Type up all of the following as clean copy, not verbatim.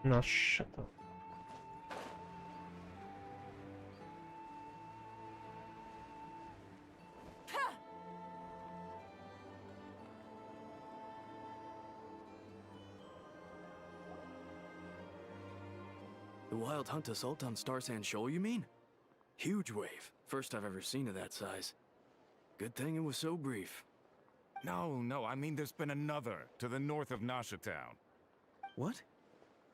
Nascita. The wild hunt assault on Star Sand Shoal, you mean? Huge wave. First I've ever seen of that size. Good thing it was so brief. No, I mean there's been another to the north of Nasha Town. What?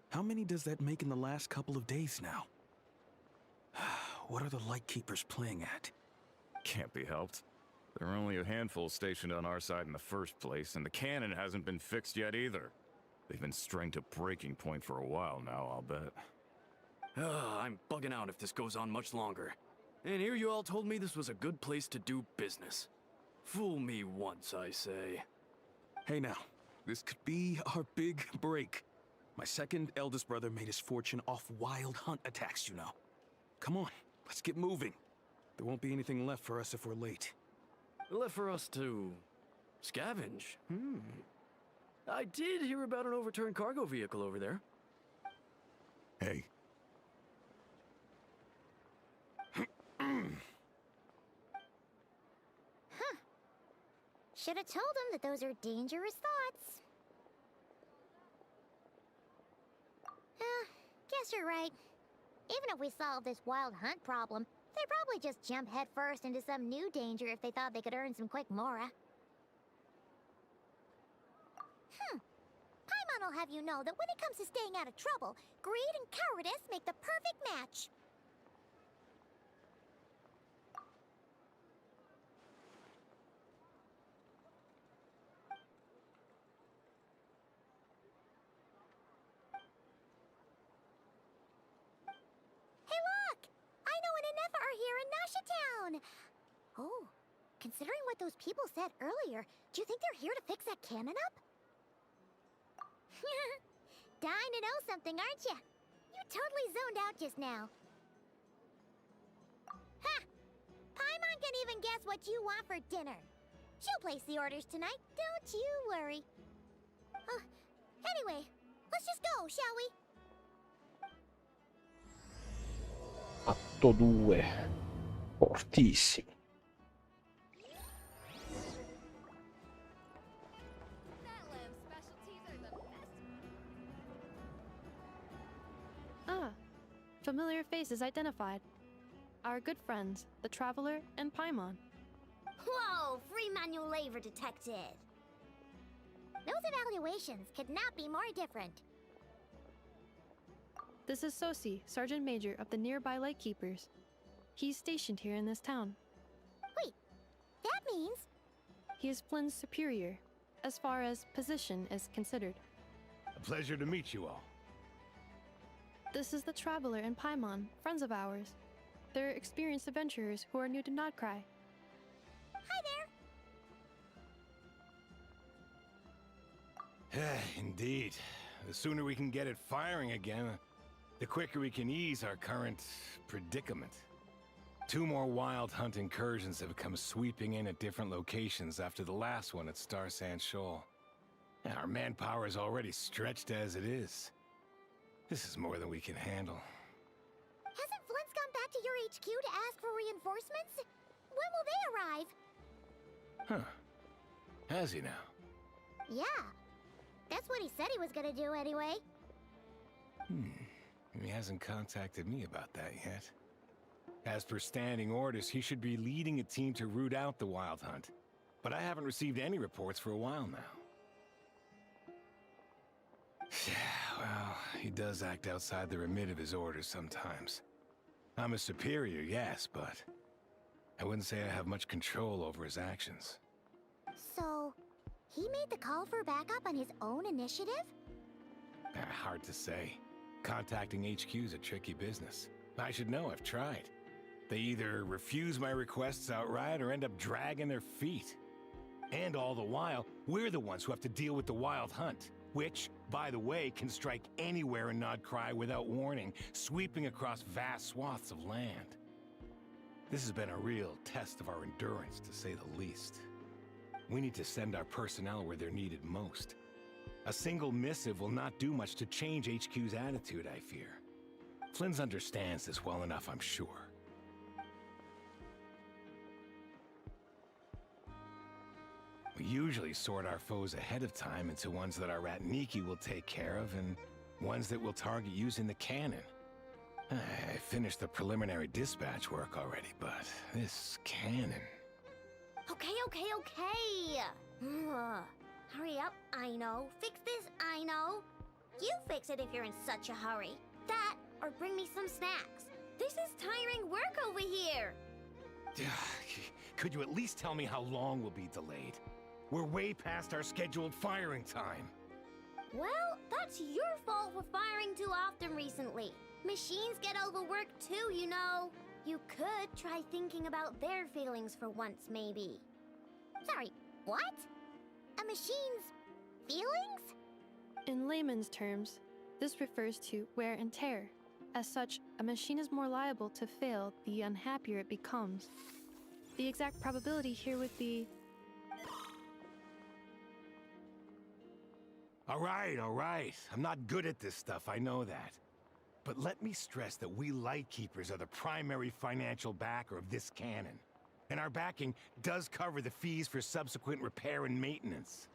How many does that make in the last couple of days now? What are the Lightkeepers playing at? Can't be helped. There are only a handful stationed on our side in the first place, and the cannon hasn't been fixed yet either. They've been strained to breaking point for a while now, I'll bet. I'm bugging out if this goes on much longer. And here you all told me this was a good place to do business. Fool me once, I say. Hey now, this could be our big break. My second eldest brother made his fortune off wild hunt attacks, you know. Come on, let's get moving. There won't be anything left for us if we're late. Left for us to scavenge? I did hear about an overturned cargo vehicle over there. Hey. Should have told him that those are dangerous thoughts. Guess you're right. Even if we solve this wild hunt problem, they'd probably just jump headfirst into some new danger if they thought they could earn some quick mora. Paimon will have you know that when it comes to staying out of trouble, greed and cowardice make the perfect match. Oh, considering what those people said earlier, do you think they're here to fix that cannon up? Dying to know something, aren't you? You totally zoned out just now. Ha! Paimon can even guess what you want for dinner. She'll place the orders tonight, don't you worry. Anyway, let's just go, shall we? Atto 2. Fortissimo. Familiar faces identified. Our good friends, the Traveler and Paimon. Whoa, free manual labor detected. Those evaluations could not be more different. This is Sosi, Sergeant Major of the nearby Lightkeepers. He's stationed here in this town. Wait, that means... He is Flynn's superior, as far as position is considered. A pleasure to meet you all. This is the Traveler and Paimon, friends of ours. They're experienced adventurers who are new to Nodcry. Hi there! Indeed. The sooner we can get it firing again, the quicker we can ease our current predicament. 2 more wild hunt incursions have come sweeping in at different locations after the last one at Star Sand Shoal. Our manpower is already stretched as it is. This is more than we can handle. Hasn't Flint's gone back to your HQ to ask for reinforcements? When will they arrive? Huh. Has he now? Yeah. That's what he said he was gonna do anyway. He hasn't contacted me about that yet. As per standing orders, he should be leading a team to root out the wild hunt. But I haven't received any reports for a while now. Well, he does act outside the remit of his orders sometimes. I'm his superior, yes, but I wouldn't say I have much control over his actions. So, he made the call for backup on his own initiative? Hard to say. Contacting HQ is a tricky business. I should know, I've tried. They either refuse my requests outright or end up dragging their feet. And all the while, we're the ones who have to deal with the wild hunt. Which, by the way, can strike anywhere in Nodcry without warning, sweeping across vast swaths of land. This has been a real test of our endurance, to say the least. We need to send our personnel where they're needed most. A single missive will not do much to change HQ's attitude, I fear. Flynn's understands this well enough, I'm sure. We usually sort our foes ahead of time into ones that our Ratniki will take care of and ones that will target using the cannon. I finished the preliminary dispatch work already, but this cannon... Okay. Hurry up, I know. Fix this, I know. You fix it if you're in such a hurry. That, or bring me some snacks. This is tiring work over here. Could you at least tell me how long we'll be delayed? We're way past our scheduled firing time. Well, that's your fault for firing too often recently. Machines get overworked too, you know. You could try thinking about their feelings for once, maybe. Sorry, what? A machine's feelings? In layman's terms, this refers to wear and tear. As such, a machine is more liable to fail the unhappier it becomes. The exact probability here would be... All right. I'm not good at this stuff, I know that. But let me stress that we Lightkeepers are the primary financial backer of this cannon. And our backing does cover the fees for subsequent repair and maintenance.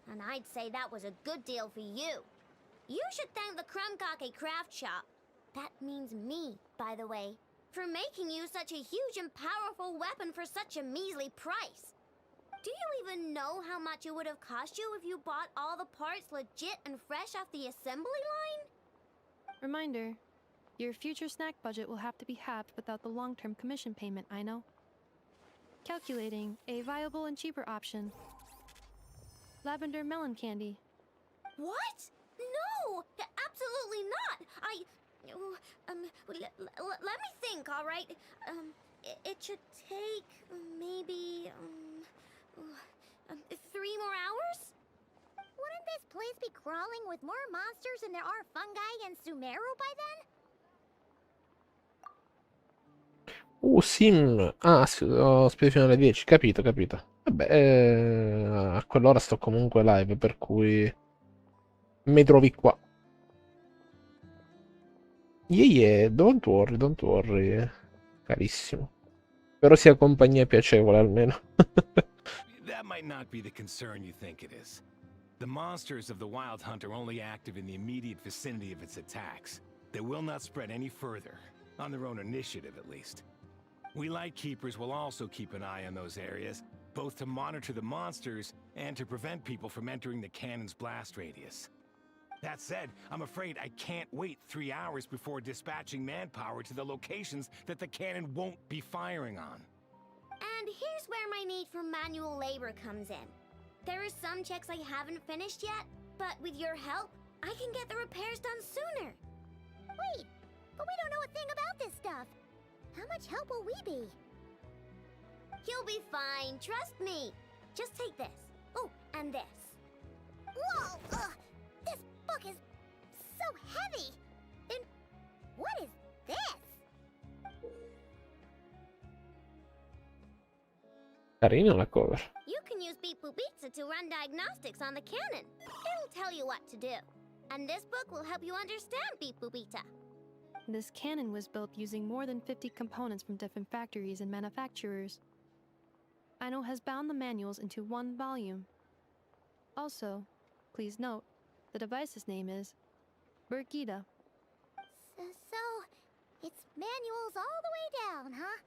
And I'd say that was a good deal for you. You should thank the Krumkake craft shop. That means me, by the way, for making you such a huge and powerful weapon for such a measly price. Do you even know how much it would have cost you if you bought all the parts legit and fresh off the assembly line? Reminder, your future snack budget will have to be halved without the long-term commission payment, I know. Calculating a viable and cheaper option. Lavender melon candy. What? No! Absolutely not! Let me think, all right? It should take maybe 3 more hours? Wouldn't this place be crawling with more monsters than there are fungi in Sumeru by then? Sim. Ah, sì, ho spiegato fino alle 10. Capito. Vabbè, a quell'ora sto comunque live, per cui mi trovi qua. Yeah, don't worry, carissimo. Spero sia compagnia piacevole almeno. That might not be the concern you think it is. The monsters of the Wild Hunt are only active in the immediate vicinity of its attacks. They will not spread any further, on their own initiative at least. We Lightkeepers will also keep an eye on those areas, both to monitor the monsters and to prevent people from entering the cannon's blast radius. That said, I'm afraid I can't wait 3 hours before dispatching manpower to the locations that the cannon won't be firing on. And here's where my need for manual labor comes in. There are some checks I haven't finished yet, but with your help, I can get the repairs done sooner. Wait, but we don't know a thing about this stuff. How much help will we be? You'll be fine, trust me. Just take this. Oh, and this. Whoa! This book is so heavy. And what is this? Carina la cover. You can use Beep Boop Pizza to run diagnostics on the cannon. It'll tell you what to do. And this book will help you understand Beep Boop Pizza. This cannon was built using more than 50 components from different factories and manufacturers. Aino has bound the manuals into one volume. Also, please note, the device's name is Birgitta. So, it's manuals all the way down, huh?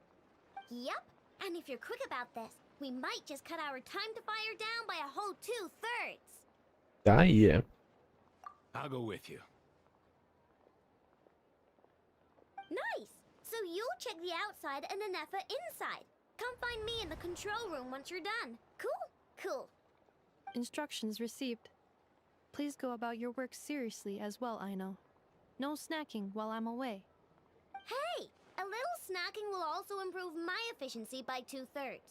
Yep, and if you're quick about this, we might just cut our time to fire down by a whole 2/3. Dai. I'll go with you. Nice! So you'll check the outside and Anefa inside. Come find me in the control room once you're done. Cool. Instructions received. Please go about your work seriously as well, Aino. No snacking while I'm away. Hey! A little snacking will also improve my efficiency by 2/3.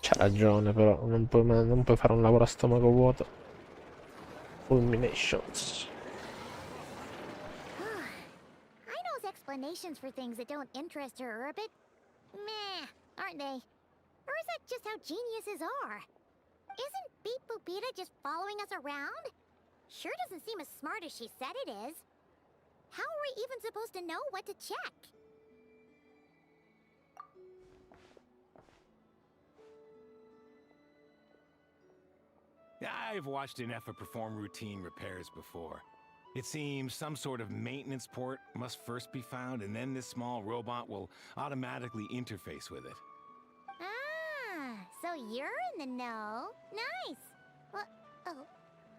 C'ha ragione, però non puoi fare un lavoro a stomaco vuoto. Fulminations. Aino's explanations for things that don't interest her are a bit meh, aren't they? Or is that just how geniuses are? Isn't Beep Boopita just following us around? Sure doesn't seem as smart as she said it is. How are we even supposed to know what to check? I've watched an Effa perform routine repairs before. It seems some sort of maintenance port must first be found, and then this small robot will automatically interface with it. Ah, so you're in the know. Nice. What? Oh,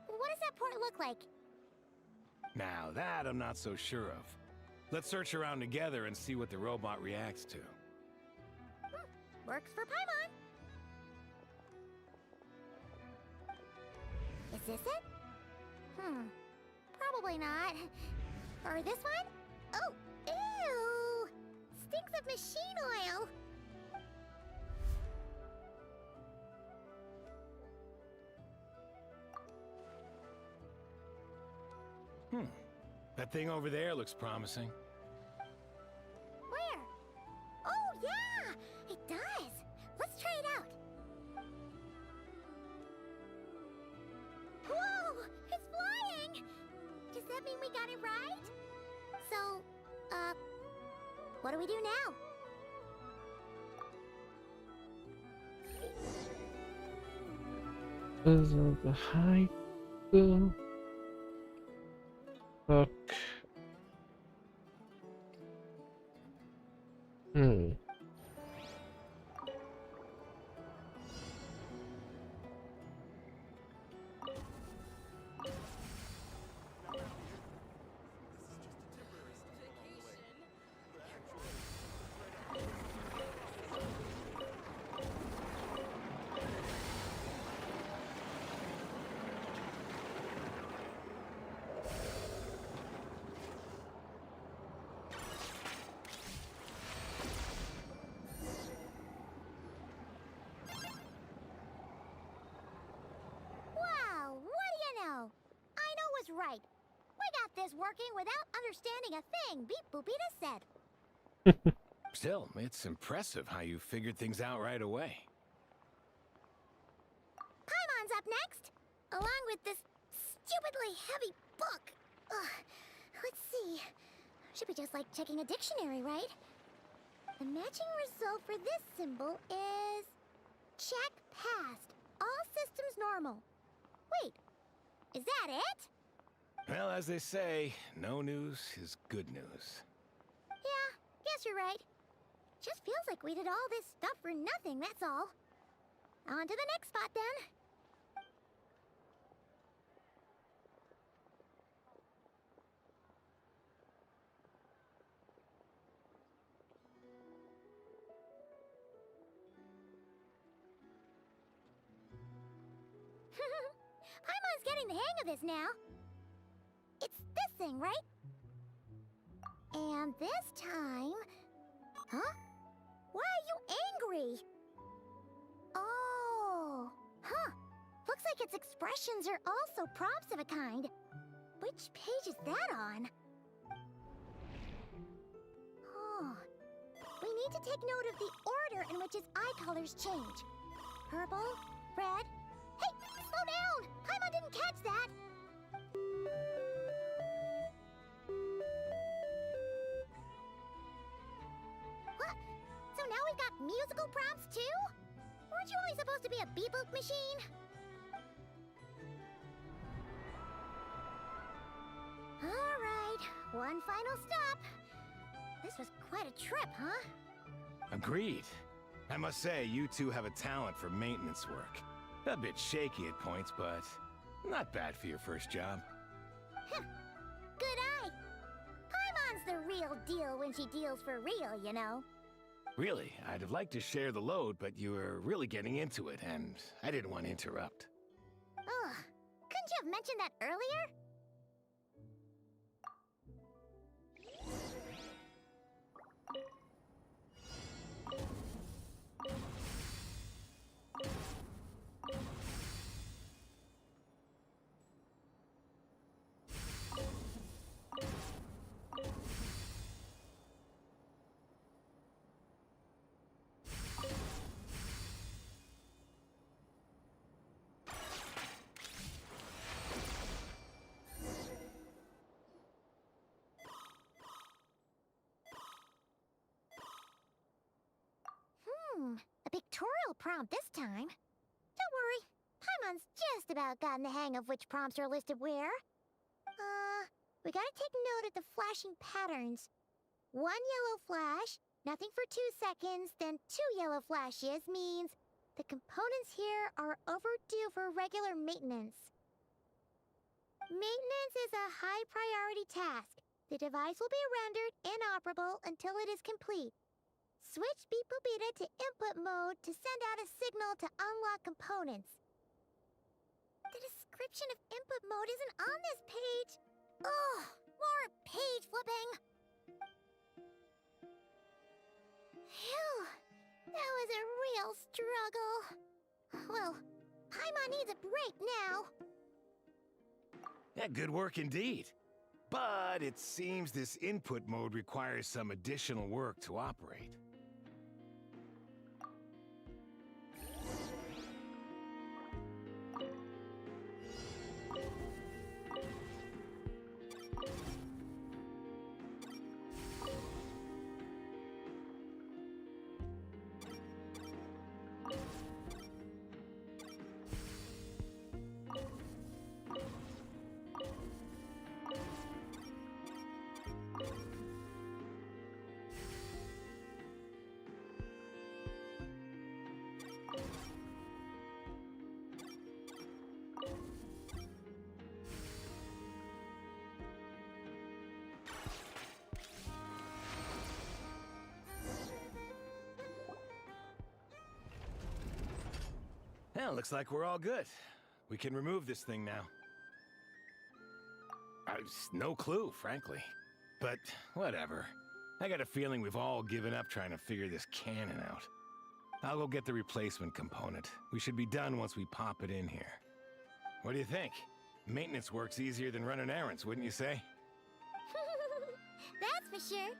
what does that port look like? Now that I'm not so sure of. Let's search around together and see what the robot reacts to. Works for Paimon. Is this it? Probably not. Or this one? Oh, ew! Stinks of machine oil. That thing over there looks promising. Where? Oh, yeah! It does! Let's try it out. Whoa! It's flying! Does that mean we got it right? So, what do we do now? The height. Fuck. Wow, what do you know? I know was right. We got this working without understanding a thing Beep Boopita said. Still, it's impressive how you figured things out right away. Paimon's up next, along with this stupidly heavy book. Ugh. Let's see. Should be just like checking a dictionary, right? The matching result for this symbol is... check passed. All systems normal. Wait, is that it? Well, as they say, no news is good news. Yeah, guess you're right. Just feels like we did all this stuff for nothing, that's all. On to the next spot, then. Paimon's getting the hang of this now. It's this thing, right? And this time... Huh? Why are you angry? Oh, huh. Looks like its expressions are also prompts of a kind. Which page is that on? Oh. We need to take note of the order in which its eye colors change. Purple, red... Hey, slow down! Paimon didn't catch that! What? So now we've got musical prompts too? Weren't you only supposed to be a beep-boop machine? Alright, one final stop. This was quite a trip, huh? Agreed. I must say, you two have a talent for maintenance work. A bit shaky at points, but not bad for your first job. Good eye. Paimon's the real deal when she deals for real, you know. Really, I'd have liked to share the load, but you were really getting into it, and I didn't want to interrupt. Ugh. Couldn't you have mentioned that earlier? tutorial prompt this time. Don't worry, Paimon's just about gotten the hang of which prompts are listed where. We gotta take note of the flashing patterns. 1 yellow flash, nothing for 2 seconds, then 2 yellow flashes means the components here are overdue for regular maintenance. Maintenance is a high priority task. The device will be rendered inoperable until it is complete. Switch Beep Boopita to input mode to send out a signal to unlock components. The description of input mode isn't on this page. Ugh, more page flipping. Phew, that was a real struggle. Well, Paimon needs a break now. Yeah, good work indeed. But it seems this input mode requires some additional work to operate. Well, looks like we're all good. We can remove this thing now. No clue, frankly. But whatever. I got a feeling we've all given up trying to figure this cannon out. I'll go get the replacement component. We should be done once we pop it in here. What do you think? Maintenance work's easier than running errands, wouldn't you say? That's for sure.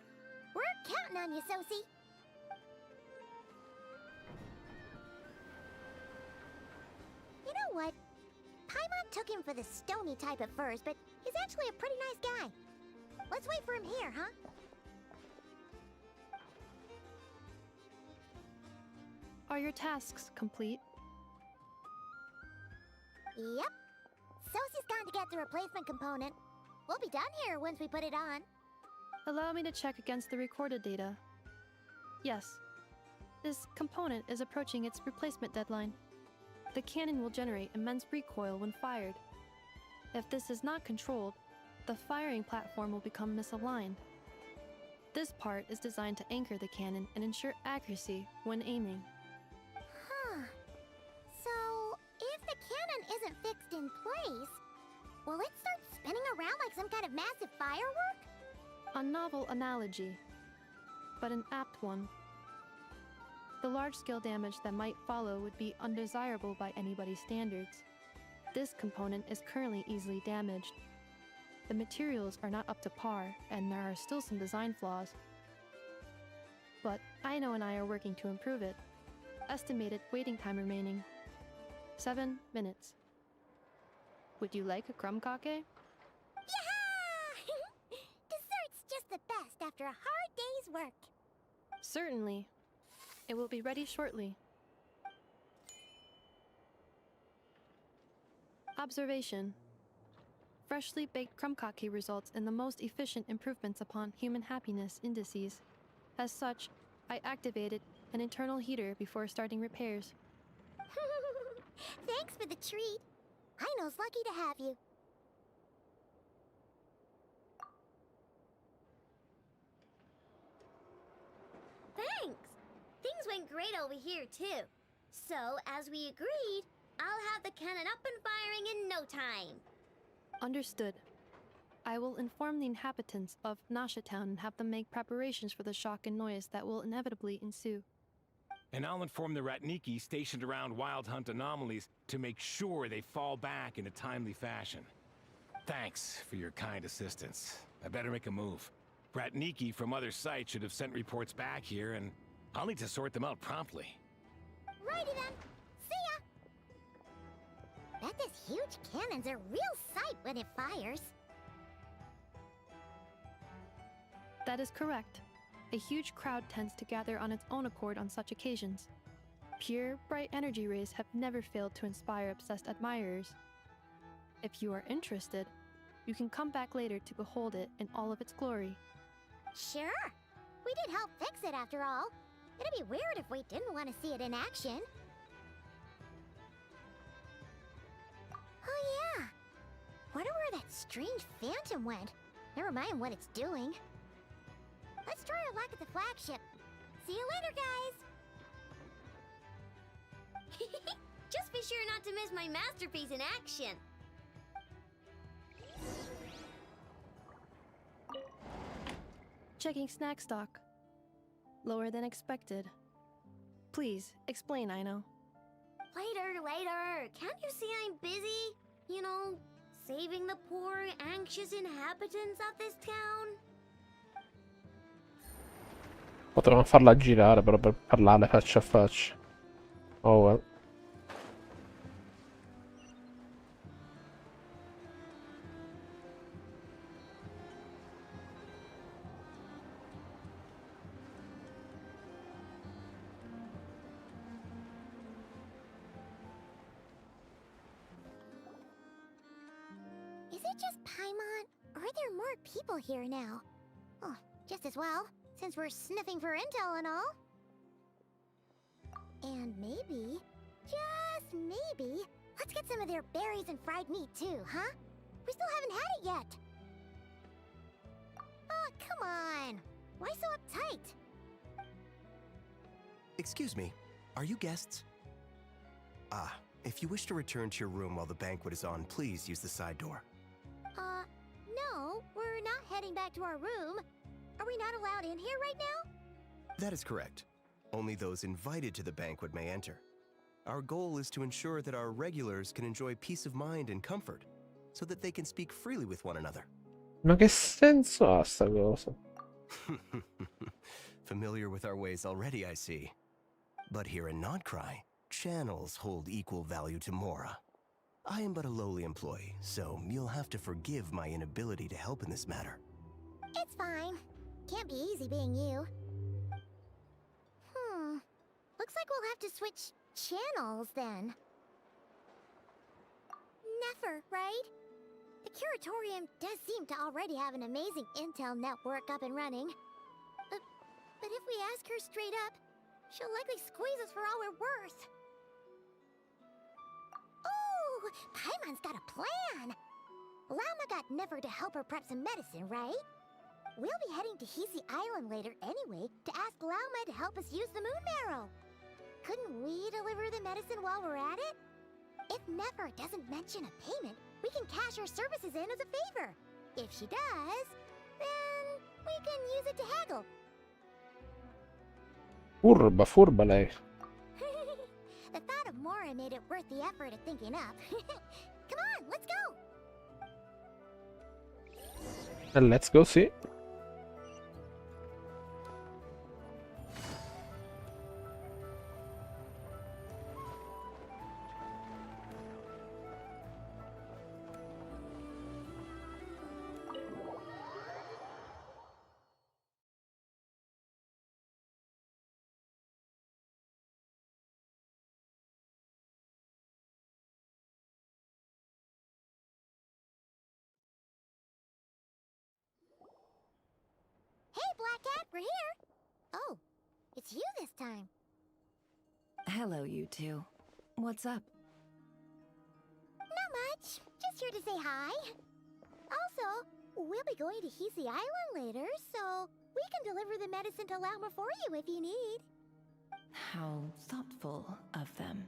We're counting on you, Sosie. You know what? Paimon took him for the stony type at first, but he's actually a pretty nice guy. Let's wait for him here, huh? Are your tasks complete? Yep. Sosie's gone to get the replacement component. We'll be done here once we put it on. Allow me to check against the recorded data. Yes. This component is approaching its replacement deadline. The cannon will generate immense recoil when fired. If this is not controlled, the firing platform will become misaligned. This part is designed to anchor the cannon and ensure accuracy when aiming. Huh. So, if the cannon isn't fixed in place, will it start spinning around like some kind of massive firework? A novel analogy, but an apt one. The large-scale damage that might follow would be undesirable by anybody's standards. This component is currently easily damaged. The materials are not up to par, and there are still some design flaws. But Aino and I are working to improve it. Estimated waiting time remaining: 7 minutes. Would you like a crumb cake? Yeah! Dessert's just the best after a hard day's work. Certainly. It will be ready shortly. Observation. Freshly baked crumb cake results in the most efficient improvements upon human happiness indices. As such, I activated an internal heater before starting repairs. Thanks for the treat. Aino's lucky to have you. Thanks. Things went great over here, too. So, as we agreed, I'll have the cannon up and firing in no time. Understood. I will inform the inhabitants of Nasha Town and have them make preparations for the shock and noise that will inevitably ensue. And I'll inform the Ratniki stationed around Wild Hunt anomalies to make sure they fall back in a timely fashion. Thanks for your kind assistance. I better make a move. Ratniki from other sites should have sent reports back here, and I'll need to sort them out promptly. Righty then. See ya! Bet this huge cannon's a real sight when it fires. That is correct. A huge crowd tends to gather on its own accord on such occasions. pure, bright energy rays have never failed to inspire obsessed admirers. If you are interested, you can come back later to behold it in all of its glory. Sure. We did help fix it after all. It'd be weird if we didn't want to see it in action. Oh yeah. Wonder where that strange phantom went. Never mind what it's doing. Let's try our luck at the flagship. See you later, guys! Just be sure not to miss my masterpiece in action. Checking snack stock. Lower than expected. Please, explain, Aino. Later. Can't you see I'm busy? You know, saving the poor, anxious inhabitants of this town? Potremmo farla girare però per parlare faccia a faccia. Oh well. Is it just Paimon, or are there more people here now? Oh, just as well, since we're sniffing for intel and all. And maybe, just maybe, let's get some of their berries and fried meat too, huh? We still haven't had it yet. Oh, come on. Why so uptight? Excuse me, are you guests? If you wish to return to your room while the banquet is on, please use the side door. No, we're not heading back to our room. Are we not allowed in here right now? That is correct. Only those invited to the banquet may enter. Our goal is to ensure that our regulars can enjoy peace of mind and comfort, so that they can speak freely with one another. Ma che senso ha sta cosa? Familiar with our ways already, I see. But here in Nodcry, channels hold equal value to Mora. I am but a lowly employee, so you'll have to forgive my inability to help in this matter. It's fine. Can't be easy being you. Looks like we'll have to switch channels then. Never, right? The Curatorium does seem to already have an amazing intel network up and running. But if we ask her straight up, she'll likely squeeze us for all we're worth. Oh, Paimon's got a plan! Lama got Never to help her prep some medicine, right? We'll be heading to Hisi Island later anyway to ask Lauma to help us use the moon marrow. Couldn't we deliver the medicine while we're at it? If Never doesn't mention a payment, we can cash our services in as a favor. If she does, then we can use it to haggle. Furba lei. The thought of Mora made it worth the effort of thinking up. Come on, let's go! Let's go, sì. Hey, Black Cat, we're here! Oh, it's you this time. Hello, you two. What's up? Not much. Just here to say hi. Also, we'll be going to Hisi Island later, so we can deliver the medicine to Lauma for you if you need. How thoughtful of them.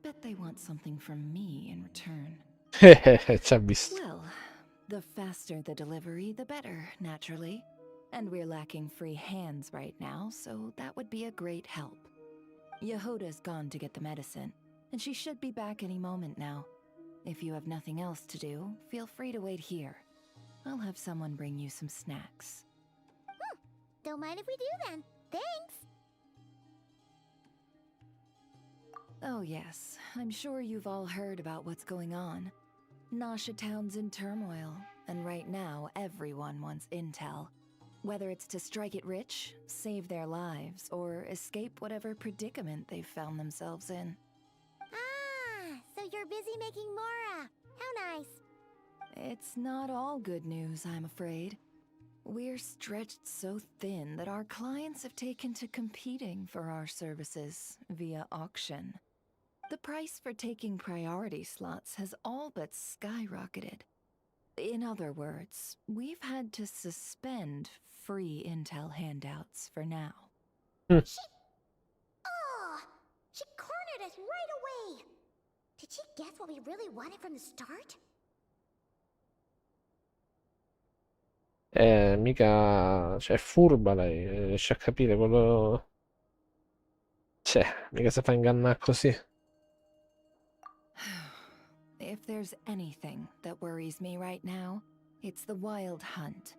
Bet they want something from me in return. Ci ha visto. Well, the faster the delivery, the better, naturally. And we're lacking free hands right now, so that would be a great help. Yehoda's gone to get the medicine, and she should be back any moment now. If you have nothing else to do, feel free to wait here. I'll have someone bring you some snacks. Don't mind if we do then. Thanks! Oh yes, I'm sure you've all heard about what's going on. Nasha Town's in turmoil, and right now everyone wants intel. Whether it's to strike it rich, save their lives, or escape whatever predicament they've found themselves in. Ah, so you're busy making Mora. How nice. It's not all good news, I'm afraid. We're stretched so thin that our clients have taken to competing for our services via auction. The price for taking priority slots has all but skyrocketed. In other words, we've had to suspend free intel handouts for now. Oh, she cornered us right away. Did she guess what we really wanted from the start? Mica... Cioè, è furba lei, riesce a capire quello... Cioè, mica si fa ingannare così. If there's anything that worries me right now, it's the wild hunt.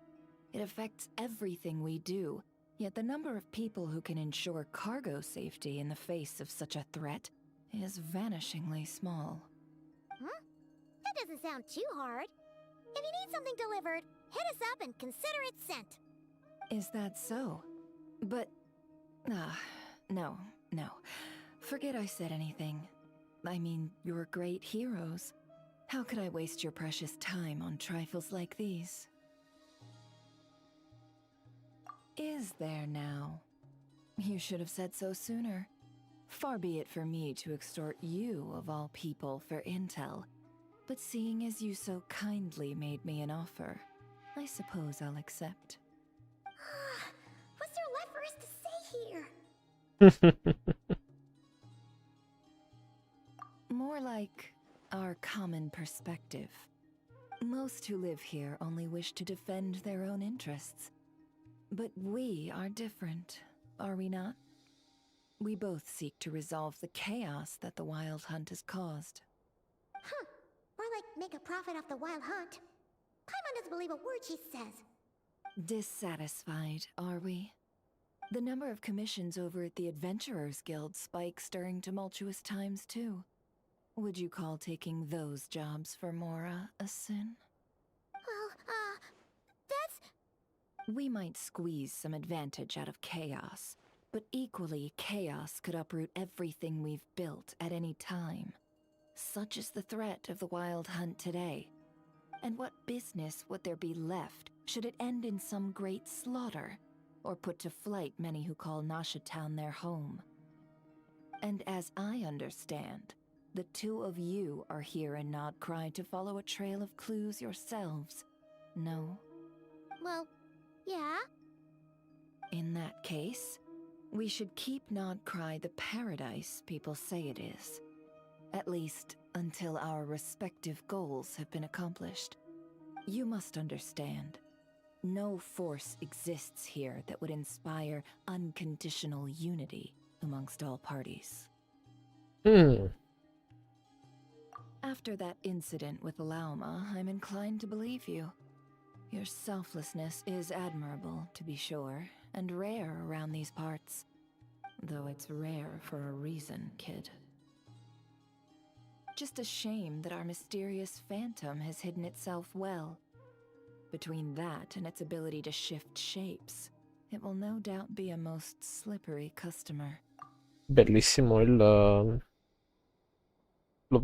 It affects everything we do, yet the number of people who can ensure cargo safety in the face of such a threat is vanishingly small. Huh? That doesn't sound too hard. If you need something delivered, hit us up and consider it sent. Is that so? But... no. Forget I said anything. I mean, you're great heroes. How could I waste your precious time on trifles like these? Is there now? You should have said so sooner. Far be it for me to extort you, of all people, for intel. But seeing as you so kindly made me an offer, I suppose I'll accept. What's there left for us to say here? More like our common perspective. Most who live here only wish to defend their own interests. But we are different, are we not? We both seek to resolve the chaos that the Wild Hunt has caused. Huh. More like make a profit off the Wild Hunt. Paimon doesn't believe a word she says. Dissatisfied, are we? The number of commissions over at the Adventurers Guild spikes during tumultuous times, too. Would you call taking those jobs for Mora a sin? Well, that's... We might squeeze some advantage out of chaos, but equally, chaos could uproot everything we've built at any time. Such is the threat of the Wild Hunt today. And what business would there be left should it end in some great slaughter, or put to flight many who call Nasha Town their home? And as I understand, the two of you are here in Nodcry to follow a trail of clues yourselves, no? Well, yeah. In that case, we should keep Nodcry the paradise people say it is. At least until our respective goals have been accomplished. You must understand, no force exists here that would inspire unconditional unity amongst all parties. After that incident with Lauma, I'm inclined to believe you. Your selflessness is admirable, to be sure, and rare around these parts. Though it's rare for a reason, kid. Just a shame that our mysterious phantom has hidden itself well. Between that and its ability to shift shapes, it will no doubt be a most slippery customer. Bellissimo lo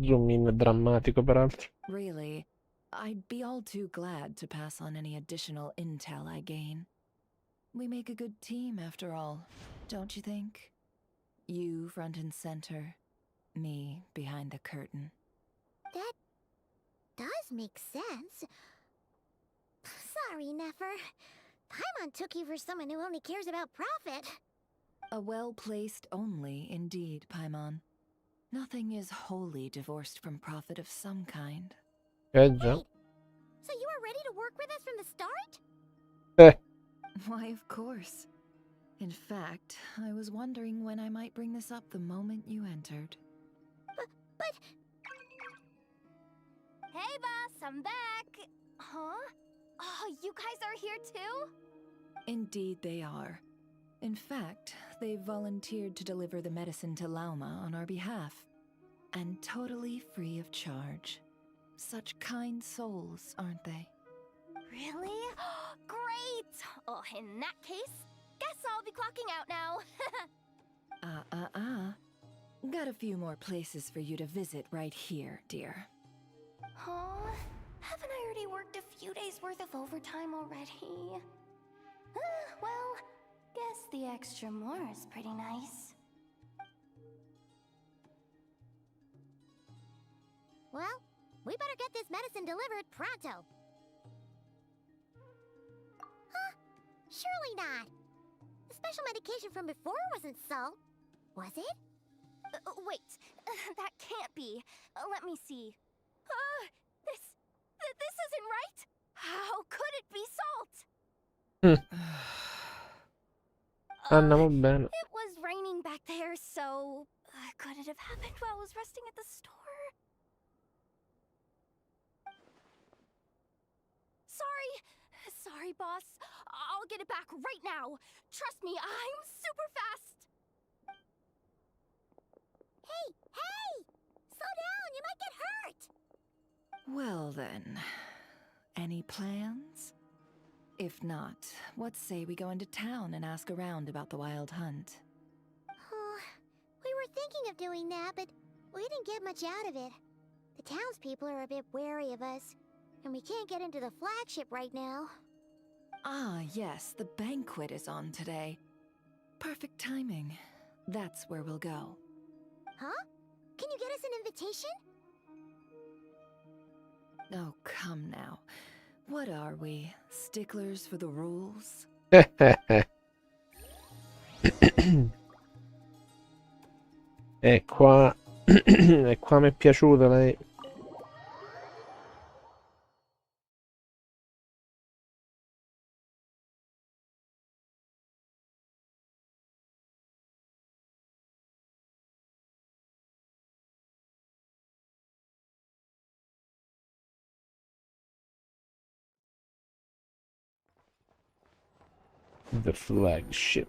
zoom in drammatico, peraltro. Really, I'd be all too glad to pass on any additional intel I gain. We make a good team, after all, don't you think? You front and center, me behind the curtain. That does make sense. Sorry, Nefer. Paimon took you for someone who only cares about profit. A well-placed only, indeed, Paimon. Nothing is wholly divorced from profit of some kind. Già. Wait, so you were ready to work with us from the start? Why, of course. In fact, I was wondering when I might bring this up the moment you entered. But... Hey, boss, I'm back! Huh? Oh, you guys are here too? Indeed they are. In fact, they've volunteered to deliver the medicine to Lauma on our behalf. And totally free of charge. Such kind souls, aren't they? Really? Great! Oh, in that case, guess I'll be clocking out now. Got a few more places for you to visit right here, dear. Oh, haven't I already worked a few days worth of overtime already? Well, guess the extra more is pretty nice. Well, we better get this medicine delivered pronto. Huh? Surely not. The special medication from before wasn't so. Was it? Wait, that can't be. Let me see. This isn't right. How could it be salt? Andiamo bene. It was raining back there, so could it have happened while I was resting at the store? Sorry, boss. I'll get it back right now. Trust me, I'm super fast. Hey! Slow down, you might get hurt. Well then, any plans? If not, what say we go into town and ask around about the wild hunt? We were thinking of doing that, but we didn't get much out of it. The townspeople are a bit wary of us, and we can't get into the flagship right now. Ah, yes, the banquet is on today. Perfect timing. That's where we'll go. Huh? Can you get us an invitation? Oh, come now. What are we? Sticklers for the rules? E qua... e qua mi è piaciuta lei. The flagship.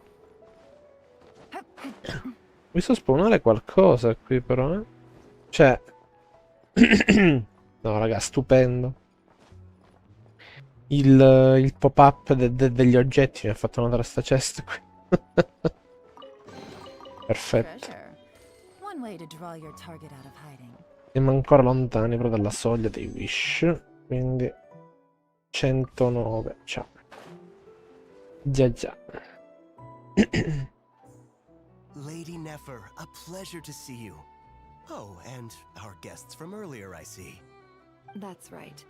Mi so spawnare qualcosa qui però, eh? Cioè... no, raga, stupendo. Il pop-up degli oggetti mi ha fatto notare sta cesta qui. Perfetto. Siamo ancora lontani però dalla soglia dei wish. Quindi 109. Ciao. Già. Lady Nefer, a pleasure to see you. Oh, and our guests from earlier, I see. That's right.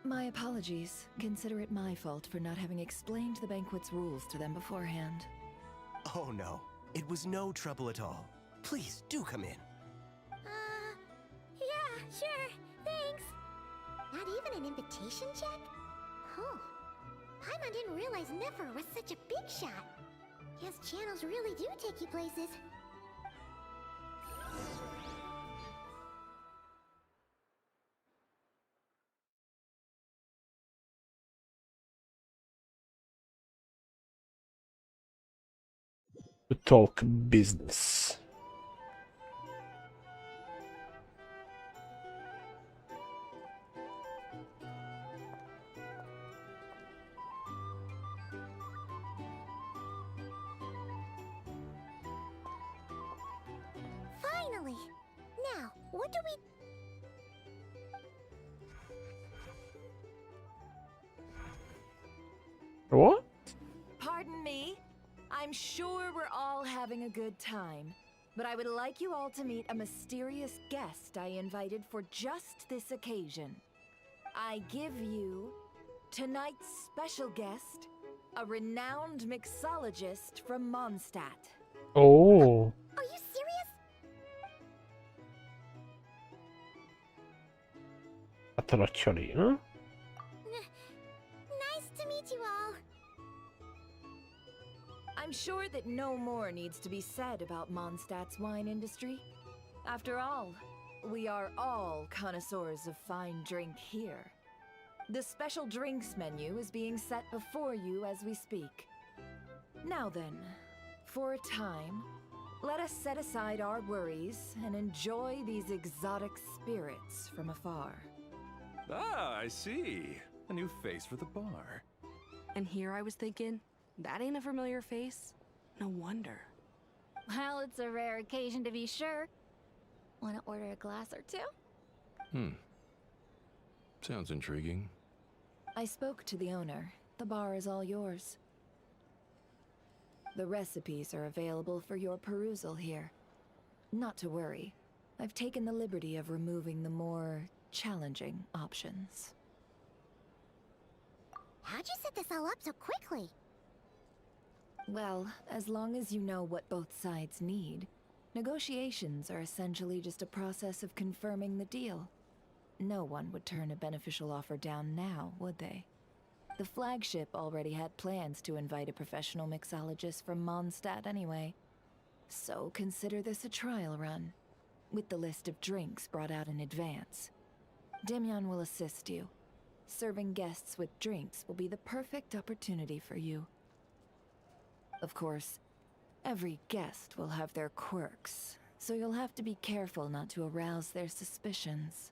My apologies. Consider it my fault for not having explained the banquet's rules to them beforehand. Oh no, it was no trouble at all. Please, do come in. Yeah, sure, thanks. Not even an invitation check? Oh, Paimon didn't realize Nefer was such a big shot. His channels really do take you places. To talk business. Finally! Now, what do we... What? Pardon me? I'm sure we're all having a good time, but I would like you all to meet a mysterious guest I invited for just this occasion. I give you tonight's special guest, a renowned mixologist from Mondstadt. Oh. Are you serious? Fatto l'occhiolino. Nice to meet you all. I'm sure that no more needs to be said about Mondstadt's wine industry. After all, we are all connoisseurs of fine drink here. The special drinks menu is being set before you as we speak. Now then, for a time, let us set aside our worries and enjoy these exotic spirits from afar. Ah, I see. A new face for the bar. And here I was thinking, that ain't a familiar face. No wonder. Well, it's a rare occasion to be sure. Want to order a glass or two? Sounds intriguing. I spoke to the owner. The bar is all yours. The recipes are available for your perusal here. Not to worry. I've taken the liberty of removing the more challenging options. How'd you set this all up so quickly? Well, as long as you know what both sides need, negotiations are essentially just a process of confirming the deal. No one would turn a beneficial offer down now, would they? The flagship already had plans to invite a professional mixologist from Mondstadt anyway. So consider this a trial run, with the list of drinks brought out in advance. Demyon will assist you. Serving guests with drinks will be the perfect opportunity for you. Of course, every guest will have their quirks, so you'll have to be careful not to arouse their suspicions.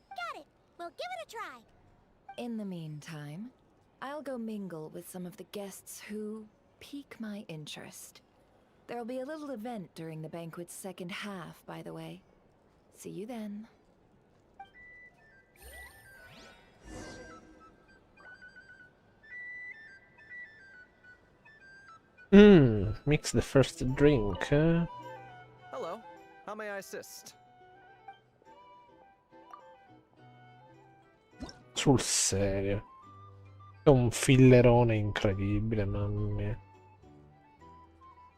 Got it. We'll give it a try. In the meantime, I'll go mingle with some of the guests who pique my interest. There'll be a little event during the banquet's second half, by the way. See you then. Mix the first drink. Hello, how may I assist? Sul serio. È un fillerone incredibile, mamma mia.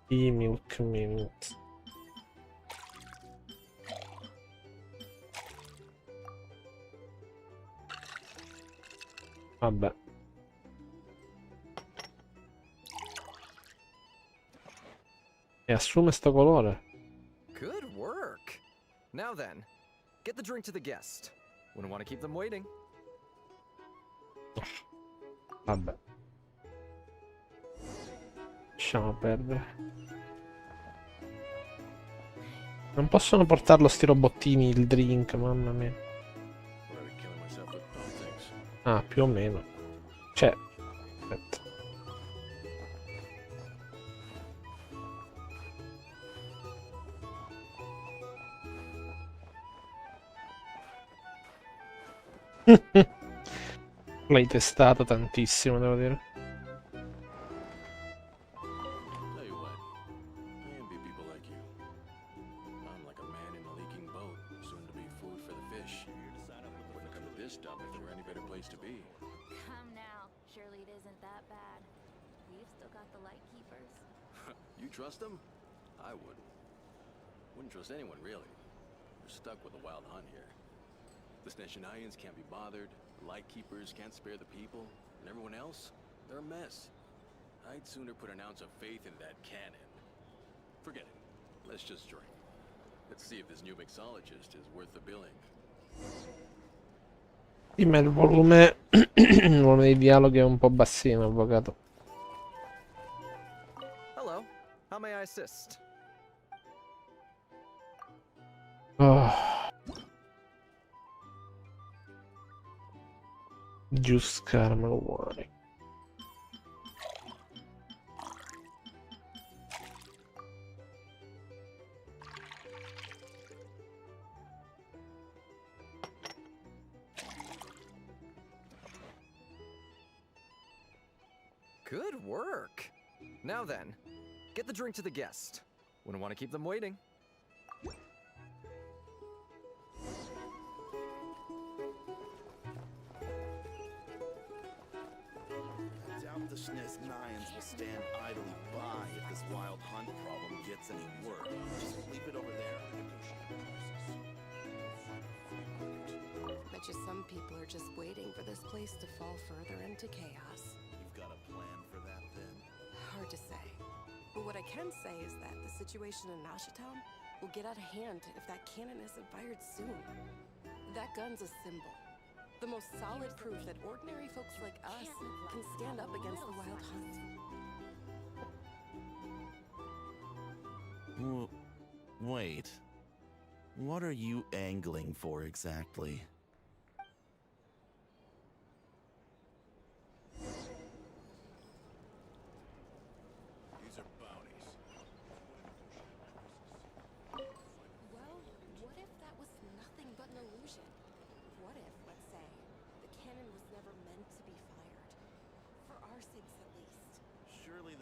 Milk mint. Vabbè. E assume sto colore. Good work. Now then, get the drink to the guest. Wouldn't want to keep them waiting. Vabbè. Lasciamo perdere. Non possono portarlo sti robottini il drink, mamma mia. Ah, più o meno. Cioè, aspetta. L'hai testato tantissimo, devo dire. Tell you what, I envy people like you. I'm like a man in a leaking boat, soon to be food for the fish. Wouldn't come to this dump if there were any better place to be. Come now. Surely it isn't that bad. We've still got the light keepers. You trust them? I wouldn't. Wouldn't trust anyone, really. We're stuck with a wild hunt here. The Sneshanians can't be bothered, the Lightkeepers can't spare the people, and everyone else, they're a mess. I'd sooner put an ounce of faith in that cannon. Forget it. Let's just drink. Let's see if this new mixologist is worth the billing. Sì, ma il volume dei dialoghi è un po' bassino, avvocato. Hello, how may I assist? Oh. Just Caramel Wine. Good work. Now then, get the drink to the guest. Wouldn't want to keep them waiting. The Sneshanians will stand idly by if this wild hunt problem gets any worse. Just leave it over there. Bet you some people are just waiting for this place to fall further into chaos. You've got a plan for that, then? Hard to say. But what I can say is that the situation in Nashitown will get out of hand if that cannon isn't fired soon. That gun's a symbol. The most solid proof that ordinary folks like us can stand up against the wild hunt. Wait. What are you angling for exactly?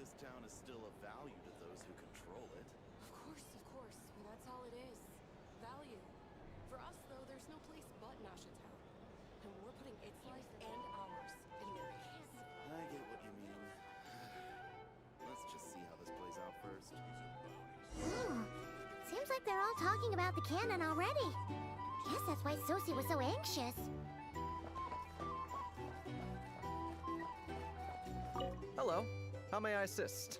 this town is still of value to those who control it. Of course. Well, that's all it is. Value. For us, though, there's no place but Nashatown. And we're putting its life and ours in their hands. I get what you mean. Let's just see how this plays out first. Seems like they're all talking about the cannon already. Guess that's why Sosie was so anxious. Hello. How may I assist?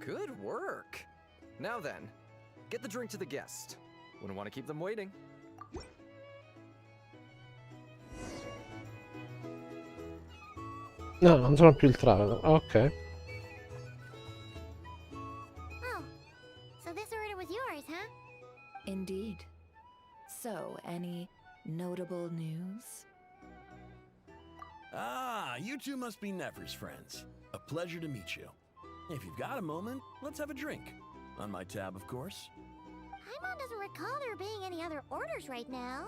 Good work. Now then, get the drink to the guest. Wouldn't want to keep them waiting. No, non sono più il traveler. Ok. Oh, so this order was yours, huh? Indeed. So, any notable news? Ah, you two must be Nefer's friends. A pleasure to meet you. If you've got a moment, let's have a drink. On my tab, of course. Paimon doesn't recall there being any other orders right now.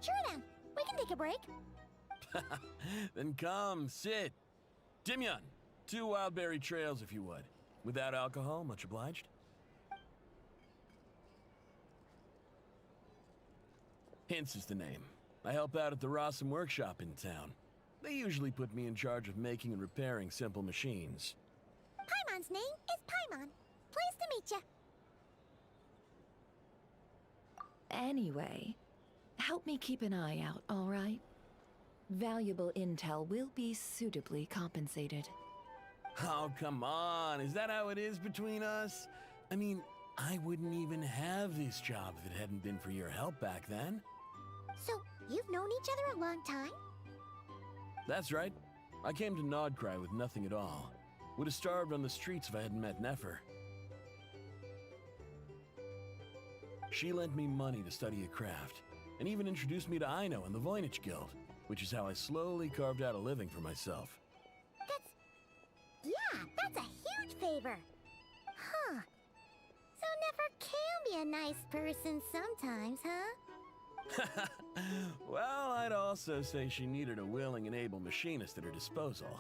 Sure then, we can take a break. Then come, sit. Dimyon, 2 wildberry trails if you would. Without alcohol, much obliged. Hints is the name. I help out at the Rossum workshop in town. They usually put me in charge of making and repairing simple machines. Paimon's name is Paimon. Pleased to meet you. Anyway, help me keep an eye out, all right? Valuable intel will be suitably compensated. Oh, come on. Is that how it is between us? I mean, I wouldn't even have this job if it hadn't been for your help back then. So, you've known each other a long time? That's right. I came to Nodcry with nothing at all. Would have starved on the streets if I hadn't met Nefer. She lent me money to study a craft, and even introduced me to Aino and the Voynich Guild, which is how I slowly carved out a living for myself. That's a huge favor. Huh. So Nefer can be a nice person sometimes, huh? Well, I'd also say she needed a willing and able machinist at her disposal.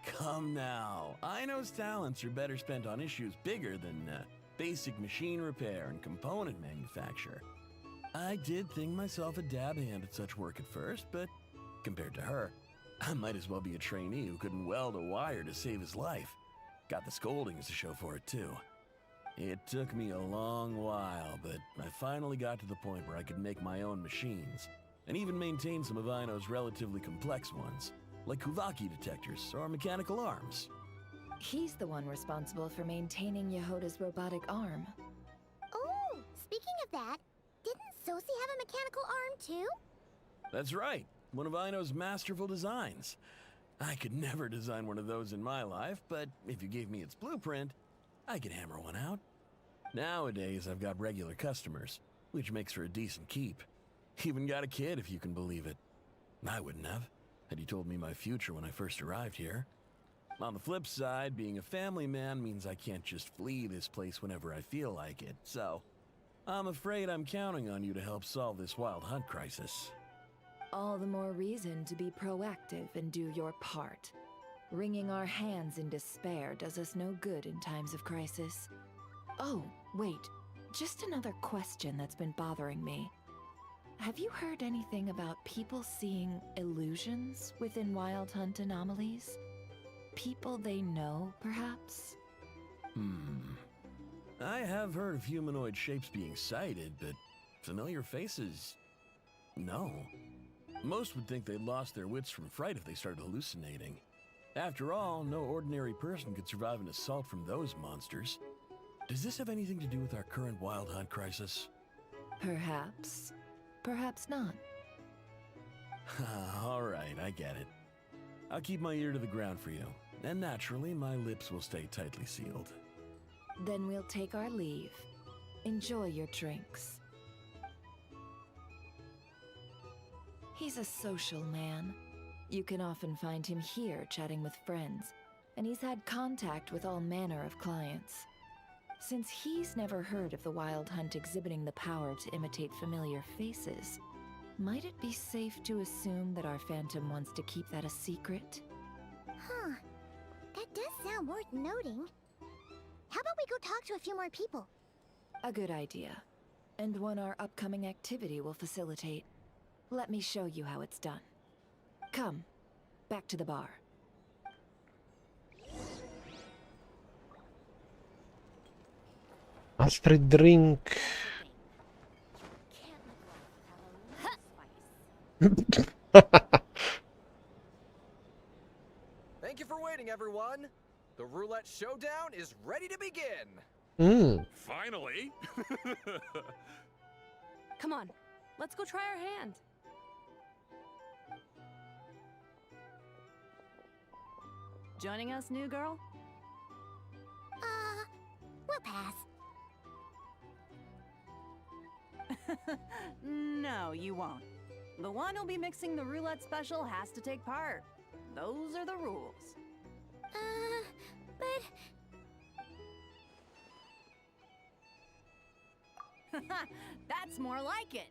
Come now, Aino's talents are better spent on issues bigger than basic machine repair and component manufacture. I did think myself a dab hand at such work at first, but compared to her, I might as well be a trainee who couldn't weld a wire to save his life. Got the scoldings to show for it too. It took me a long while, but I finally got to the point where I could make my own machines, and even maintain some of Aino's relatively complex ones, like Kuvaki detectors or mechanical arms. He's the one responsible for maintaining Yehoda's robotic arm. Oh, speaking of that, didn't Sosie have a mechanical arm too? That's right, one of Aino's masterful designs. I could never design one of those in my life, but if you gave me its blueprint, I could hammer one out. Nowadays, I've got regular customers, which makes for a decent keep. Even got a kid, if you can believe it. I wouldn't have, had he told me my future when I first arrived here. On the flip side, being a family man means I can't just flee this place whenever I feel like it, so I'm afraid I'm counting on you to help solve this wild hunt crisis. All the more reason to be proactive and do your part. Wringing our hands in despair does us no good in times of crisis. Oh, wait. Just another question that's been bothering me. Have you heard anything about people seeing illusions within Wild Hunt anomalies? People they know, perhaps? I have heard of humanoid shapes being sighted, but familiar faces? No. Most would think they'd lost their wits from fright if they started hallucinating. After all, no ordinary person could survive an assault from those monsters. Does this have anything to do with our current Wild Hunt crisis? Perhaps. Perhaps not. All right, I get it. I'll keep my ear to the ground for you, and naturally, my lips will stay tightly sealed. Then we'll take our leave. Enjoy your drinks. He's a social man. You can often find him here chatting with friends, and he's had contact with all manner of clients. Since he's never heard of the Wild Hunt exhibiting the power to imitate familiar faces, might it be safe to assume that our Phantom wants to keep that a secret? Huh. That does sound worth noting. How about we go talk to a few more people? A good idea. And one our upcoming activity will facilitate. Let me show you how it's done. Come, back to the bar. Altri drink. Thank you for waiting, everyone. The roulette showdown is ready to begin. Finally! Come on, let's go try our hand. Joining us, new girl? We'll pass. No, you won't. The one who'll be mixing the roulette special has to take part. Those are the rules. But... That's more like it.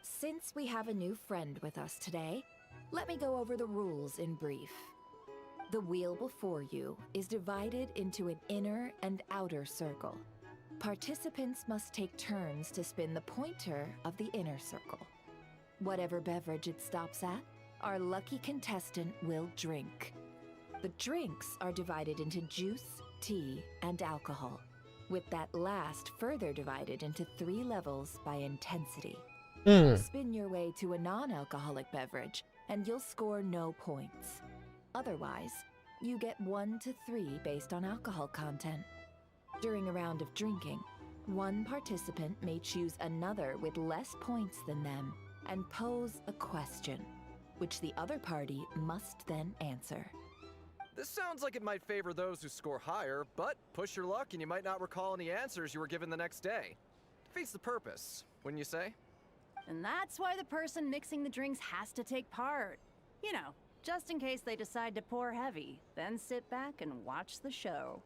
Since we have a new friend with us today, let me go over the rules in brief. The wheel before you is divided into an inner and outer circle. Participants must take turns to spin the pointer of the inner circle. Whatever beverage it stops at, our lucky contestant will drink. The drinks are divided into juice, tea, and alcohol, with that last further divided into 3 levels by intensity. Spin your way to a non-alcoholic beverage, and you'll score no points. Otherwise, you get 1 to 3 based on alcohol content. During a round of drinking, one participant may choose another with less points than them and pose a question, which the other party must then answer. This sounds like it might favor those who score higher, but push your luck and you might not recall any answers you were given the next day. Defeats the purpose, wouldn't you say? And that's why the person mixing the drinks has to take part. You know, just in case they decide to pour heavy, then sit back and watch the show.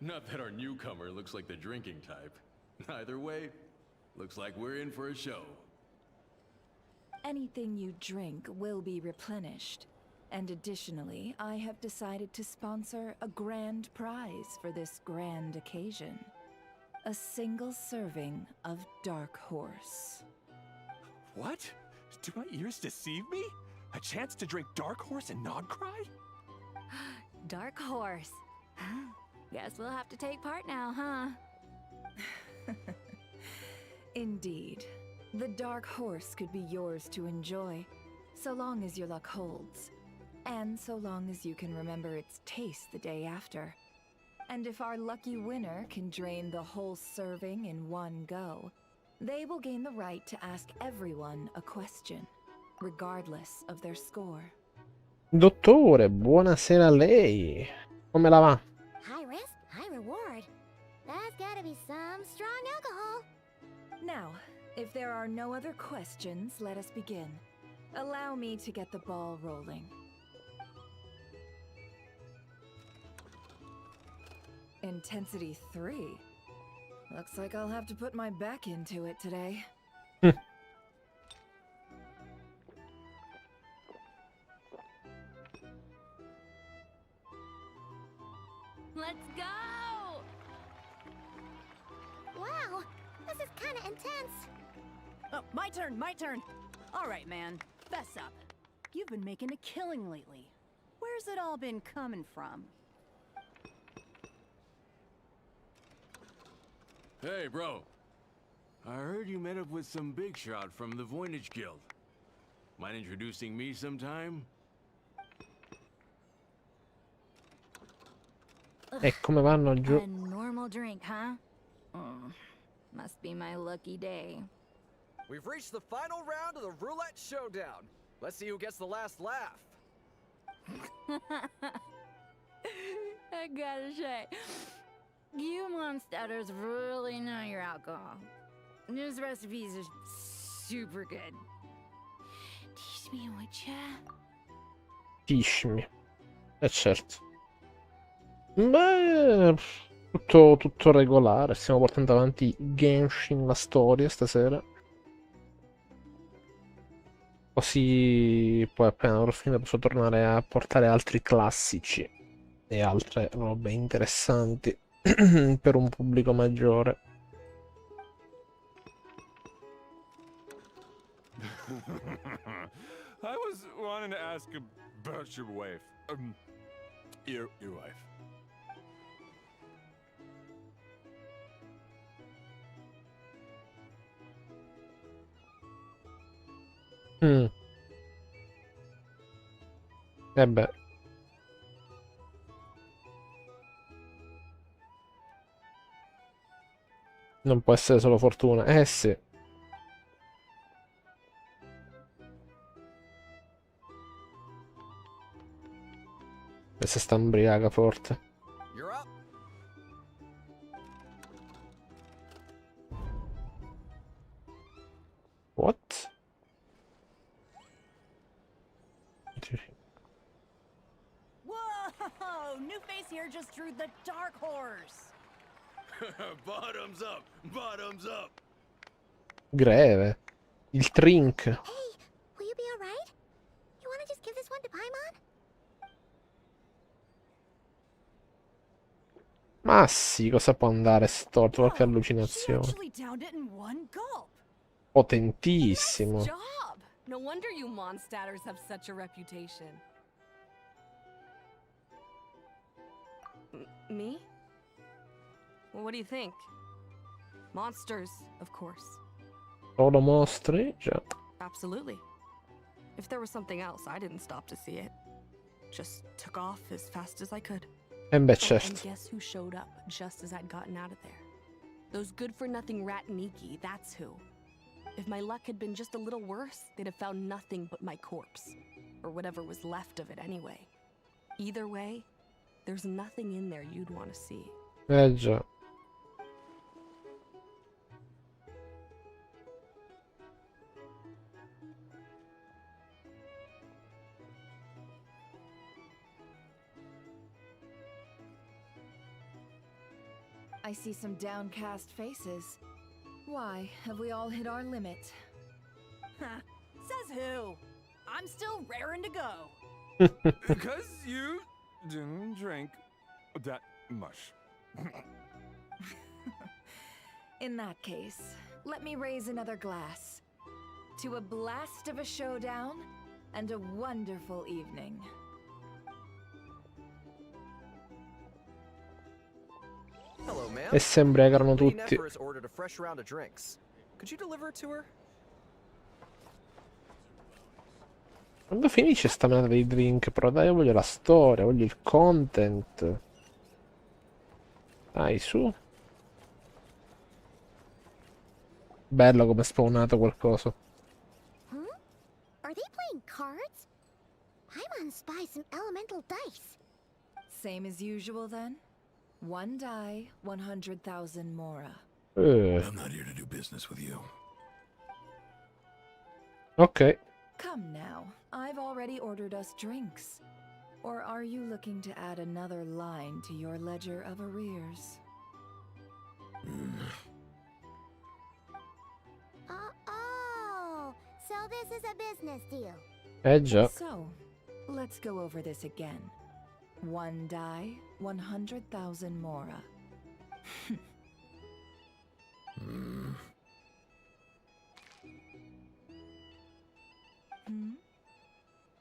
Not that our newcomer looks like the drinking type. Either way, looks like we're in for a show. Anything you drink will be replenished. And additionally, I have decided to sponsor a grand prize for this grand occasion. A single serving of Dark Horse. What? Do my ears deceive me? A chance to drink Dark Horse and not cry? Dark Horse. Guess we'll have to take part now, huh? Indeed. The Dark Horse could be yours to enjoy, so long as your luck holds. And so long as you can remember its taste the day after. And if our lucky winner can drain the whole serving in one go, they will gain the right to ask everyone a question, regardless of their score. Dottore, buonasera a lei. Come la va? High risk, high reward. That's gotta be some strong alcohol. Now, if there are no other questions, let us begin. Allow me to get the ball rolling. Intensity 3. Looks like I'll have to put my back into it today. Let's go! Wow, this is kinda intense. Oh, my turn. All right, man, fess up. You've been making a killing lately. Where's it all been coming from? Hey, bro. I heard you met up with some big shot from the Voynich Guild. Mind introducing me sometime? Come vanno giù. A normal drink, huh? Must be my lucky day. We've reached the final round of the roulette showdown. Let's see who gets the last laugh. I gotta say, You monsters really know your alcohol. This recipes are super good. Teach me, would ya? Tishmi. Certo. Beh, tutto regolare. Stiamo portando avanti Genshin, la storia stasera. Così poi appena avrò finito posso tornare a portare altri classici e altre robe interessanti per un pubblico maggiore. I was wanting to ask about your wife. Your wife. E beh. Non può essere solo fortuna. Eh sì. Questa sta imbriaca forte. You're up. What? Whoa! New face here just drew the dark horse. Bottoms up! Bottoms up! Greve. Il drink. Hey, will you be alright? You wanna just give this one to Paimon? Ma sì, cosa può andare storto? Qualche She allucinazione. actually downed it in one gulp. Potentissimo. Job! No wonder you monsters have such a reputation. Me? Well, what do you think? Monsters, of course. Solo mostri? Già. Absolutely. If there was something else, I didn't stop to see it. Just took off as fast as I could. E beh, And certo. guess who showed up just as I'd gotten out of there? Those good-for-nothing rat Niki, that's who. If my luck had been just a little worse, they'd have found nothing but my corpse. Or whatever was left of it anyway. Either way, there's nothing in there you'd want to see. Già. I see some downcast faces. Why, have we all hit our limit? Says who? I'm still raring to go. Because you didn't drink that much. In that case, let me raise another glass. To a blast of a showdown and a wonderful evening. Hello, ma'am. E si imbriacano Lady tutti. Nefer has ordered a fresh round of drinks. Could you deliver it to her? Quando finisce sta merda dei drink, però dai, io voglio la storia, voglio il content. Dai, su. Bello come è spawnato qualcosa. Hmm? Are they playing cards? Paimon spies some elemental dice. Same as usual then? One die, 100,000 mora. I'm not here to do business with you. Ok. Come now, I've already ordered us drinks. Or are you looking to add another line to your ledger of arrears? Oh, so this is a business deal. Già. So, let's go over this again. One die, 100,000 mora.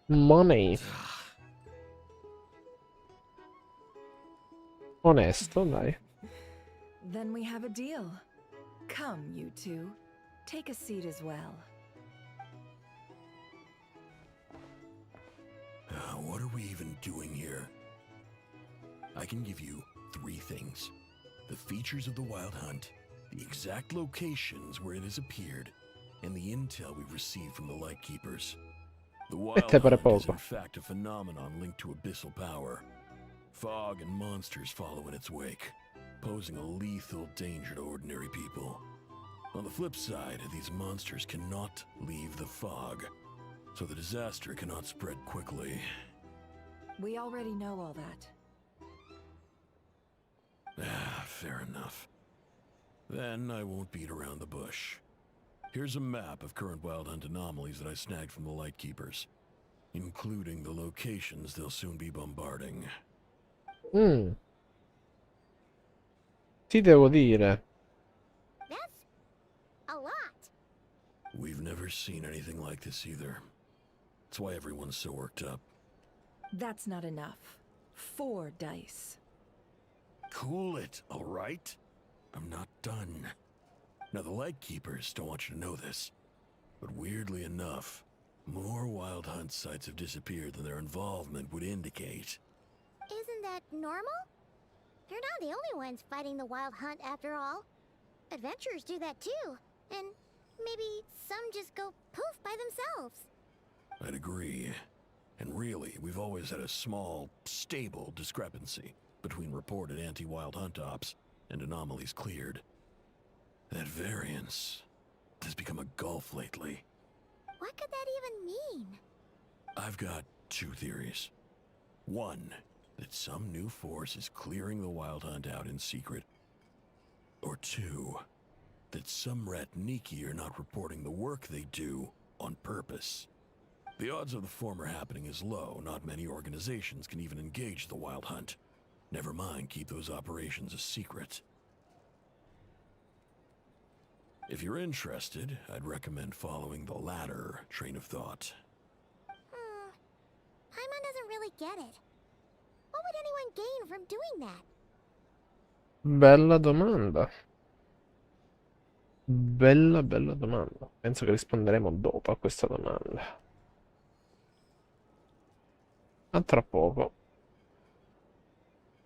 Money. Onesto, dai. Then we have a deal. Come, you two. Take a seat as well. What are we even doing here? I can give you 3 things. The features of the Wild Hunt, the exact locations where it has appeared, and the intel we've received from the Lightkeepers. The Wild te pare Hunt is poco. in fact a phenomenon linked to abyssal power. Fog and monsters follow in its wake. posing a lethal danger to ordinary people. On the flip side, these monsters cannot leave the fog, so the disaster cannot spread quickly. We already know all that. Fair enough. Then I won't beat around the bush. Here's a map of current wild hunt anomalies that I snagged from the Lightkeepers, including the locations they'll soon be bombarding. Ti devo dire. That's a lot. We've never seen anything like this either. That's why everyone's so worked up. That's not enough. 4 dice. Cool it, all right? I'm not done. Now, the Lightkeepers don't want you to know this, but weirdly enough, more wild hunt sites have disappeared than their involvement would indicate. Isn't that normal? They're not the only ones fighting the wild hunt after all. Adventurers do that too, and maybe some just go poof by themselves. I'd agree. And really, we've always had a small, stable discrepancy between reported anti-wild hunt ops and anomalies cleared. That variance has become a gulf lately. What could that even mean? I've got 2 theories. One, that some new force is clearing the wild hunt out in secret. Or 2, that some Ratniki are not reporting the work they do on purpose. The odds of the former happening is low. Not many organizations can even engage the wild hunt. Never mind keep those operations a secret. If you're interested, I'd recommend following the latter train of thought. Paimon doesn't really get it. What would anyone gain from doing that? Bella domanda. Bella domanda. Penso che risponderemo dopo a questa domanda. A tra poco.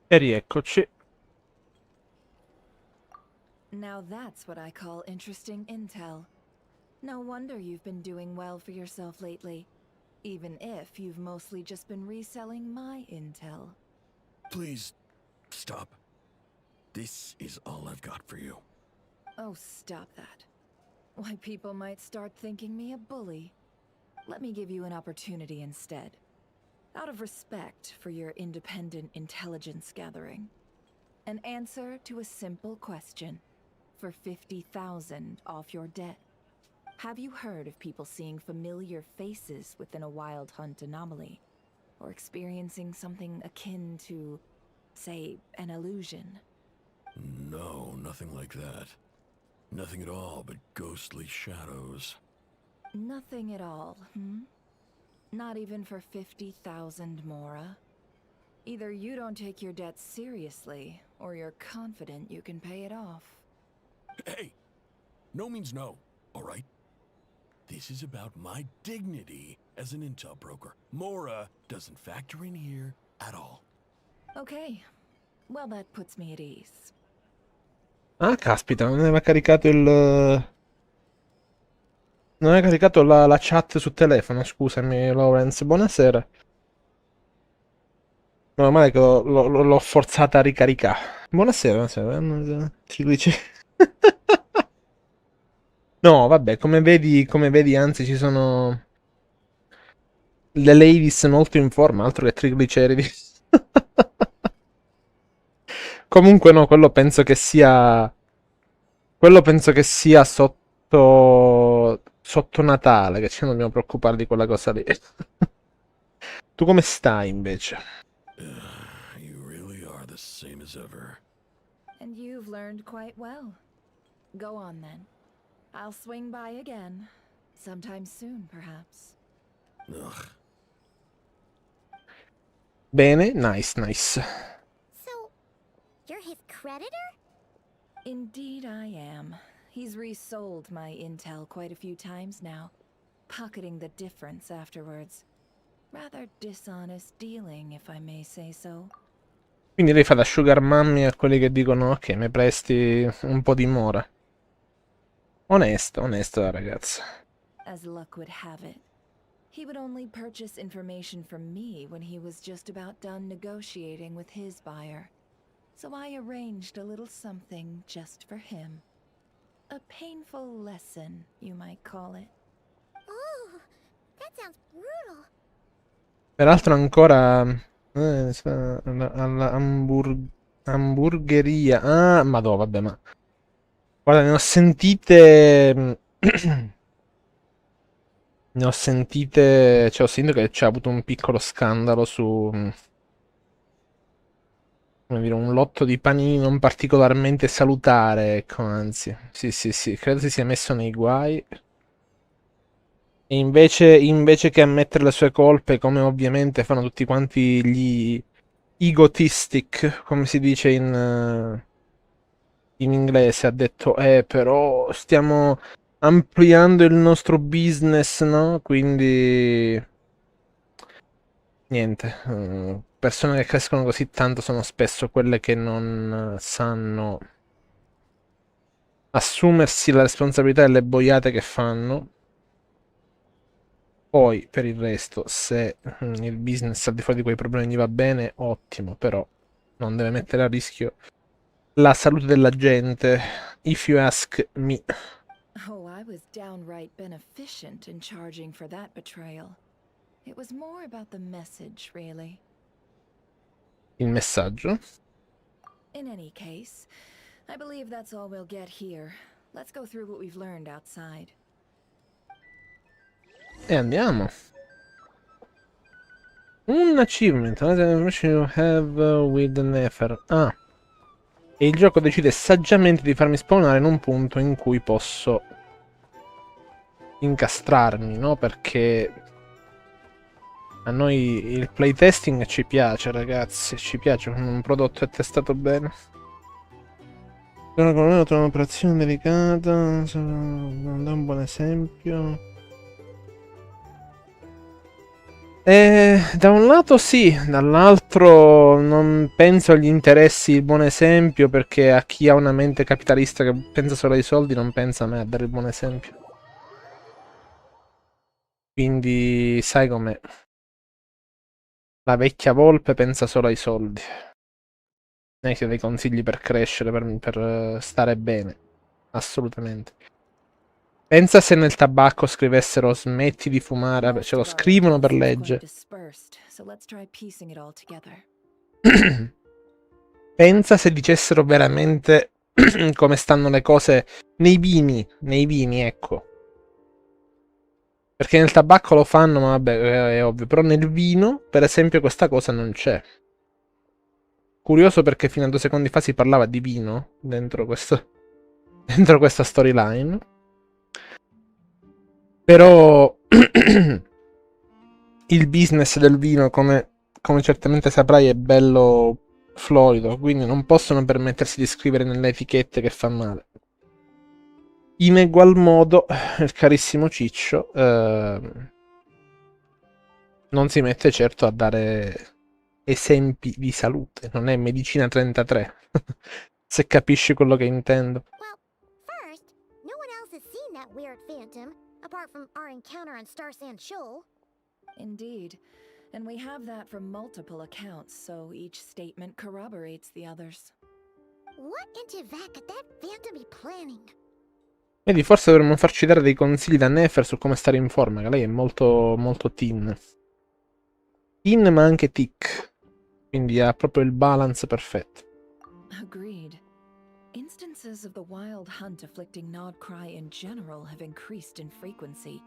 E rieccoci. Now that's what I call interesting intel. No wonder you've been doing well for yourself lately. Even if you've mostly just been reselling my intel. Please, stop. This is all I've got for you. Oh, stop that. Why, people might start thinking me a bully. Let me give you an opportunity instead. Out of respect for your independent intelligence gathering. An answer to a simple question. For 50,000 off your debt. Have you heard of people seeing familiar faces within a wild hunt anomaly? Or experiencing something akin to, say, an illusion? No, nothing like that. Nothing at all but ghostly shadows. Nothing at all, Not even for 50,000 Mora? Either you don't take your debt seriously, or you're confident you can pay it off. Hey! No means no, all right? This is about my dignity as an intel broker. Mora doesn't factor in here at all. Okay. Well, that puts me at ease. Ah, caspita, non aveva caricato il... Non aveva caricato la chat su telefono, scusami, Lawrence. Buonasera. Meno male che l'ho forzata a ricaricare. Buonasera, buonasera. No, vabbè, come vedi, anzi ci sono le ladies molto in forma, altro che trigliceridi. Comunque no, quello penso che sia sotto Natale, che ci non dobbiamo preoccupare di quella cosa lì. Tu come stai invece? You really are the same as ever. And you've learned quite well. Go on then. I'll swing by again. Sometime soon, perhaps. Ugh. Bene, nice. So, you're his creditor? Indeed I am. He's resold my intel quite a few times now, pocketing the difference afterwards. Rather dishonest dealing, if I may say so. Quindi lei fa da sugar mummy a quelli che dicono ok, mi presti un po' di Mora. Onesta la ragazza. As luck would have it, he would only purchase information from me when he was just about done negotiating with his buyer. so I arranged a little something just for him. A painful lesson, you might call it. Oh, that sounds brutal. Peraltro ancora alla hamburgeria. Ah, ma no, vabbè, ma guarda, ne ho sentite ne ho sentite, cioè ho sentito che c'è avuto un piccolo scandalo su, come dire, un lotto di panini non particolarmente salutare, ecco, anzi. Sì, credo si sia messo nei guai. E invece che ammettere le sue colpe, come ovviamente fanno tutti quanti gli egotistic, come si dice in inglese, ha detto, però stiamo ampliando il nostro business, no? Quindi niente, persone che crescono così tanto sono spesso quelle che non sanno assumersi la responsabilità delle boiate che fanno. Poi per il resto, se il business al di fuori di quei problemi gli va bene, ottimo, però non deve mettere a rischio la salute della gente, if you ask me. Oh, I was downright beneficent in charging for that betrayal. It was more about the message, really. Il messaggio. In any case, I believe that's all we'll get here. Let's go through what we've learned outside. E andiamo. Un achievement. You have with Nefer. Ah. E il gioco decide saggiamente di farmi spawnare in un punto in cui posso incastrarmi, no? Perché a noi il playtesting ci piace, ragazzi. Ci piace quando un prodotto è testato bene. Con un'operazione delicata. Non dà un buon esempio. Da un lato sì, dall'altro non penso agli interessi il buon esempio, perché a chi ha una mente capitalista che pensa solo ai soldi non pensa a me a dare il buon esempio. Quindi sai com'è. La vecchia volpe pensa solo ai soldi. Non è che dei consigli per crescere, per stare bene. Assolutamente. Pensa se nel tabacco scrivessero smetti di fumare, vabbè, ce lo scrivono per legge. Pensa se dicessero veramente come stanno le cose nei vini, ecco. Perché nel tabacco lo fanno, ma vabbè, è ovvio. Però nel vino, per esempio, questa cosa non c'è. Curioso perché fino a 2 secondi fa si parlava di vino dentro questa storyline. Però il business del vino, come certamente saprai, è bello florido, quindi non possono permettersi di scrivere nelle etichette che fa male. In egual modo, il carissimo Ciccio non si mette certo a dare esempi di salute, non è medicina 33, se capisci quello che intendo. Well, first, no one else has seen that weird phantom, apart from our encounter on Star Sand Shoal. Indeed. And we have that from multiple accounts, so each statement corroborates the others. What in Tibet could that phantom be planning? Vedi, forse dovremmo farci dare dei consigli da Nefer su come stare in forma, che lei è molto, molto teen. Teen ma anche tic, quindi ha proprio il balance perfetto. Agreed. Instances of the wild hunt afflicting Nodcry in general have increased in frequency,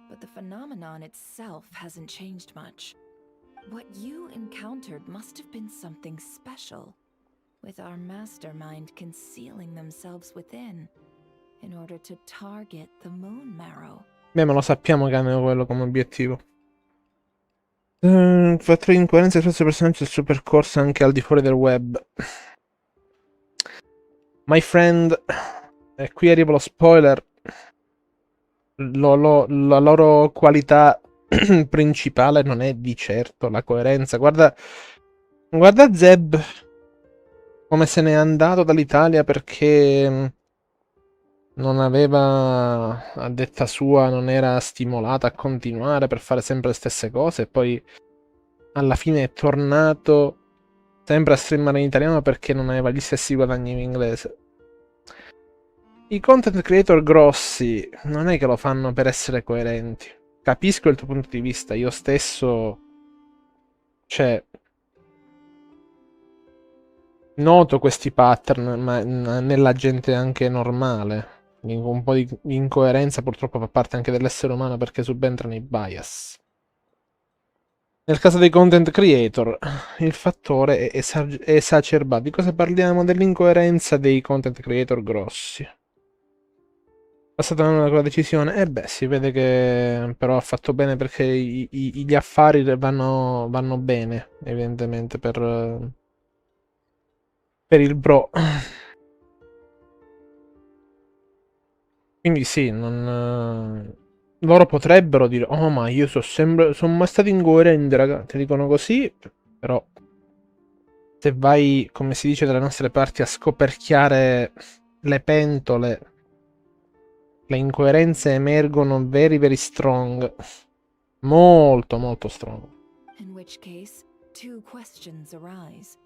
but the phenomenon itself hasn't changed much. What you encountered must have been something special, with our mastermind concealing themselves within, in order to target the moon marrow. Beh, ma lo sappiamo che hanno quello come obiettivo. Fattore di incoerenza del personaggio del suo percorso anche al di fuori del web. My friend, e qui arriva lo spoiler. La loro qualità principale non è di certo la coerenza. Guarda Zeb come se n'è andato dall'Italia perché non aveva, a detta sua, non era stimolata a continuare per fare sempre le stesse cose, e poi alla fine è tornato sempre a streamare in italiano perché non aveva gli stessi guadagni in inglese. I content creator grossi non è che lo fanno per essere coerenti. Capisco il tuo punto di vista, io stesso, cioè, noto questi pattern, ma nella gente anche normale. Un po' di incoerenza purtroppo fa parte anche dell'essere umano perché subentrano i bias. Nel caso dei content creator, il fattore è esacerbato. Di cosa parliamo? Dell'incoerenza dei content creator grossi. Passata una quella decisione? Eh beh, si vede che però ha fatto bene perché gli affari vanno bene, evidentemente, per il bro. Quindi sì, loro potrebbero dire, oh ma io sono mai stato incoerente, raga, ti dicono così, però se vai, come si dice dalle nostre parti, a scoperchiare le pentole, le incoerenze emergono very strong, molto strong. In which case, two questions arise.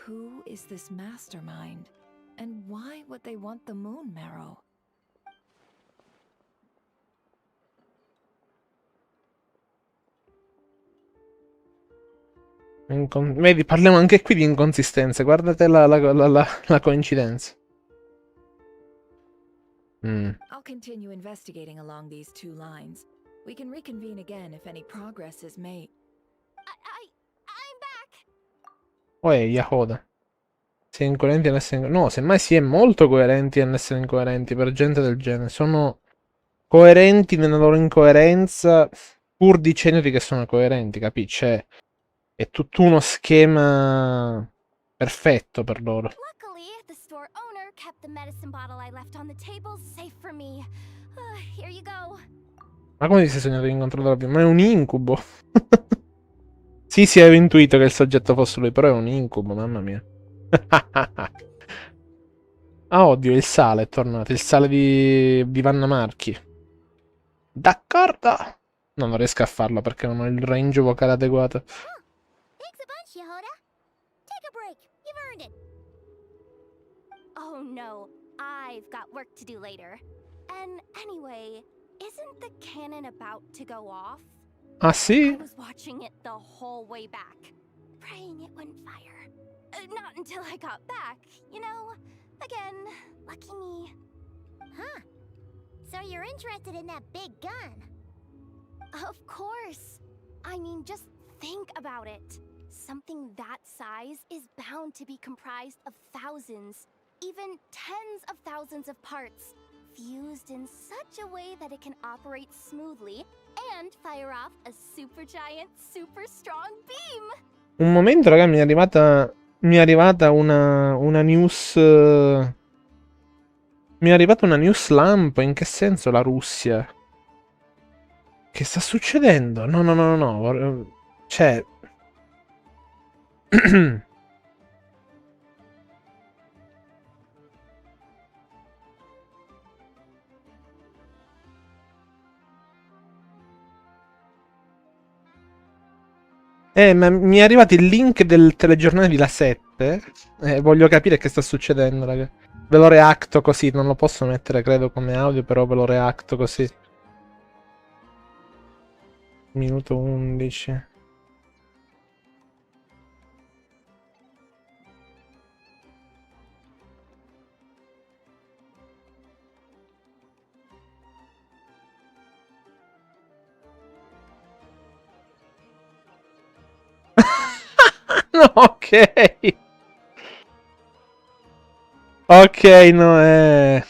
Who is this mastermind? And why would they want the moon marrow? Vedi, parliamo anche qui di inconsistenze. Guardate la coincidenza. I'll continue investigating along these two lines. We can reconvene again if any progress is made. I'm back. Uè, Yahoda. Si è incoerenti nell'essere no, semmai si è molto coerenti nell'essere incoerenti per gente del genere. Sono coerenti nella loro incoerenza pur dicendoti che sono coerenti, capisci? È tutto uno schema perfetto per loro. Luckily, the store owner kept the medicine bottle I left on the table safe for me. Here you go. Ma come ti sei sognato di incontrarlo prima? Ma è un incubo. Sì, avevo intuito che il soggetto fosse lui, però è un incubo, mamma mia. Ah, oddio, il sale è tornato. Il sale di Vanna Marchi. D'accordo. No, non riesco a farlo perché non ho il range vocale adeguato. Thanks a bunch, Yehoda. Take a break. You've earned it. Oh no, I've got work to do later. And anyway, isn't the cannon about to go off? Ah, sì? I was watching it the whole way back, praying it wouldn't fire. Not until I got back, you know? Again, lucky me. Huh. So you're interested in that big gun? Of course. I mean, just think about it. Something that size is bound to be comprised of thousands, even tens of thousands of parts, fused in such a way that it can operate smoothly and fire off a supergiant, super strong beam. Un momento, raga, mi è arrivata una news. Mi è arrivata una news lampo. In che senso la Russia? Che sta succedendo? No. Cioè. Ma mi è arrivato il link del telegiornale di La 7. Voglio capire che sta succedendo, raga. Ve lo reacto così. Non lo posso mettere, credo, come audio, però ve lo reacto così. Minuto 11. Ok. Ok, no,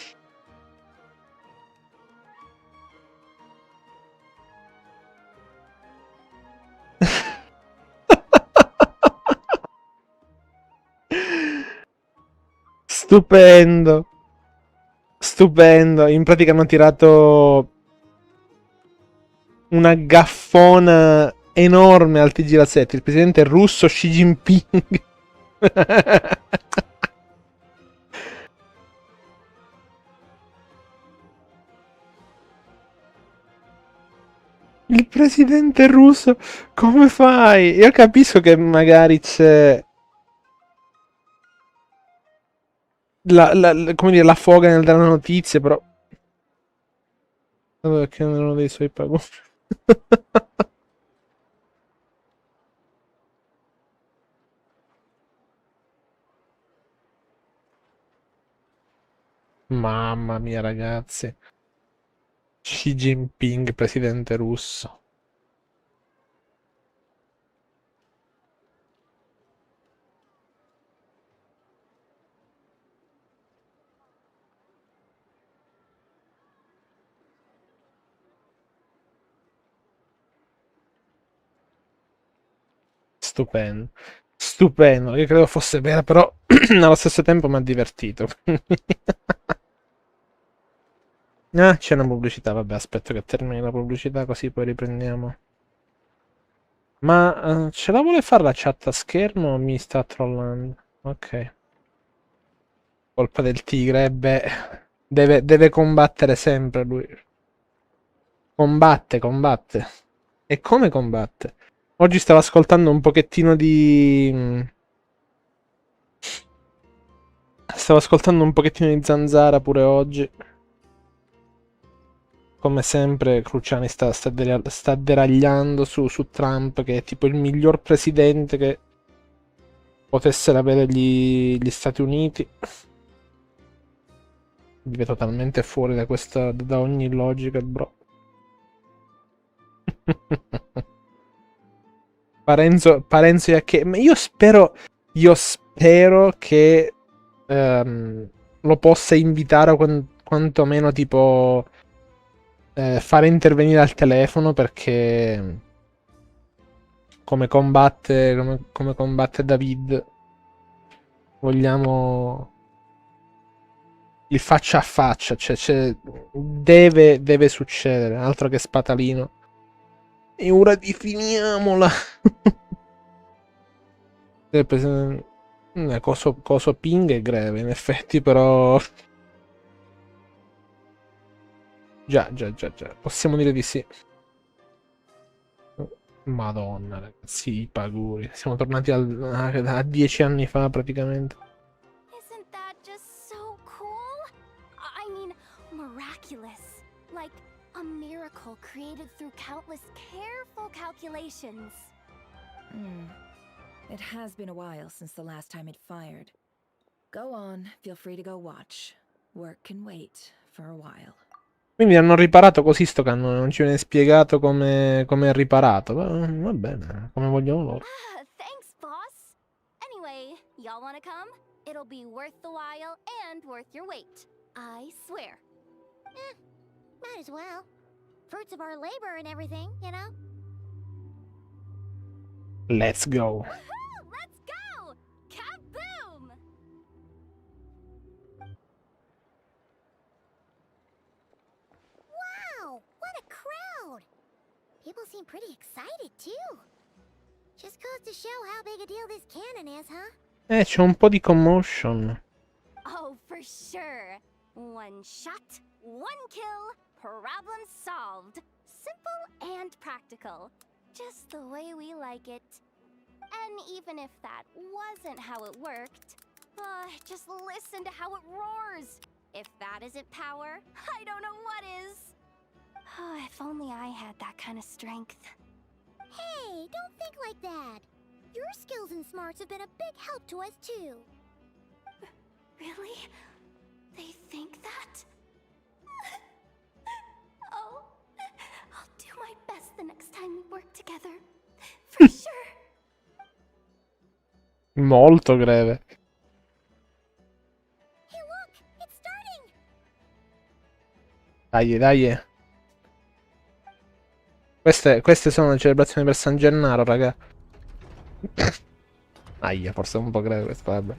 Stupendo. Stupendo. In pratica hanno tirato una gaffona enorme al TG7. Il presidente russo Xi Jinping. Il presidente russo, come fai? Io capisco che magari c'è come dire, l'affoga nel dare notizie, però... Perché non erano dei suoi pagoni. Mamma mia, ragazzi. Xi Jinping, presidente russo. Stupendo. Stupendo. Io credo fosse vera, però allo stesso tempo mi ha divertito. Ah, c'è una pubblicità. Vabbè, aspetto che termini la pubblicità così poi riprendiamo. Ma ce la vuole fare la chat a schermo o mi sta trollando? Ok. Colpa del tigre, beh. Deve combattere sempre lui. Combatte. E come combatte? Oggi stavo ascoltando un pochettino di... Stavo ascoltando un pochettino di Zanzara pure oggi. Come sempre Cruciani sta deragliando su Trump, che è tipo il miglior presidente che potessero avere gli Stati Uniti. Vive totalmente fuori da ogni logica, bro. Parenzo e che... Ma io spero che lo possa invitare quantomeno tipo fare intervenire al telefono, perché come combatte David, vogliamo il faccia a faccia, cioè deve succedere, altro che spatalino. E ora definiamola. Coso ping è greve, in effetti, però... Già. Possiamo dire di sì. Madonna, ragazzi, i paguri. Siamo tornati a 10 anni fa, praticamente. Isn't that just so cool? I mean, miraculous. Like a miracle created through countless careful calculations. It has been a while since the last time it fired. Go on, feel free to go watch. Work can wait for a while. Quindi hanno riparato così sto cannone, non ci viene spiegato come è riparato. Va bene, come vogliamo loro. Thanks, boss. Anyway, y'all wanna come? It'll be worth the while and worth your wait. I swear. Might as well. Fruits of our labor and everything, you know? Let's go. Woohoo! Let's go! Kaboom! Wow! What a crowd! People seem pretty excited, too. Just goes to show how big a deal this cannon is, huh? C'è un po' di commotion. Oh, for sure. One shot, one kill, problem solved. Simple and practical. Just the way we like it. And even if that wasn't how it worked, just listen to how it roars. If that isn't power, I don't know what is. Oh, if only I had that kind of strength. Hey, don't think like that. Your skills and smarts have been a big help to us, too. Really? They think that? Oh, I'll do my best the next time we work together. For sure. Molto greve. Hey, look! It's starting! Dai. Queste sono le celebrazioni per San Gennaro, raga. Aia, forse è un po' greve questo, vabbè.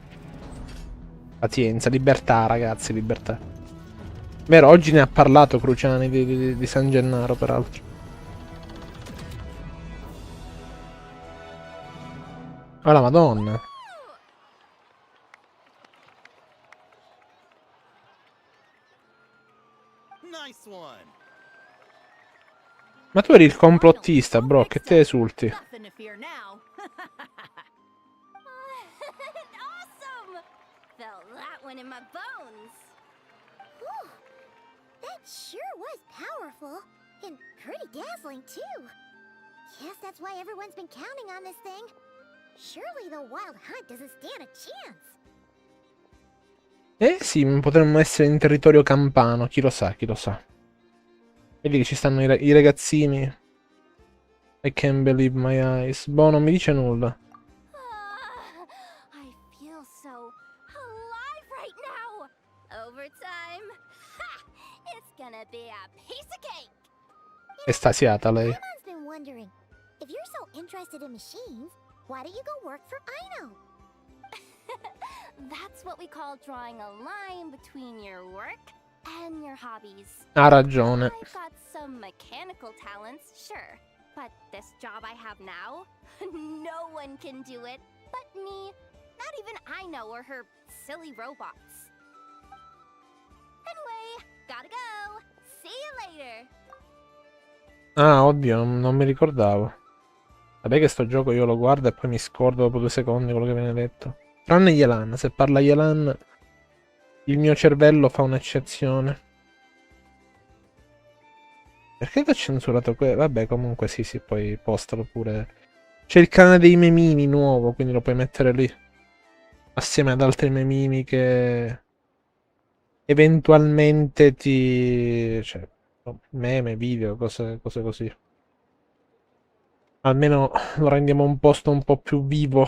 Pazienza, libertà, ragazzi, libertà. Vero, oggi ne ha parlato Cruciani di San Gennaro, peraltro. Oh, la Madonna. Nice one. Ma tu eri il complottista, bro, che te esulti. Nothing to fear now. Awesome! Well, that one in my bones. Whew. That sure was powerful. And pretty dazzling, too. Guess that's why everyone's been counting on this thing. Surely the wild hunt doesn't stand a chance. Eh sì, potremmo essere in territorio campano, chi lo sa, chi lo sa. Vedi che ci stanno i ragazzini. I can't believe my eyes. Boh, non mi dice nulla. I feel so alive right now. Overtime. Ha! It's gonna be a piece of cake. Estasiata lei. Paimon been wondering, if you're so interested in machines, why don't you go work for Aino? That's what we call drawing a line between your work and your hobbies. Ha ragione. I've got some mechanical talents, sure. But this job I have now, no one can do it but me. Not even Aino or her silly robots. Anyway, gotta go. See you later. Ah, oddio, non mi ricordavo. Vabbè che sto gioco io lo guardo e poi mi scordo dopo 2 secondi quello che viene detto. Tranne Yelan, se parla Yelan il mio cervello fa un'eccezione. Perché ti ho censurato quello? Vabbè, comunque sì, poi postalo pure. C'è il canale dei memini nuovo, quindi lo puoi mettere lì. Assieme ad altri memini che eventualmente ti... cioè, meme, video, cose così. Almeno lo rendiamo un posto un po' più vivo.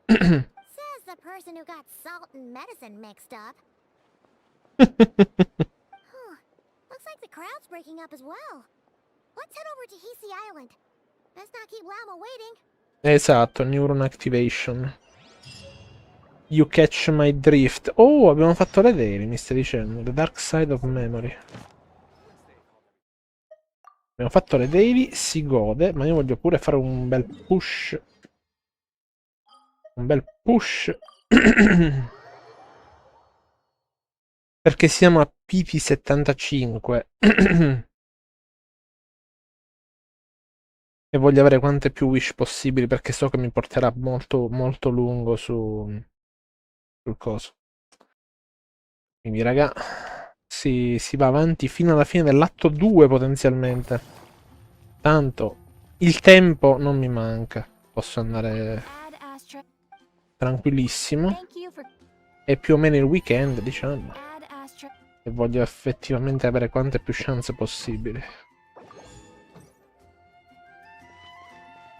Says the person who got salt and medicine mixed up. Looks like the crowd's breaking up as well. Let's head over to Hisi Island. Best not keep Lama waiting. Esatto, neuron activation. You catch my drift. Oh, abbiamo fatto le daily, mi stai dicendo. The dark side of memory. Abbiamo fatto le daily, si gode, ma io voglio pure fare un bel push. Un bel push. Perché siamo a PT75. E voglio avere quante più wish possibili perché so che mi porterà molto molto lungo sul coso. Quindi raga, si va avanti fino alla fine dell'atto 2 potenzialmente. Tanto il tempo non mi manca. Posso andare tranquillissimo. È più o meno il weekend, diciamo. E voglio effettivamente avere quante più chance possibili.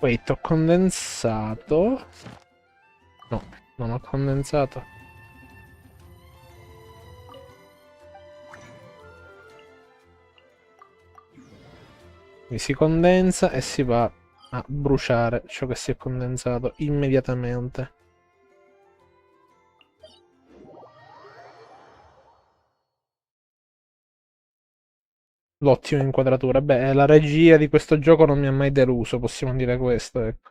Wait, ho condensato. No, non ho condensato. Si condensa e si va a bruciare ciò che si è condensato immediatamente. L'ottima inquadratura. Beh, la regia di questo gioco non mi ha mai deluso, possiamo dire questo, ecco.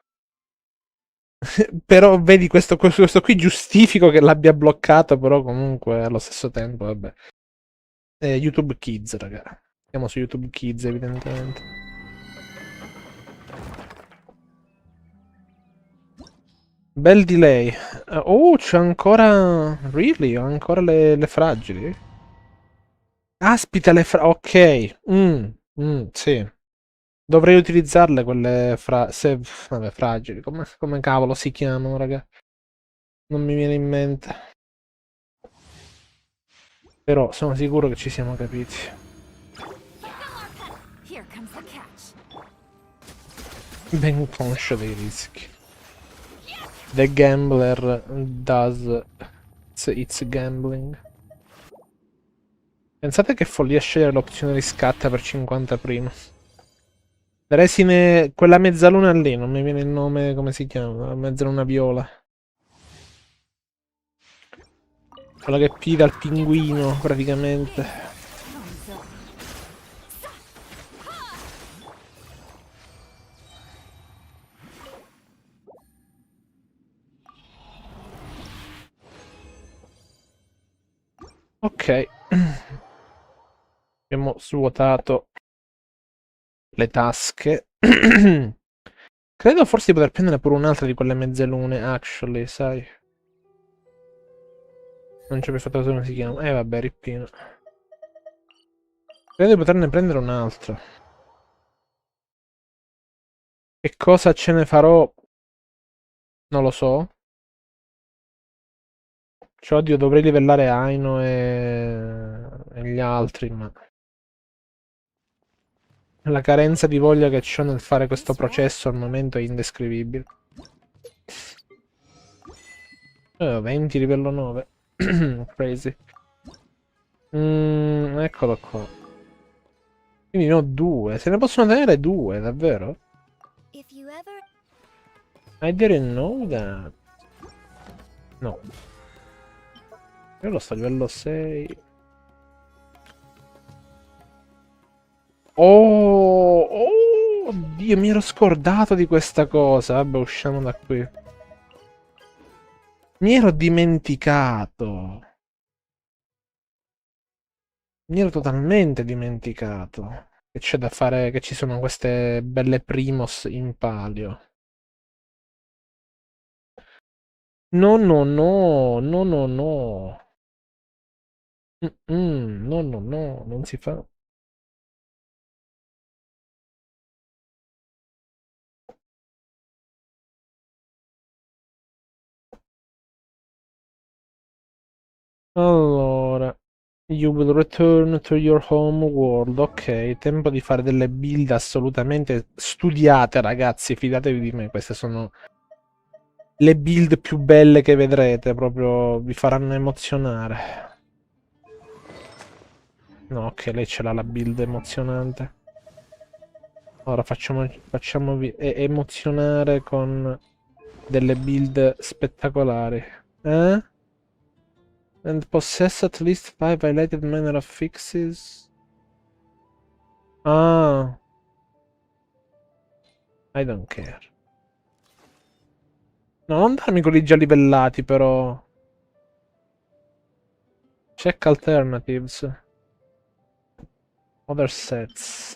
Però vedi questo qui giustifico che l'abbia bloccato, però comunque allo stesso tempo, vabbè. YouTube Kids, raga. Siamo su YouTube Kids, evidentemente. Bel delay. Oh, c'è ancora... Really? Ho ancora le fragili? Aspita, le ok. Sì. Dovrei utilizzarle quelle vabbè, fragili. Come cavolo si chiamano, raga? Non mi viene in mente. Però sono sicuro che ci siamo capiti. Ben conscio dei rischi. The gambler does its gambling. Pensate che follia scegliere l'opzione riscatta per 50 prima. La resine, quella mezzaluna lì, non mi viene il nome, come si chiama? La mezzaluna viola. Quella che pida il pinguino, praticamente. Ok. Abbiamo svuotato le tasche. Credo forse di poter prendere pure un'altra di quelle mezzelune, actually, sai. Non c'è più fatto come si chiama. Vabbè, rippino. Credo di poterne prendere un altro. Che cosa ce ne farò? Non lo so. Cioè, oddio, dovrei livellare Aino e gli altri, ma... La carenza di voglia che c'ho nel fare questo processo al momento è indescrivibile. 20 livello 9. Crazy. Eccolo qua. Quindi ne ho 2. Se ne possono tenere 2, davvero? I didn't know that. No. Io lo sto a livello 6. Oh, oddio, mi ero scordato di questa cosa. Vabbè, usciamo da qui. Mi ero dimenticato. Mi ero totalmente dimenticato. Che c'è da fare, che ci sono queste belle primos in palio. No, no, no, no, no, no. No, no, no, non si fa. Allora, you will return to your home world. Ok, tempo di fare delle build assolutamente studiate, ragazzi. Fidatevi di me, queste sono le build più belle che vedrete. Proprio vi faranno emozionare. No, ok, lei ce l'ha la build emozionante. Ora facciamovi emozionare con delle build spettacolari. Eh? And possess at least 5 highlighted manner of fixes. Ah. I don't care. No, non darmi quelli già livellati, però. Check alternatives. Other sets.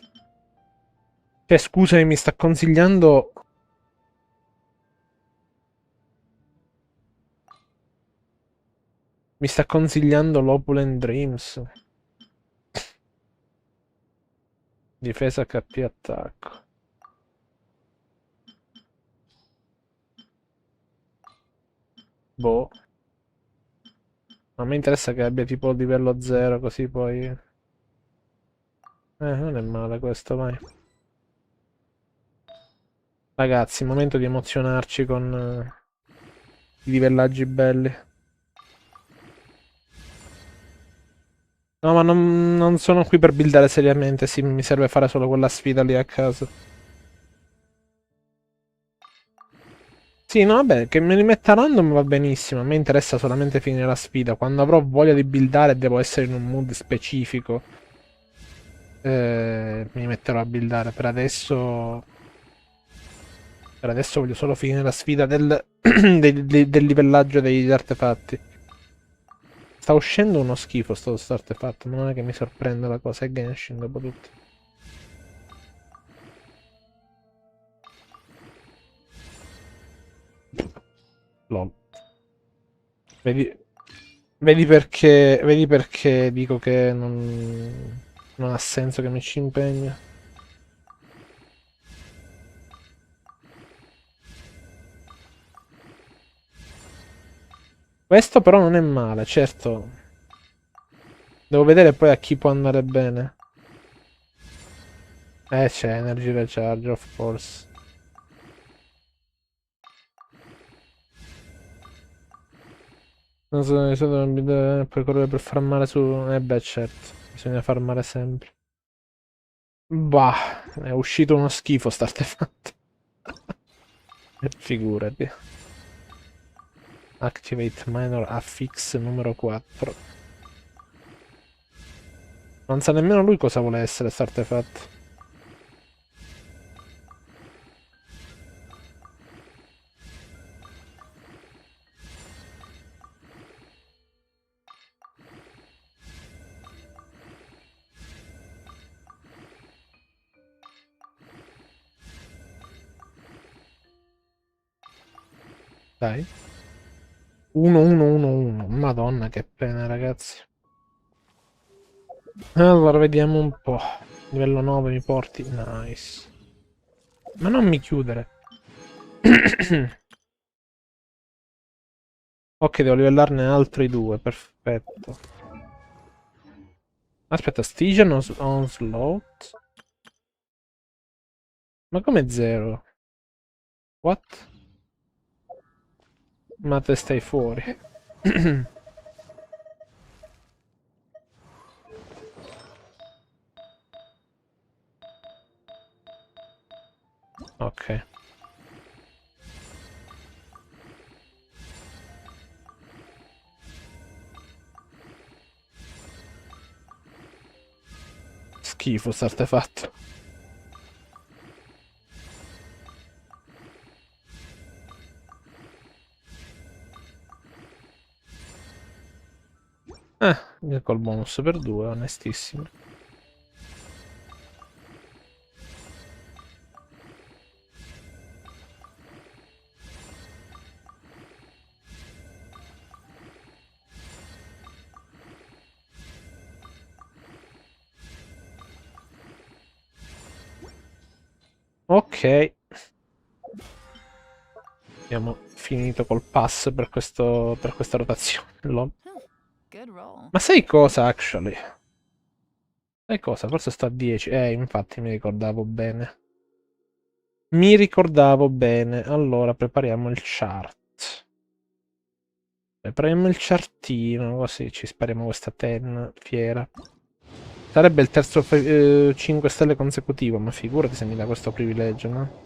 Cioè, scusami, mi sta consigliando... Mi sta consigliando l'Opulent Dreams. Difesa HP attacco. Boh. A me interessa che abbia tipo il livello 0, così poi... non è male questo, vai. Ragazzi, momento di emozionarci con i livellaggi belli. No, ma non sono qui per buildare seriamente, sì, mi serve fare solo quella sfida lì a caso. Sì, no, vabbè, che me li metta random va benissimo, a me interessa solamente finire la sfida. Quando avrò voglia di buildare devo essere in un mood specifico. Mi metterò a buildare, per adesso... Per adesso voglio solo finire la sfida del livellaggio degli artefatti. Sta uscendo uno schifo sto artefatto, ma non è che mi sorprende la cosa, è Genshin dopo tutto. LOL. Vedi perché dico che non ha senso che mi ci impegno. Questo però non è male, certo. Devo vedere poi a chi può andare bene. C'è Energy Recharge, of course. Non so se puoi correre per farmare su... beh, certo. Bisogna farmare sempre. Bah, è uscito uno schifo sta artefatto. Figurati. Activate Minor Affix numero 4. Non sa nemmeno lui cosa vuole essere sto artefatto. Dai. 1-1-1-1. Madonna, che pena, ragazzi. Allora, vediamo un po'. Livello 9 mi porti? Nice. Ma non mi chiudere. Ok, devo livellarne altri 2. Perfetto. Aspetta, Stygian Onslaught? Ma come 0? What? Ma te stai fuori. Ok. Schifo sto artefatto. Col bonus per 2, onestissimo. Ok. Abbiamo finito col pass per questa rotazione. Ma sai cosa, actually? Sai cosa? Forse sto a 10. Infatti mi ricordavo bene. Allora, prepariamo il chart. Prepariamo il chartino, così ci spariamo questa 10 fiera. Sarebbe il terzo 5 stelle consecutivo, ma figurati se mi dà questo privilegio, no?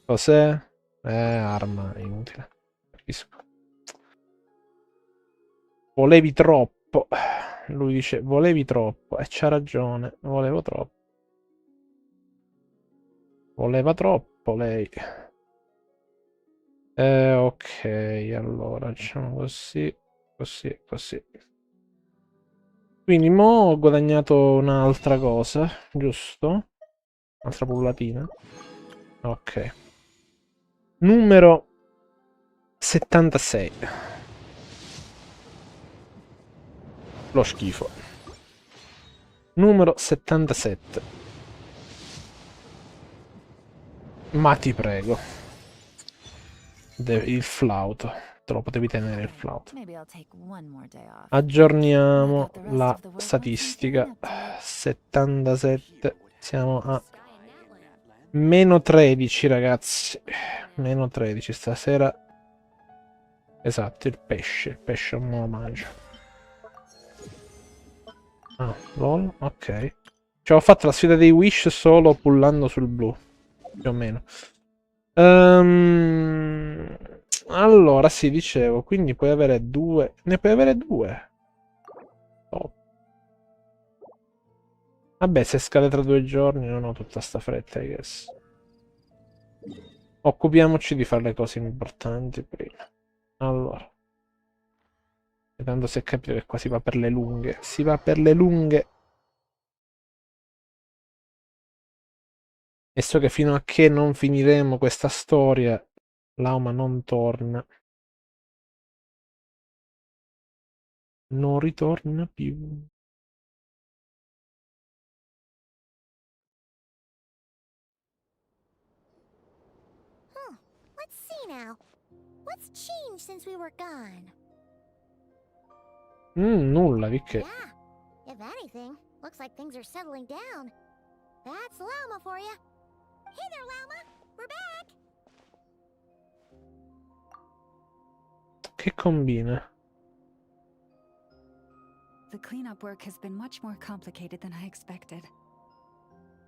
Cos'è? Arma, inutile. Capisco. Volevi troppo. Lui dice, volevi troppo. E c'ha ragione, volevo troppo. Voleva troppo lei. Ok, allora facciamo così, così, così. Quindi mo ho guadagnato un'altra cosa, giusto? Un'altra pullatina. Ok. Numero 76. Lo schifo. Numero 77. Ma ti prego. Il flauto. Te lo potevi tenere il flauto. Aggiorniamo la statistica. 77. Siamo a meno 13, ragazzi. Meno 13 stasera. Esatto, il pesce. Il pesce non lo mangio. Ah, lol, ok. Cioè, ho fatto la sfida dei wish solo pullando sul blu. Più o meno. Allora, sì, dicevo, quindi puoi avere 2. Ne puoi avere 2. Oh. Vabbè, se scade tra 2 giorni non ho tutta sta fretta, I guess. Occupiamoci di fare le cose importanti prima. Allora. E tanto si è capito che qua si va per le lunghe. Si va per le lunghe. E so che fino a che non finiremo questa storia, l'Auma non torna. Non ritorna più. Let's see now. What's changed since we were gone? Nulla, di che. Yeah, if anything, looks like things are settling down. That's Llama for you. Hey there, Llama. We're back. Che combina? The cleanup work has been much more complicated than I expected.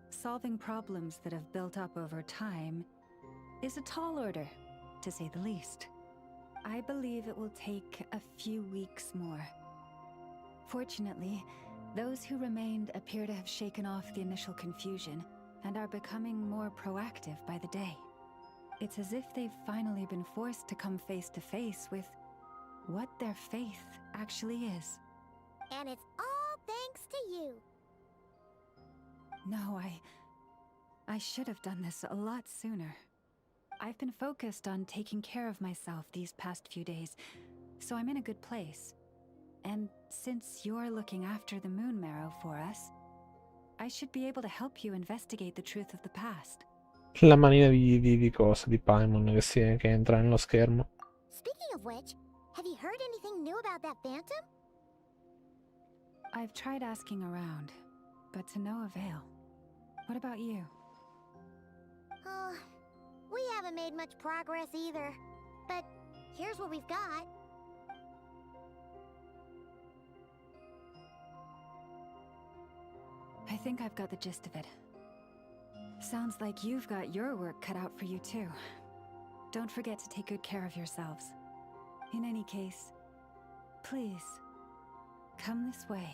Solving problems that have built up over time is a tall order, to say the least. I believe it will take a few weeks more. Fortunately, those who remained appear to have shaken off the initial confusion and are becoming more proactive by the day. It's as if they've finally been forced to come face to face with what their faith actually is. And it's all thanks to you. No, I should have done this a lot sooner. I've been focused on taking care of myself these past few days, so I'm in a good place. And since you're looking after the moon marrow for us, I should be able to help you investigate the truth of the past. La manina di cosa? Di Paimon che entra nello schermo. Speaking of which, have you heard anything new about that phantom? I've tried asking around, but to no avail. What about you? Oh, we haven't made much progress either. But here's what we've got. I think I've got the gist of it. Sounds like you've got your work cut out for you too. Don't forget to take good care of yourselves. In any case, please, come this way.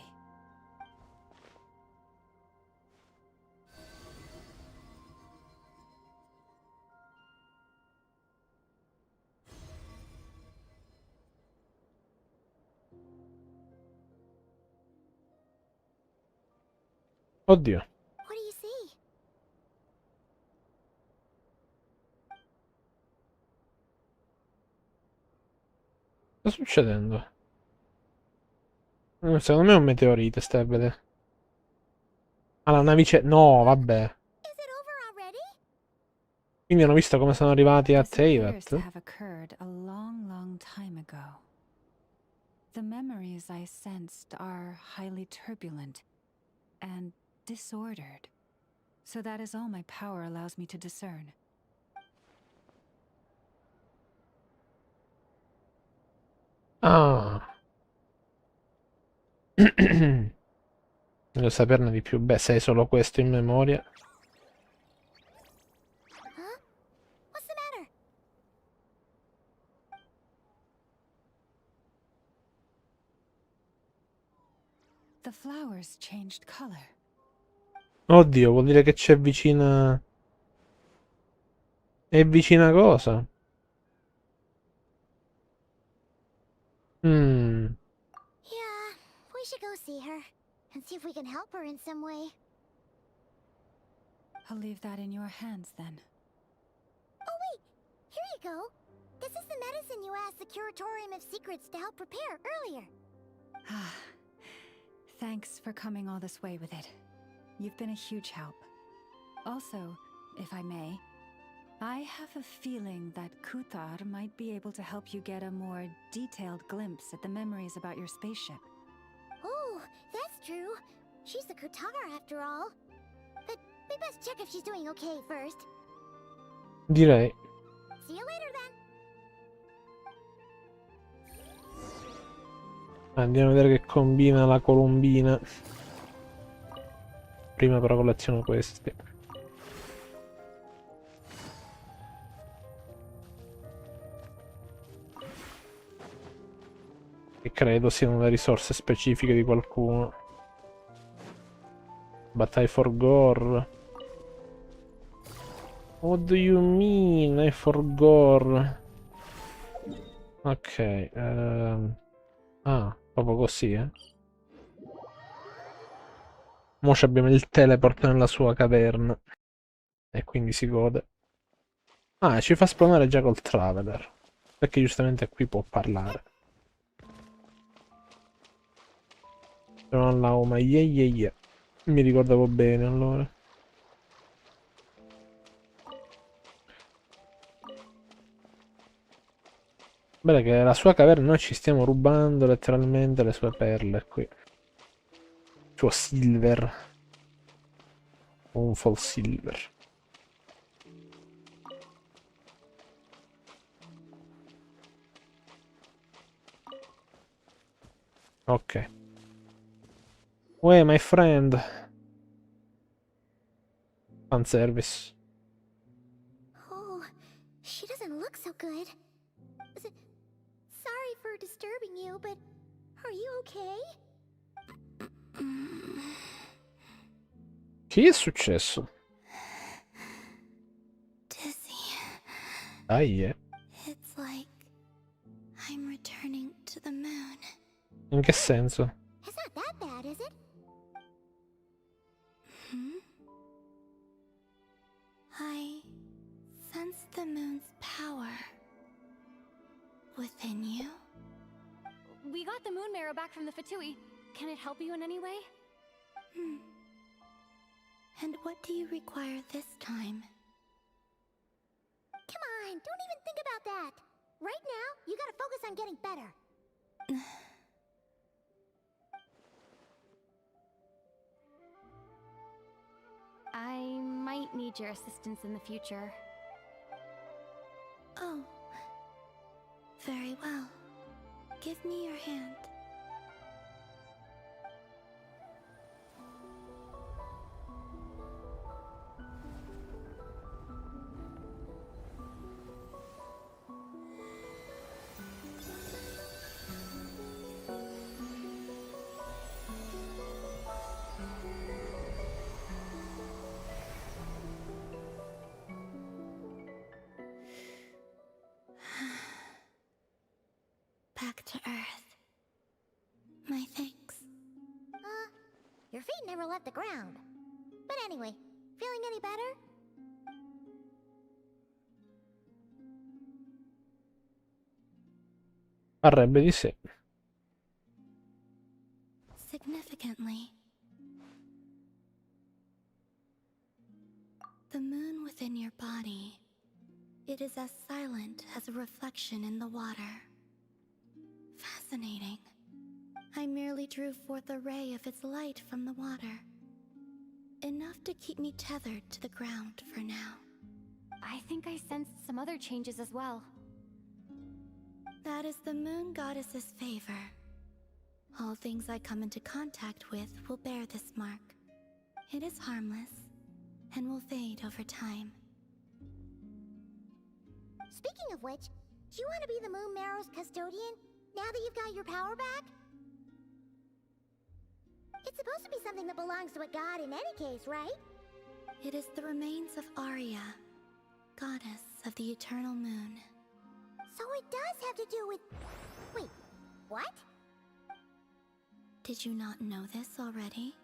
Oddio. What do you see? Sta succedendo? Secondo me è un meteorite, stai a vedere. Ah, la navice... No, vabbè. Quindi hanno visto come sono arrivati a This appears to Teyvat? have occurred a long, long time ago. The memories I sensed are highly turbulent and disordered. So that is all my power allows me to discern. Ah. Voglio saperne di più. Beh, se hai solo questo in memoria. Huh? What's the matter? The flowers changed color. Oddio, vuol dire che c'è vicina... È vicina cosa? Yeah, we should go see her and see if we can help her in some way. I'll leave that in your hands then. Oh wait, here you go. This is the medicine you asked the Curatorium of Secrets to help prepare earlier. Ah, thanks for coming all this way with it. You've been a huge help. Also, if I may, I have a feeling that Kuthar might be able to help you get a more detailed glimpse at the memories about your spaceship. Oh, that's true. She's the Kutar after all. But we best check if she's doing okay first. Direi. See you later then. Andiamo a vedere che combina la colombina. Prima però colleziono questi. Che credo siano le risorse specifiche di qualcuno. Battaglia for Gore. What do you mean? I for Gore? Ok. Ah, proprio così, eh. Mo' abbiamo il teleport nella sua caverna. E quindi si gode. Ah, ci fa spawnare già col Traveler. Perché giustamente qui può parlare. Sono all'auma, yeah. Mi ricordavo bene allora. Bene che la sua caverna noi ci stiamo rubando letteralmente le sue perle qui. Il suo silver. Un full silver. Ok. Uè, my friend. Fan service. Oh, she doesn't look so good. Sorry for disturbing you, but are you okay? Che è successo? Dizzy. Dai, It's like I'm returning to the moon. In che senso? It's not that bad, is it? I sense the moon's power within you? We got the moon marrow back from the Fatui. Can it help you in any way? And what do you require this time? Come on, don't even think about that. Right now, you gotta focus on getting better. I might need your assistance in the future. Oh. Very well. Give me your hand. Back to Earth. My thanks. Your feet never left the ground. But anyway, feeling any better? Parrebbe di sì. Significantly, the moon within your body, it is as silent as a reflection in the water. Fascinating. I merely drew forth a ray of its light from the water. Enough to keep me tethered to the ground for now. I think I sensed some other changes as well. That is the moon goddess's favor. All things I come into contact with will bear this mark. It is harmless, and will fade over time. Speaking of which, do you want to be the moon marrow's custodian, now that you've got your power back? It's supposed to be something that belongs to a god in any case, right? It is the remains of Arya, goddess of the eternal moon. So it does have to do with... Wait, what? Did you not know this already?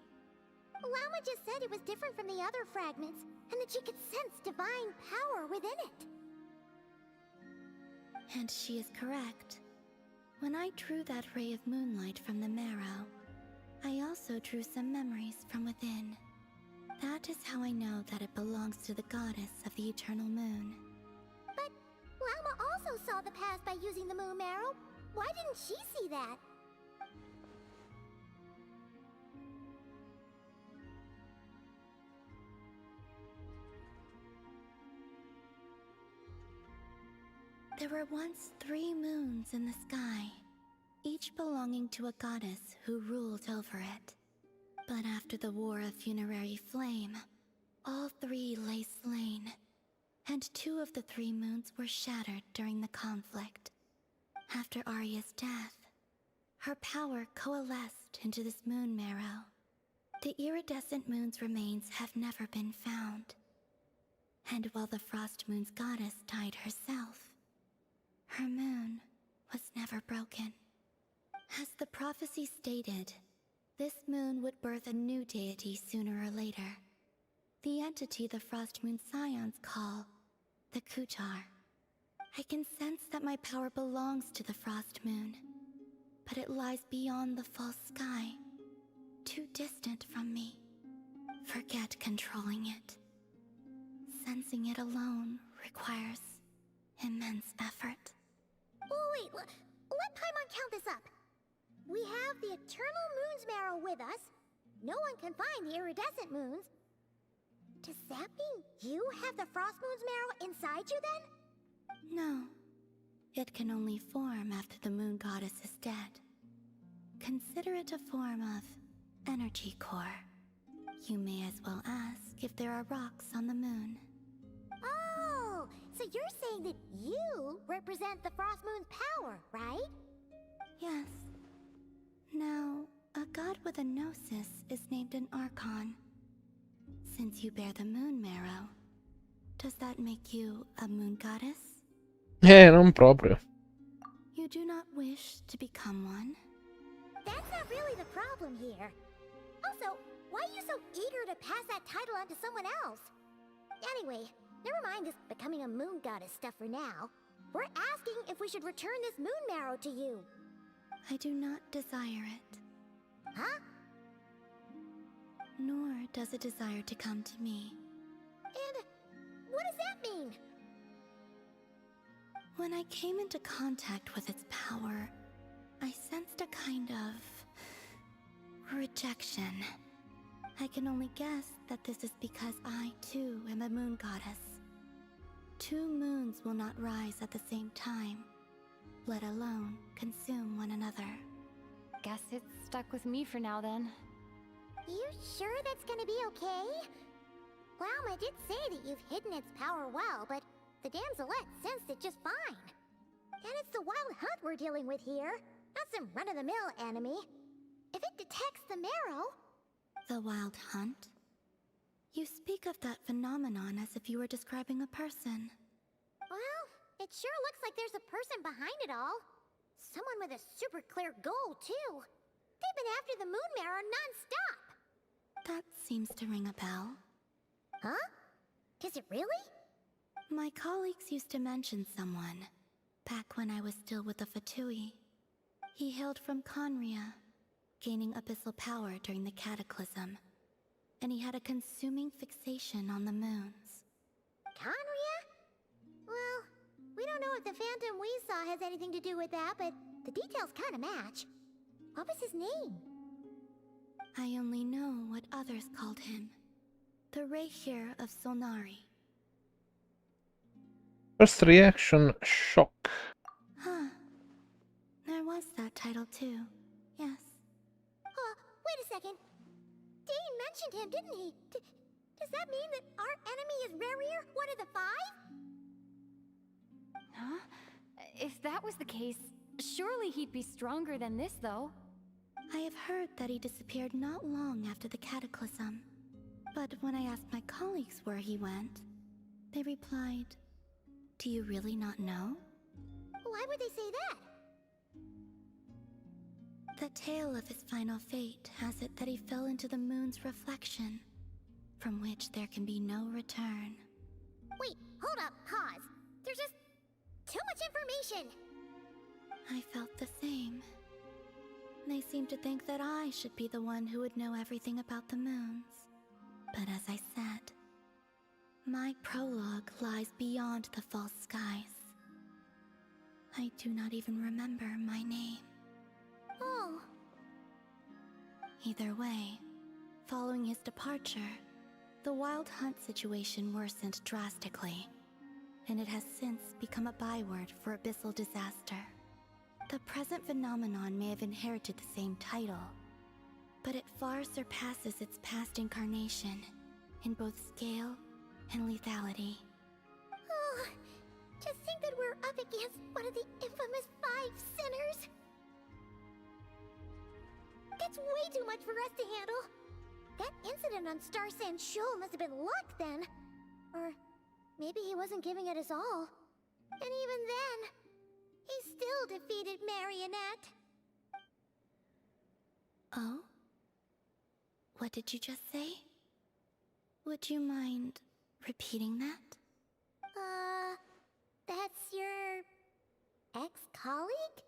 Lama just said it was different from the other fragments, and that she could sense divine power within it. And she is correct. When I drew that ray of moonlight from the marrow, I also drew some memories from within. That is how I know that it belongs to the goddess of the eternal moon. But Lama also saw the past by using the moon marrow. Why didn't she see that? There were once 3 moons in the sky, each belonging to a goddess who ruled over it. But after the War of Funerary Flame, all 3 lay slain, and 2 of the 3 moons were shattered during the conflict. After Arya's death, her power coalesced into this moon marrow. The iridescent moon's remains have never been found. And while the Frost Moon's goddess died herself, her moon was never broken. As the prophecy stated, this moon would birth a new deity sooner or later. The entity the Frost Moon Scions call the Kutar. I can sense that my power belongs to the Frost Moon, but it lies beyond the false sky, too distant from me. Forget controlling it. Sensing it alone requires immense effort. Oh wait, let Paimon count this up. We have the Eternal Moon's marrow with us. No one can find the iridescent moons. Does that mean you have the Frost Moon's marrow inside you then? No. It can only form after the moon goddess is dead. Consider it a form of energy core. You may as well ask if there are rocks on the moon. Oh, so you're saying that you represent the Frost Moon's power, right? Yes. Now, a god with a gnosis is named an Archon. Since you bear the moon marrow, does that make you a moon goddess? Non proprio. You do not wish to become one? That's not really the problem here. Also, why are you so eager to pass that title on to someone else? Anyway, Never mind this becoming a moon goddess stuff for now. We're asking if we should return this moon marrow to you. I do not desire it. Huh? Nor does it desire to come to me. And what does that mean? When I came into contact with its power, I sensed a kind of rejection. I can only guess that this is because I, too, am a moon goddess. 2 moons will not rise at the same time, let alone consume one another. Guess it's stuck with me for now then. You sure that's gonna be okay? Well, I did say that you've hidden its power well, but the damselette sensed it just fine. And it's the wild hunt we're dealing with here, not some run-of-the-mill enemy. If it detects the marrow... The wild hunt? You speak of that phenomenon as if you were describing a person. Well, it sure looks like there's a person behind it all. Someone with a super clear goal, too. They've been after the moon marrow non-stop. That seems to ring a bell. Huh? Does it really? My colleagues used to mention someone, back when I was still with the Fatui. He hailed from Conria, gaining abyssal power during the cataclysm, and he had a consuming fixation on the moons. Conria? Well, we don't know if the phantom we saw has anything to do with that, but the details kind of match. What was his name? I only know what others called him. The Reikir of Solnari. First reaction, shock. Huh. There was that title too, yes. Wait a second. Dane mentioned him, didn't he? Does that mean that our enemy is Rarier, one of the 5? Huh? If that was the case, surely he'd be stronger than this, though. I have heard that he disappeared not long after the cataclysm. But when I asked my colleagues where he went, they replied, "Do you really not know?" Why would they say that? The tale of his final fate has it that he fell into the moon's reflection, from which there can be no return. Wait, hold up, pause. There's just too much information. I felt the same. They seemed to think that I should be the one who would know everything about the moons. But as I said, my prologue lies beyond the false skies. I do not even remember my name. Oh. Either way, following his departure, the wild hunt situation worsened drastically, and it has since become a byword for abyssal disaster. The present phenomenon may have inherited the same title, but it far surpasses its past incarnation in both scale and lethality. Oh, to think that we're up against one of the infamous 5 sinners. That's way too much for us to handle. That incident on Star Sand Shoal must have been luck then. Or maybe he wasn't giving it his all. And even then, he still defeated Marionette. Oh? What did you just say? Would you mind repeating that? That's your ex-colleague?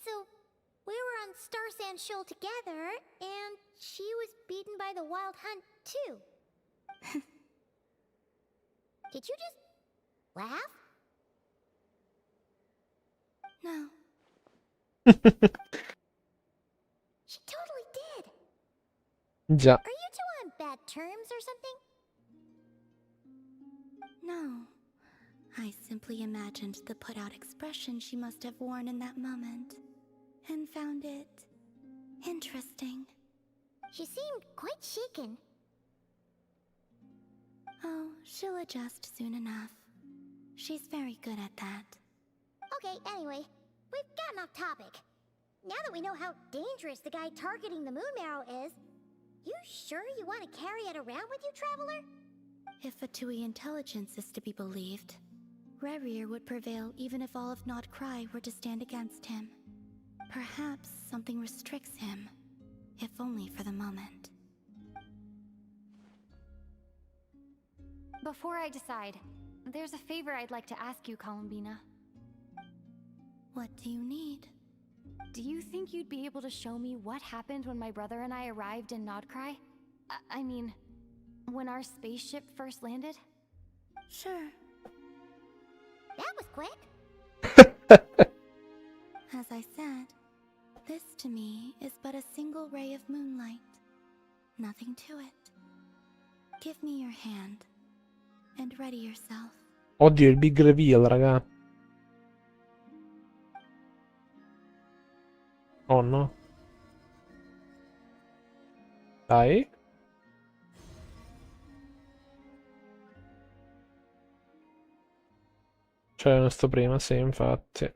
So, we were on Star Sand Shoal together, and she was beaten by the Wild Hunt, too. Did you just laugh? No. She totally did. Già. Are you two on bad terms or something? No. I simply imagined the put-out expression she must have worn in that moment, and found it interesting. She seemed quite shaken. Oh, she'll adjust soon enough. She's very good at that. Okay, anyway, we've gotten off topic. Now that we know how dangerous the guy targeting the moon marrow is, you sure you want to carry it around with you, Traveler? If Fatui intelligence is to be believed, Rarier would prevail even if all of Nod Cry were to stand against him. Perhaps something restricts him, if only for the moment. before I decide, there's a favor I'd like to ask you, Columbina. What do you need? Do you think you'd be able to show me what happened when my brother and I arrived in Nodcry? I mean, when our spaceship first landed? Sure. That was quick. As I said, this to me is but a single ray of moonlight. Nothing to it. Give me your hand and ready yourself. Oddio, il big reveal, raga. Oh no. Dai. C'era questo prima, sì, infatti.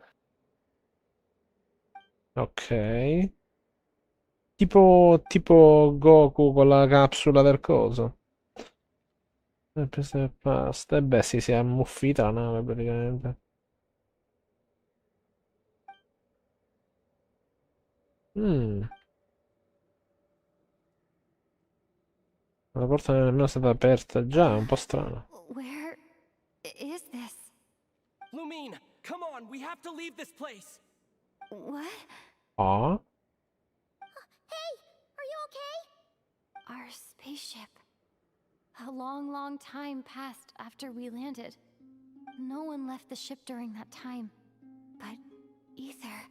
Ok. Tipo Goku con la capsula del coso. Presa e pasta. E beh, sì, si è ammuffita la nave praticamente. La porta non è nemmeno stata aperta. Già, è un po' strano. Where is this? Lumine, come on, we have to leave this place. What? Ah. Hey, are you okay? Our spaceship. A long, long time passed after we landed. No one left the ship during that time. But Ether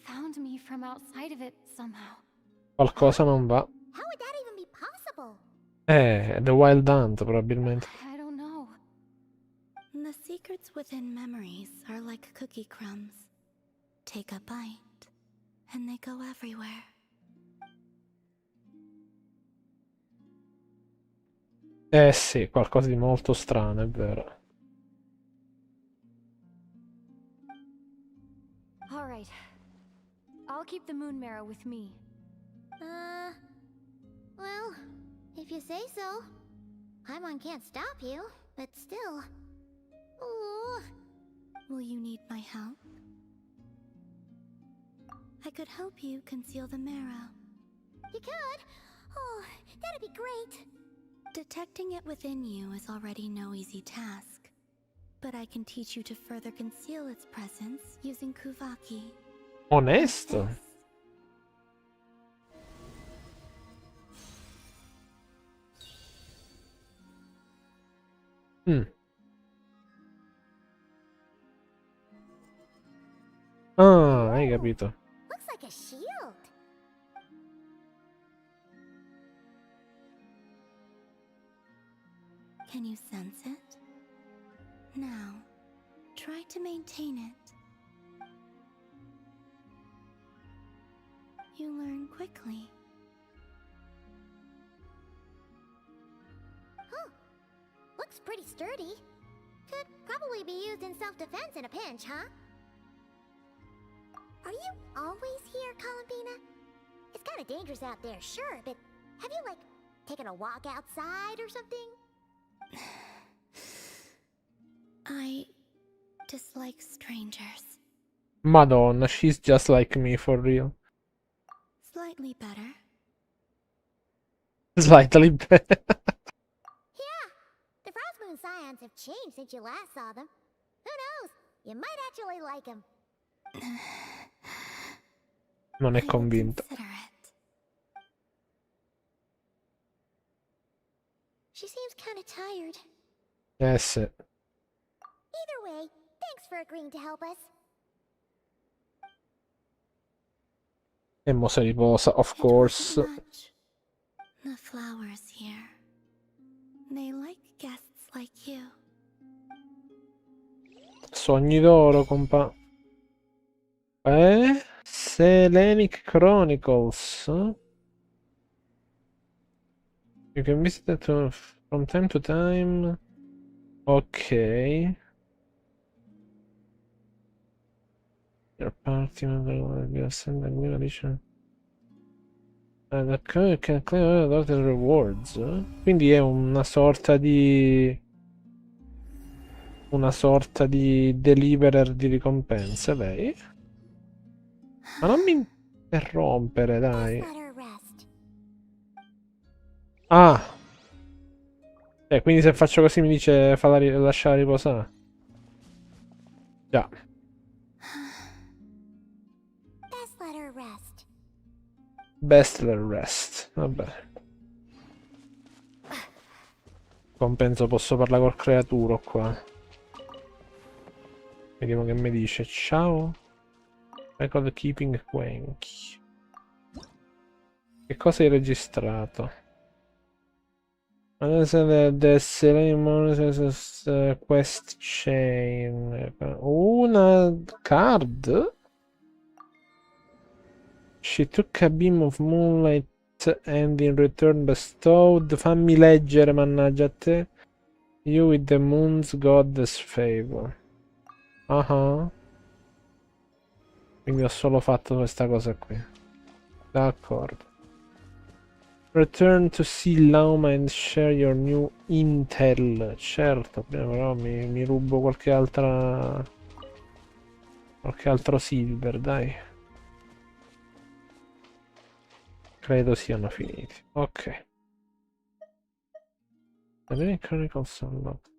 found me from outside of it somehow. Qualcosa non va. How would that even be possible? The Wild Hunt, probabilmente. I don't know. The secrets within memories are like cookie crumbs. Take a bite, and they go everywhere. Eh sì, qualcosa di molto strano, è vero. All right. I'll keep the moon marrow with me. Well, if you say so. Paimon can't stop you, but still. Ooh. Will you need my help? I could help you conceal the marrow. You could? Oh, that'd be great. Detecting it within you is already no easy task. But I can teach you to further conceal its presence using Kuvaki. Onesto. Ah, hai capito. Looks like a shield. Can you sense it? Now, try to maintain it. You learn quickly. Huh. Looks pretty sturdy. Could probably be used in self-defense in a pinch, huh? Are you always here, Columbina? It's kind of dangerous out there, sure, but have you, like, taken a walk outside or something? I dislike strangers. Madonna, she's just like me for real. Slightly better. Slightly better. Yeah, the Frost Moon Scions have changed since you last saw them. Who knows? You might actually like them. Non è convinto. She seems kind of tired. Sì. Either way, thanks for agreeing to help us. E mo si riposa, of course. The flowers here. They like guests like you. Sogni d'oro, compa. Selenic Chronicles. You can visit it from time to time. Ok. Your party member will send a new edition. Can claim other rewards. Quindi è una sorta di deliverer di ricompense, lei. Ma non mi interrompere, dai. Ah. Quindi se faccio così mi dice lasciare riposare. Già. Best let her rest. Best let rest. Vabbè. Compenso posso parlare col creaturo qua. Vediamo che mi dice. Ciao. Record keeping quench. Che cosa hai registrato? Quest chain. Una card? She took a beam of moonlight and in return bestowed. Fammi leggere, mannaggia a te. You with the moon's goddess favor. Quindi ho solo fatto questa cosa qui. D'accordo. Return to see Lauma and share your new intel. Certo, però mi rubo qualche altra... qualche altro silver, dai. Credo siano finiti. Ok. Chronicles unlocked.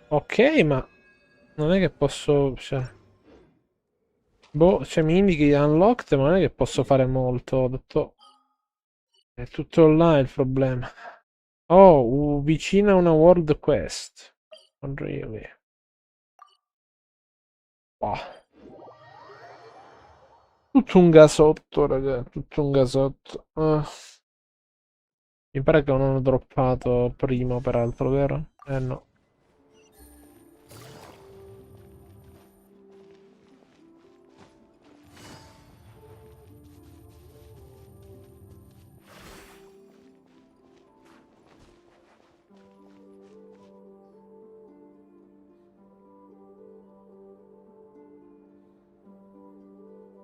Ok, ma... non è che posso... cioè... boh, cioè mi indichi unlocked, ma non è che posso fare molto. Ho detto... è tutto là il problema. Oh, vicino a una world quest. Not really. Wow. Tutto un gasotto, raga. Tutto un gasotto. Mi pare che non ho droppato prima, peraltro, vero? No.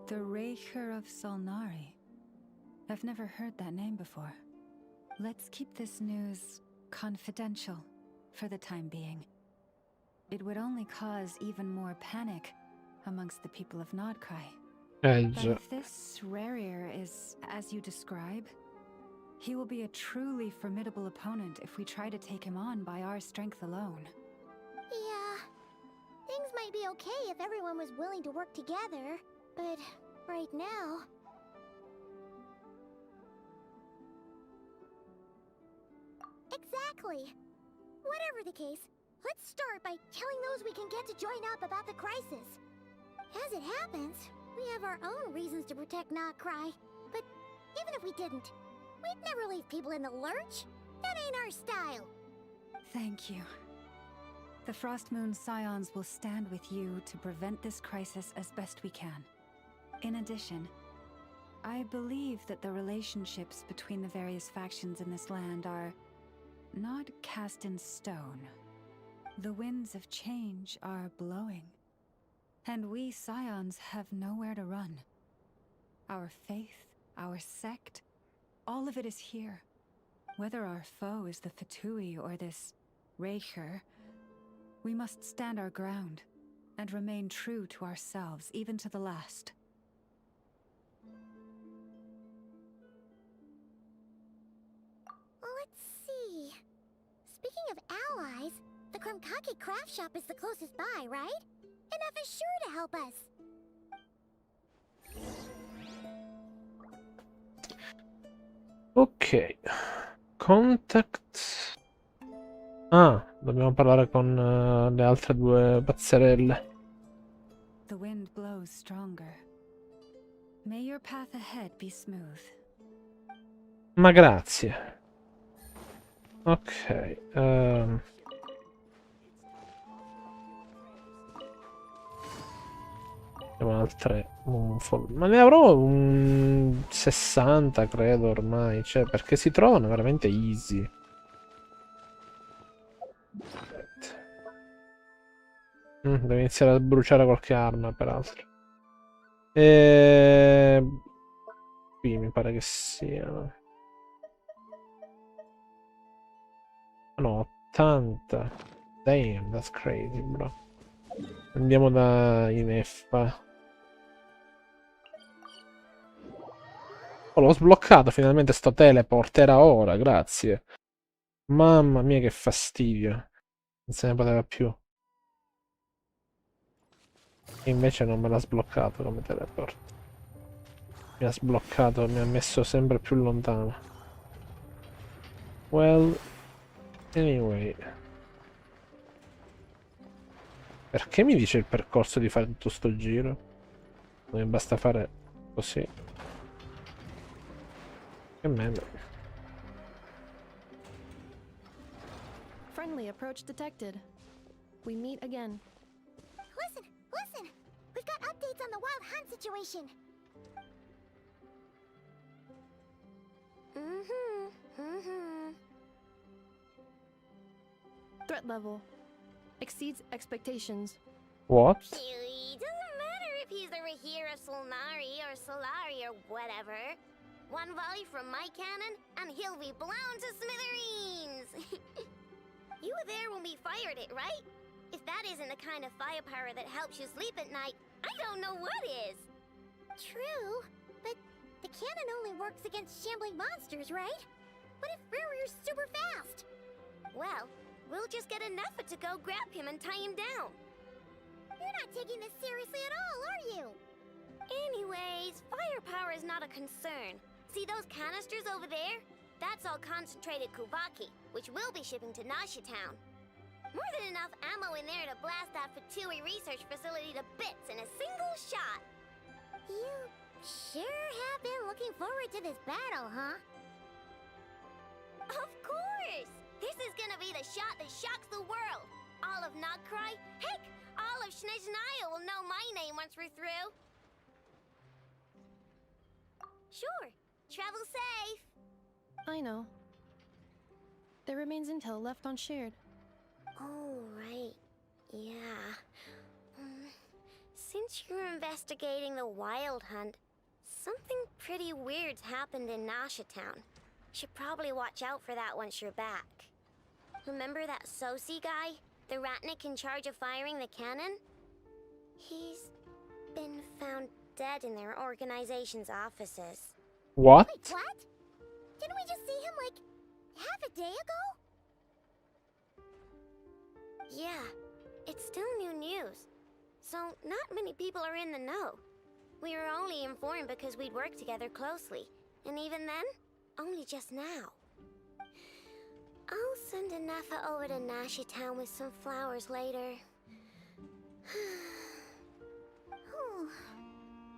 The Raker of Solnari. I've never heard that name before. Let's keep this news confidential for the time being. It would only cause even more panic amongst the people of Nodcry. But if this Rarer is as you describe, he will be a truly formidable opponent if we try to take him on by our strength alone. Yeah. Things might be okay if everyone was willing to work together, but right now... Exactly. Whatever the case, let's start by telling those we can get to join up about the crisis. As it happens, we have our own reasons to protect Nodcry, but even if we didn't, we'd never leave people in the lurch. That ain't our style. Thank you. The Frostmoon Scions will stand with you to prevent this crisis as best we can. In addition, I believe that the relationships between the various factions in this land are not cast in stone. The winds of change are blowing, and we Scions have nowhere to run. Our faith, our sect, all of it is here. Whether our foe is the Fatui or this Raker, we must stand our ground and remain true to ourselves, even to the last. Let's see. Speaking of allies, the Krumkake craft shop is the closest by, right? Enough is sure to help us. Ok. Contact. Ah, dobbiamo parlare con le altre due pazzerelle. The wind blows stronger. May your path ahead be smooth. Ma grazie. Ok. Altre Moonfall. Ma ne avrò un 60, credo, ormai. Cioè, perché si trovano veramente easy. Devo iniziare a bruciare qualche arma, peraltro. Qui mi pare che siano. No, 80. Damn, that's crazy, bro. Andiamo da Ineffa. Oh, l'ho sbloccato finalmente sto teleport, era ora, grazie. Mamma mia che fastidio. Non se ne poteva più. E invece non me l'ha sbloccato come teleport. Mi ha sbloccato, mi ha messo sempre più lontano. Well, anyway. Perché mi dice il percorso di fare tutto sto giro? Non mi basta fare così. Che merda. Friendly approach detected. We meet again. Listen, listen! We've got updates on the wild hunt situation. Threat level exceeds expectations. What? It doesn't matter if he's the Rahira Solnari or Solari or whatever. One volley from my cannon, and he'll be blown to smithereens! You were there when we fired it, right? If that isn't the kind of firepower that helps you sleep at night, I don't know what is! True, but the cannon only works against shambling monsters, right? What if Farrier's super fast? Well, we'll just get an effort to go grab him and tie him down. You're not taking this seriously at all, are you? Anyways, firepower is not a concern. See those canisters over there? That's all concentrated Kuvaki, which we'll be shipping to Nashi Town. More than enough ammo in there to blast that Fatui research facility to bits in a single shot. You sure have been looking forward to this battle, huh? Of course! This is gonna be the shot that shocks the world! All of Nagkrai, heck, all of Snezhnaya will know my name once we're through. Sure, travel safe. I know. There remains intel left unshared. Oh, right. Yeah. Since you're investigating the wild hunt, something pretty weird's happened in Nasha Town. Should probably watch out for that once you're back. Remember that Sosi guy? The Ratnik in charge of firing the cannon? He's been found dead in their organization's offices. What? Wait, what? Didn't we just see him, like, half a day ago? Yeah, it's still new news. So, not many people are in the know. We were only informed because we'd worked together closely. And even then, only just now. I'll send Anafa over to Nashi Town with some flowers later. Oh,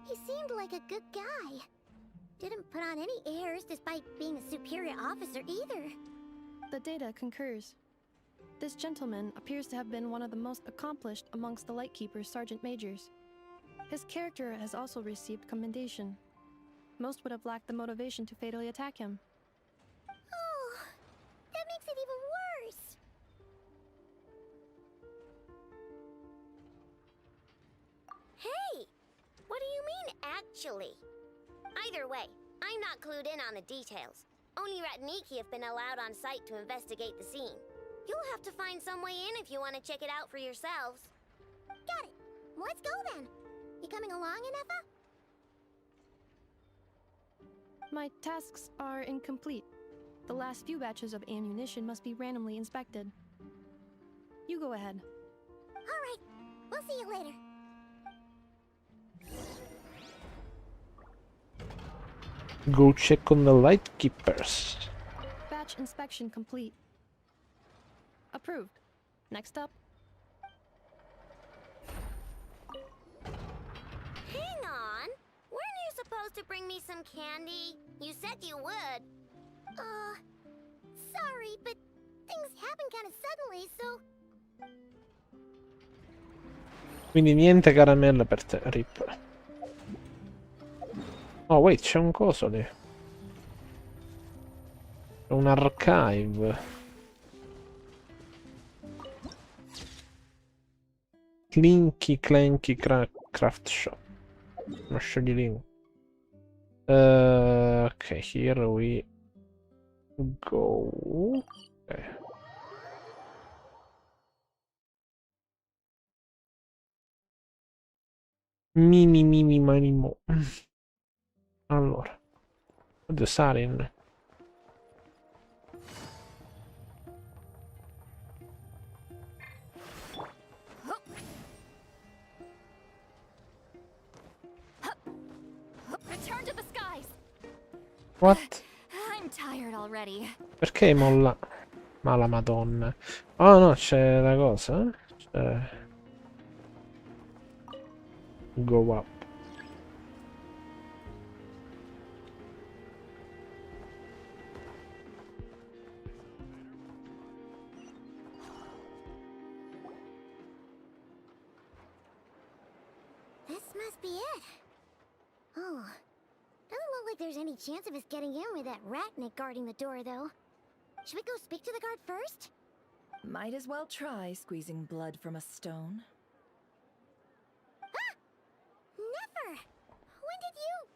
he seemed like a good guy. Didn't put on any airs despite being a superior officer either. The data concurs. This gentleman appears to have been one of the most accomplished amongst the Lightkeeper's sergeant majors. His character has also received commendation. Most would have lacked the motivation to fatally attack him. Oh, that makes it even worse. Hey, what do you mean, actually? Either way, I'm not clued in on the details. Only Ratniki have been allowed on site to investigate the scene. You'll have to find some way in if you want to check it out for yourselves. Got it. Let's go then. You coming along, Anefa? My tasks are incomplete. The last few batches of ammunition must be randomly inspected. You go ahead. All right. We'll see you later. Go check on the Lightkeepers. Batch inspection complete. Approved. Next up. Hang on. Weren't you supposed to bring me some candy? You said you would. Sorry, but things happen kind of suddenly, so... Quindi niente caramelle per te, Rip. Oh, wait, c'è un coso lì. C'è un archive. Clinky Clanky Craft Shop. Uno scioglilingua. Ok, here we go. Okay. Mini mani mo. Allora. Oddio, Sarin. Return to the skies. What? I'm tired already. Perché molla? Ma la madonna. Oh no, c'è la cosa. C'è... Go up. This must be it. Oh, doesn't look like there's any chance of us getting in with that ratnik guarding the door, though. Should we go speak to the guard first? Might as well try squeezing blood from a stone. Ah! Never! When did you...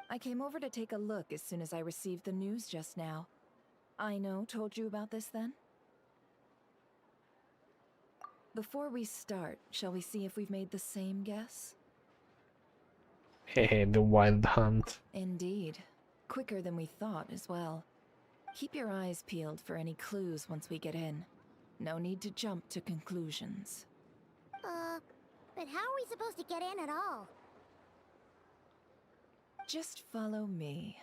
I came over to take a look as soon as I received the news just now. Aino told you about this then? Before we start, shall we see if we've made the same guess? Hey, the wild hunt. Indeed. Quicker than we thought as well. Keep your eyes peeled for any clues once we get in. No need to jump to conclusions. But how are we supposed to get in at all? Just follow me.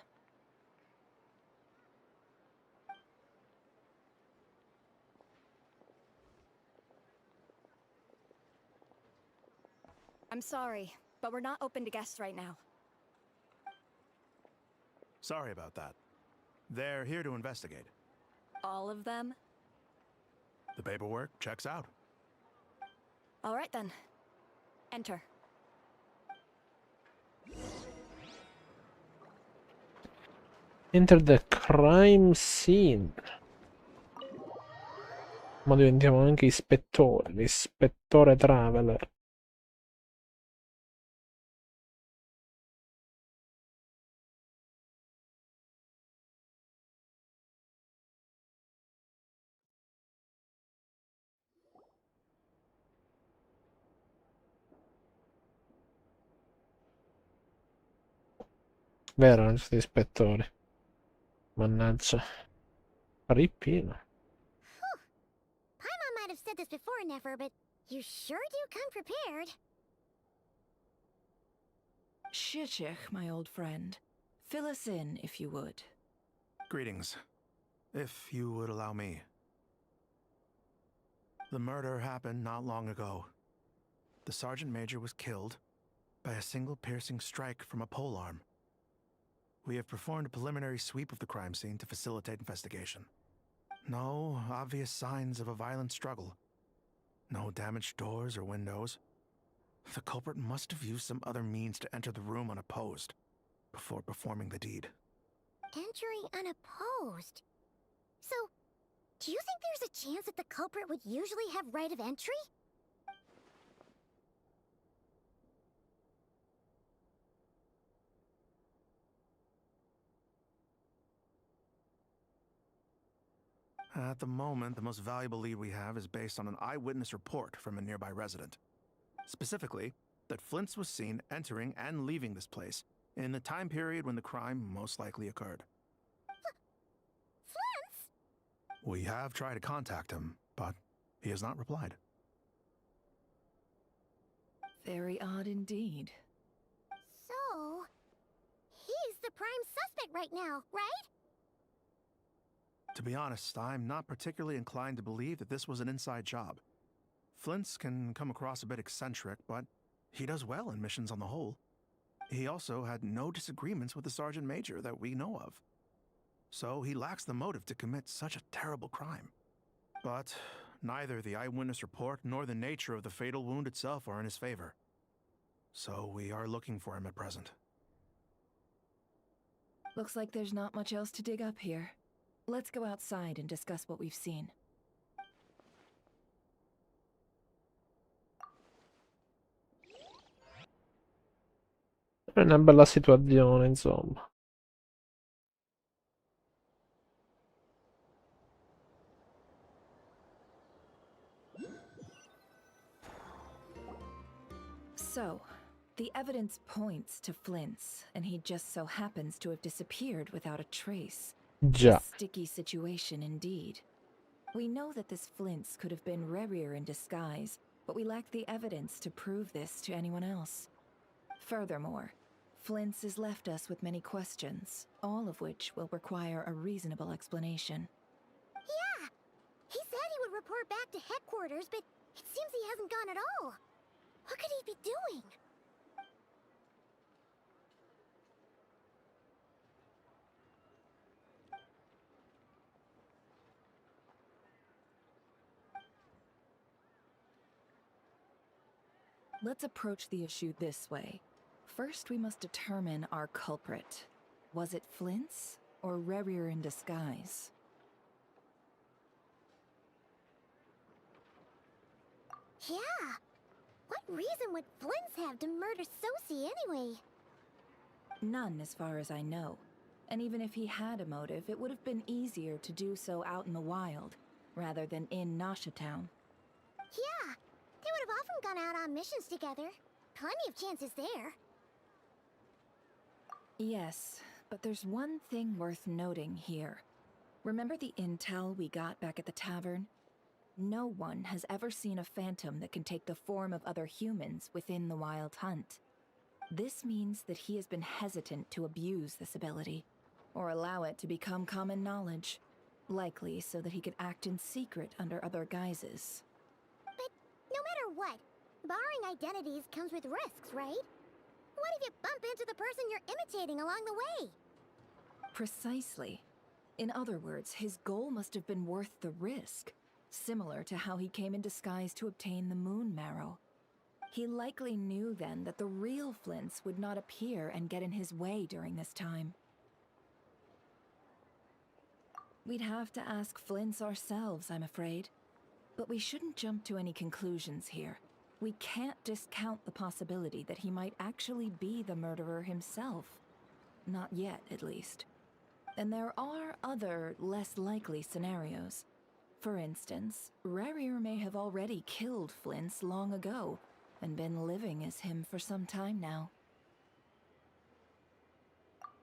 I'm sorry, but we're not open to guests right now. Sorry about that. They're here to investigate. All of them? The paperwork checks out. All right then. Enter. Enter the crime scene. Ma diventiamo anche ispettore, l'ispettore Traveler. Vero, non sono ispettori. Mannaggia. Ripieno. Paimon might have said this before, Nefer, but you sure do come prepared. Shishich, my old friend. Fill us in, if you would. Greetings. If you would allow me. The murder happened not long ago. The Sergeant Major was killed by a single piercing strike from a polearm. We have performed a preliminary sweep of the crime scene to facilitate investigation. No obvious signs of a violent struggle. No damaged doors or windows. The culprit must have used some other means to enter the room unopposed before performing the deed. Entering unopposed? So, do you think there's a chance that the culprit would usually have right of entry? At the moment, the most valuable lead we have is based on an eyewitness report from a nearby resident. Specifically, that Flint's was seen entering and leaving this place in the time period when the crime most likely occurred. Flint's? We have tried to contact him, but he has not replied. Very odd indeed. So, he's the prime suspect right now, right? To be honest, I'm not particularly inclined to believe that this was an inside job. Flint's can come across a bit eccentric, but he does well in missions on the whole. He also had no disagreements with the Sergeant Major that we know of. So he lacks the motive to commit such a terrible crime. But neither the eyewitness report nor the nature of the fatal wound itself are in his favor. So we are looking for him at present. Looks like there's not much else to dig up here. Let's go outside and discuss what we've seen. È una bella situazione, insomma. So, The evidence points to Flint's, and he just so happens to have disappeared without a trace. Già. A sticky situation indeed. We know that this Flint's could have been Rerir in disguise, but we lack the evidence to prove this to anyone else. Furthermore, Flint's has left us with many questions, all of which will require a reasonable explanation. Yeah! He said he would report back to headquarters, but it seems he hasn't gone at all. What could he be doing? Let's approach the issue this way. First, we must determine our culprit. Was it Flint's or Rerir in disguise? Yeah! What reason would Flint's have to murder Sosie anyway? None, as far as I know. And even if he had a motive, it would have been easier to do so out in the wild, rather than in Nasha Town. Yeah! They would have often gone out on missions together. Plenty of chances there. Yes, but there's one thing worth noting here. Remember the intel we got back at the tavern? No one has ever seen a phantom that can take the form of other humans within the Wild Hunt. This means that he has been hesitant to abuse this ability, or allow it to become common knowledge, likely so that he could act in secret under other guises. But no matter what, borrowing identities comes with risks, right? What if you bump into the person you're imitating along the way? Precisely. In other words, his goal must have been worth the risk, similar to how he came in disguise to obtain the moon marrow. He likely knew then that the real Flint's would not appear and get in his way during this time. We'd have to ask Flint's ourselves, I'm afraid. But we shouldn't jump to any conclusions here. We can't discount the possibility that he might actually be the murderer himself. Not yet, at least. And there are other, less likely scenarios. For instance, Rerir may have already killed Flint's long ago, and been living as him for some time now.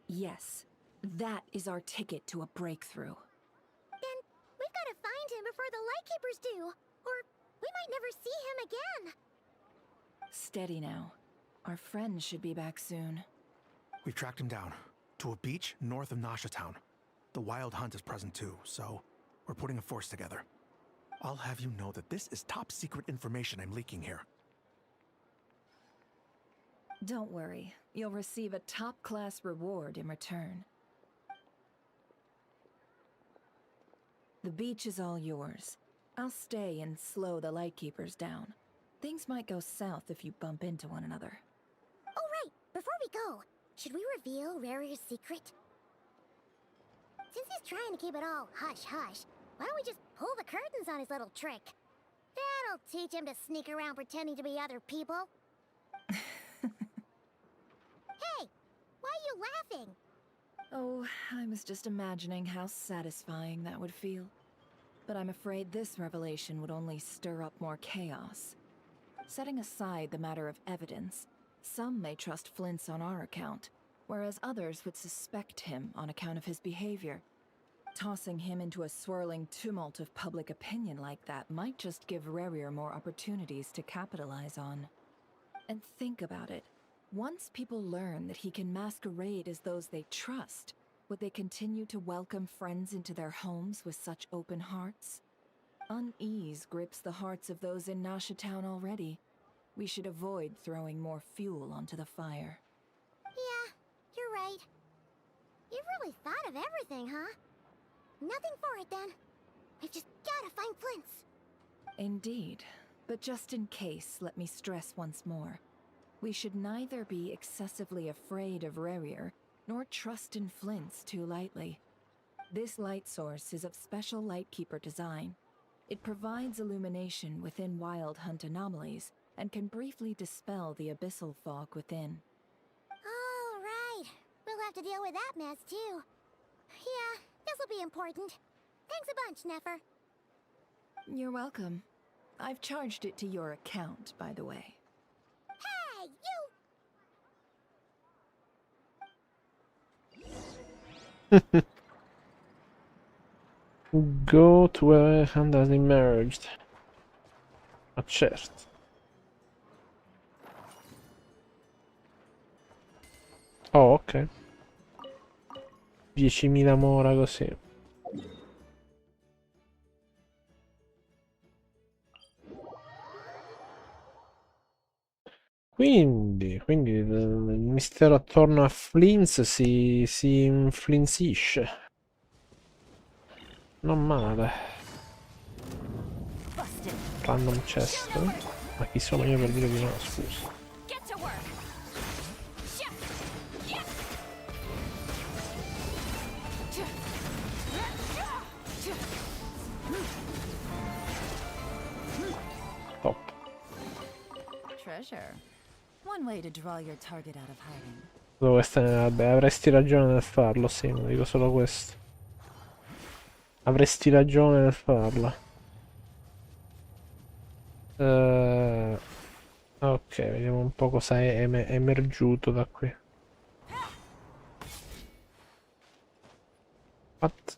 Yes, that is our ticket to a breakthrough. Then we've got to find him before the Lightkeepers do, or we might never see him again. Steady now. Our friend should be back soon. We've tracked him down to a beach north of Nasha Town. The Wild Hunt is present too, so we're putting a force together. I'll have you know that this is top secret information I'm leaking here. Don't worry, you'll receive a top-class reward in return. The beach is all yours. I'll stay and slow the Lightkeepers down. Things might go south if you bump into one another. Oh right, before we go, should we reveal Rerir's secret? Since he's trying to keep it all hush-hush, why don't we just pull the curtains on his little trick? That'll teach him to sneak around pretending to be other people. Hey, why are you laughing? Oh, I was just imagining how satisfying that would feel. But I'm afraid this revelation would only stir up more chaos. Setting aside the matter of evidence, some may trust Flint's on our account, whereas others would suspect him on account of his behavior. Tossing him into a swirling tumult of public opinion like that might just give Rerir more opportunities to capitalize on. And think about it. Once people learn that he can masquerade as those they trust, would they continue to welcome friends into their homes with such open hearts? Unease grips the hearts of those in Nasha Town already. We should avoid throwing more fuel onto the fire. Yeah, you're right. You've really thought of everything, huh? Nothing for it then. We've just gotta find Flint's. Indeed. But just in case, let me stress once more. We should neither be excessively afraid of Rerir, nor trust in Flint's too lightly. This light source is of special Lightkeeper design. It provides illumination within Wild Hunt anomalies, and can briefly dispel the abyssal fog within. All right. We'll have to deal with that mess too. Yeah, this'll be important. Thanks a bunch, Nefer. You're welcome. I've charged it to your account, by the way. Hey, you! Go to where hand has emerged. Ma certo. Oh, ok. 10.000 mora così. Quindi il mistero attorno a Flins si inflinsisce. Non male. Random chest. Ma chi sono io per dire di no, scusa. Top. Treasure. One way to draw your target out of hiding. Vabbè, avresti ragione nel farlo, sì, non dico solo questo. Avresti ragione nel farlo. Ok, vediamo un po' cosa è emergiuto da qui. What?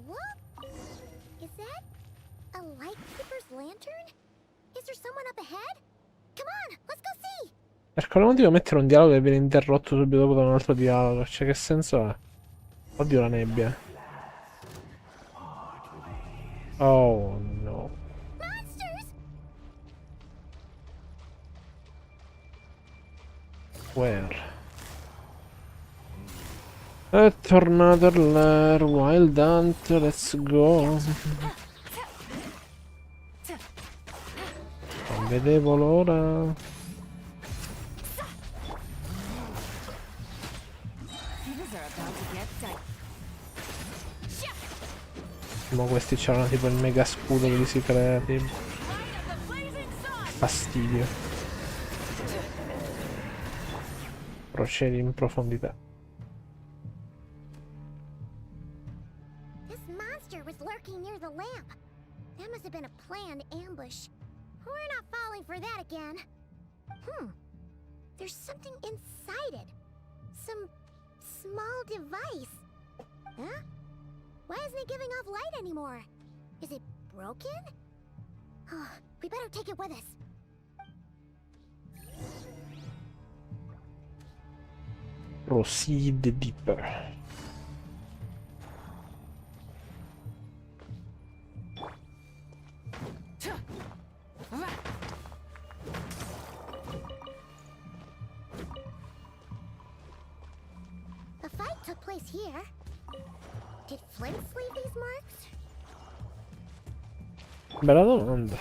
What? Is that a lightkeeper's lantern? Is there someone up ahead? Come on, let's go see! Per quale motivo mettere un dialogo che viene interrotto subito dopo da un altro dialogo? Cioè, che senso ha? Oddio, la nebbia. Oh no. Where? È tornato l'air, Wild Hunt, let's go. Non vedevo l'ora. Ma questi c'erano tipo il mega scudo che li si crea, tipo. Fastidio. Procedi in profondità. This monster was lurking near the lamp. That must have been a planned ambush. We're not falling for that again. There's something inside it. Some small device. Huh? Why isn't it giving off light anymore? Is it broken? Oh, we better take it with us. Proceed deeper. The fight took place here. Did Flint leave these marks? Bella domanda.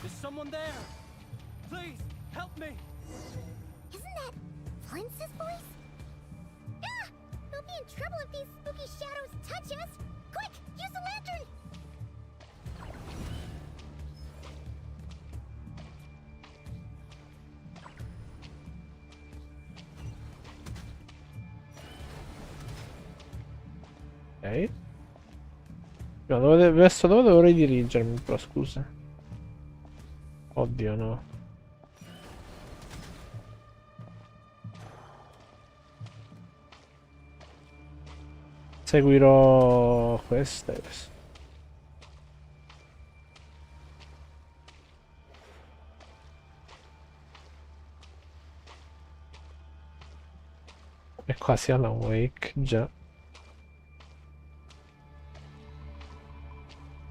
Is someone there? Please, help me! Isn't that Flint's voice? Ah! We'll be in trouble if these spooky shadows touch us! Quick, use the lantern! Ok. No, verso dove dovrei dirigermi, però scusa. Oddio no. Seguirò queste. E qua si ha la Wake, già.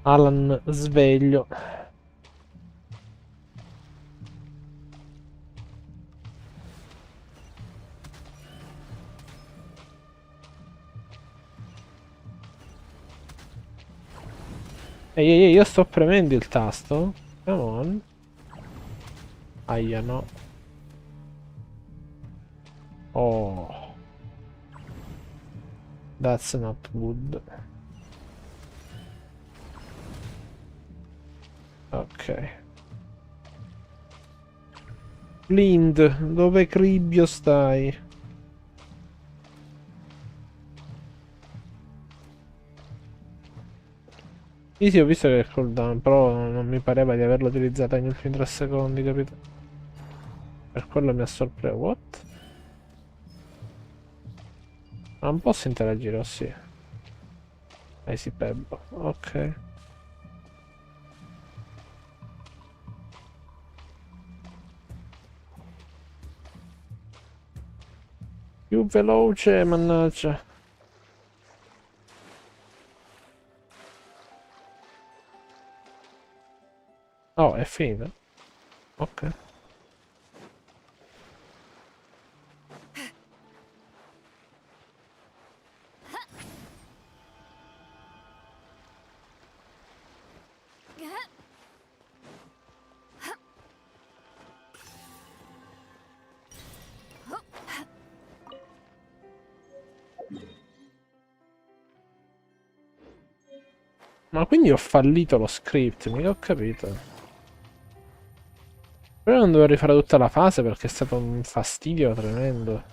Alan sveglio. Ehi, io sto premendo il tasto. Come on. Aia, no. Oh. That's not good. Ok. Blind, dove cribbio stai? Sì, sì, ho visto che è cooldown, però non mi pareva di averlo utilizzata negli ultimi 3 secondi, capito? Per quello mi ha sorpreso. What? Ma non posso interagire, o sì? Si pebbo. Ok. Più veloce, mannaggia. Oh, è finita? Ok. Ma quindi ho fallito lo script, mica ho capito. Però non dovevo rifare tutta la fase perché è stato un fastidio tremendo.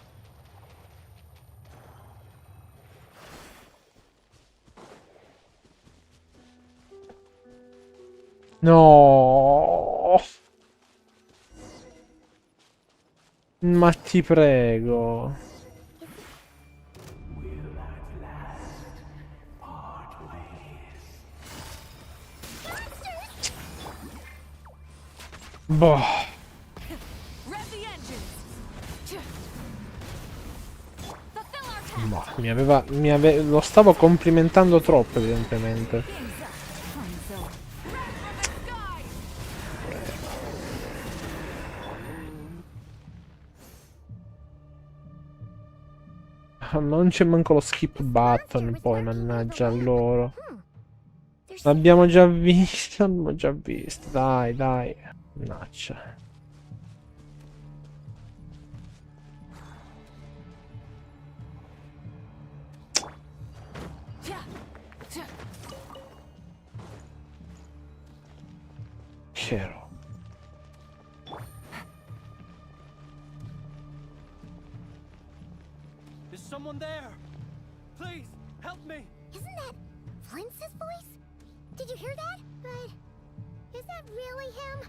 No! Ma ti prego. Boh. Boh, lo stavo complimentando troppo, evidentemente. Non c'è manco lo skip button, poi, mannaggia loro. L'abbiamo già visto, l'abbiamo già visto. Dai, dai. Mannaggia. Chiaro. Is someone there? Please, help me! Isn't that Flint's voice? Did you hear that? But is that really him?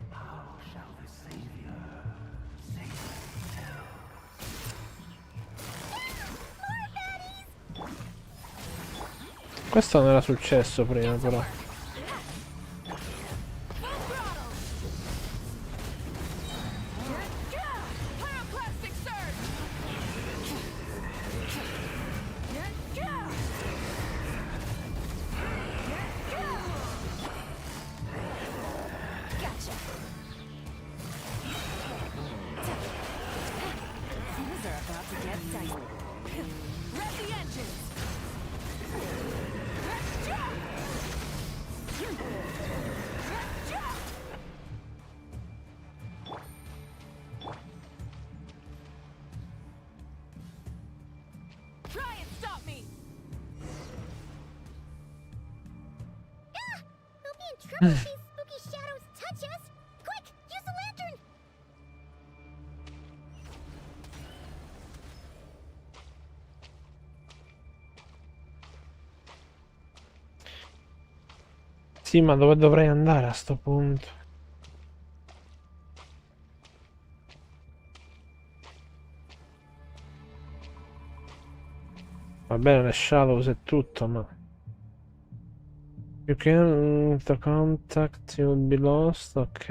How shall the Savior save Questo non era successo prima, però. Trouble if these spooky shadows touch us! Quick, use the lantern! Sì, ma dove dovrei andare a sto punto? Va bene, le shadows e tutto, ma... You can the contact will be lost, ok.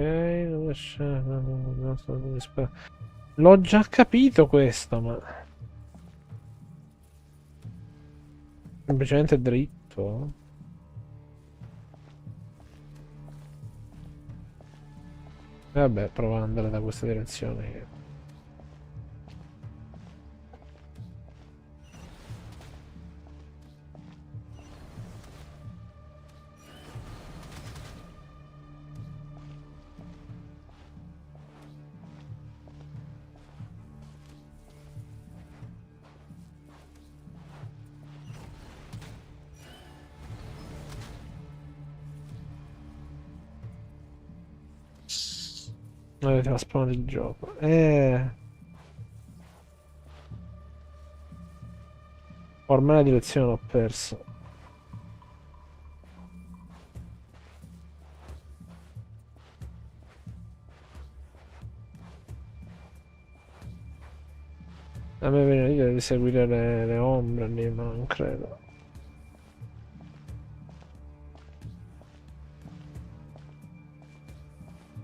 L'ho già capito questo, ma... Semplicemente dritto. Vabbè, provo ad andare da questa direzione. Avete la spawna del gioco. Poi Ormai la direzione l'ho persa. A me viene l'idea di seguire le ombre lì, ma non credo.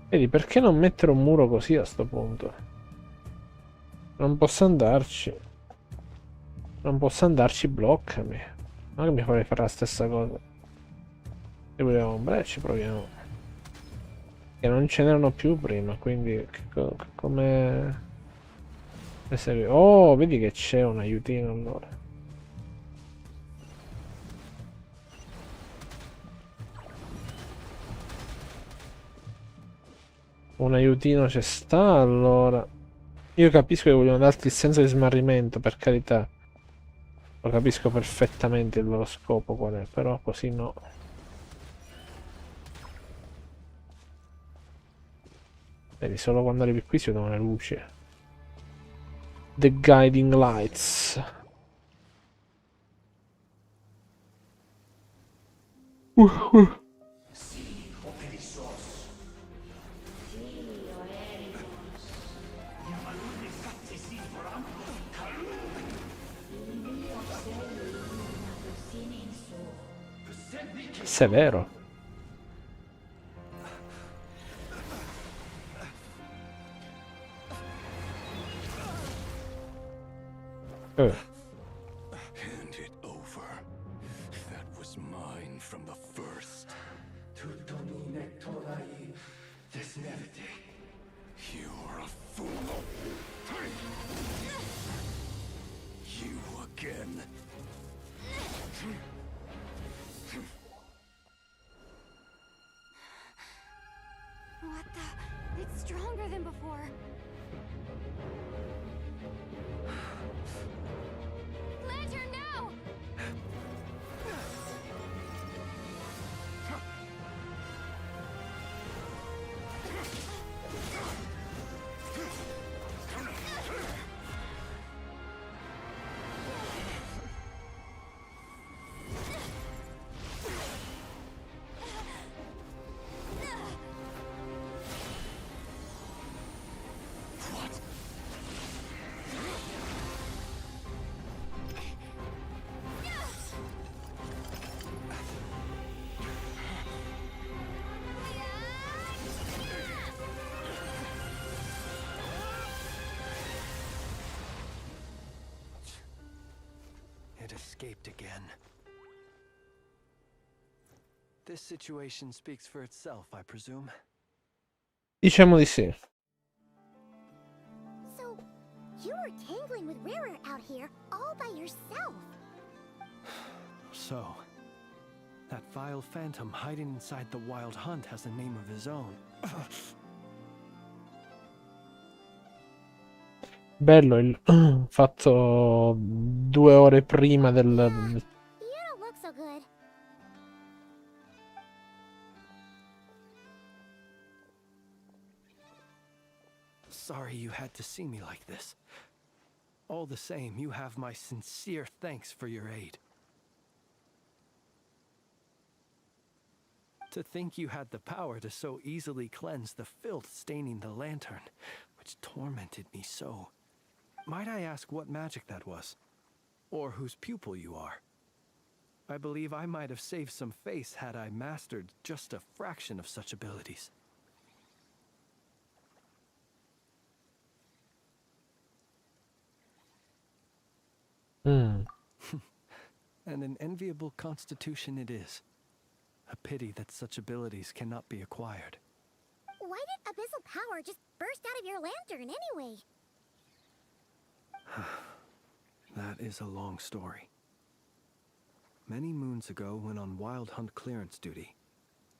Vedi, perché non mettere un muro così a sto punto? Non posso andarci. Non posso andarci, bloccami. Ma che mi farei fare la stessa cosa? Seguire le ombre, ci proviamo. Che non ce n'erano più prima, quindi come... Oh, vedi che c'è un aiutino allora. Un aiutino c'è sta allora. Io capisco che vogliono darti il senso di smarrimento, per carità. Lo capisco perfettamente il loro scopo qual è, però così no. Vedi, solo quando arrivi qui si vedono le luci. The Guiding Lights. Severo. Hand it over. That was mine from the first. You're a fool. You again. What the? It's stronger than before. Lantern, no! It escaped again. This situation speaks for itself, I presume. Diciamo di sì. So, you were tangling with Rara out here all by yourself. So, that vile phantom hiding inside the Wild Hunt has a name of his own. Bello il fatto 2 ore prima del... You don't look so good. Sorry you had to see me like this. All the same, you have my sincere thanks for your aid. To think you had the power to so easily cleanse the filth staining the lantern, which tormented me so. Might I ask what magic that was? Or whose pupil you are? I believe I might have saved some face had I mastered just a fraction of such abilities. And an enviable constitution it is. A pity that such abilities cannot be acquired. Why did abyssal power just burst out of your lantern anyway? That is a long story. Many moons ago, when on Wild Hunt clearance duty,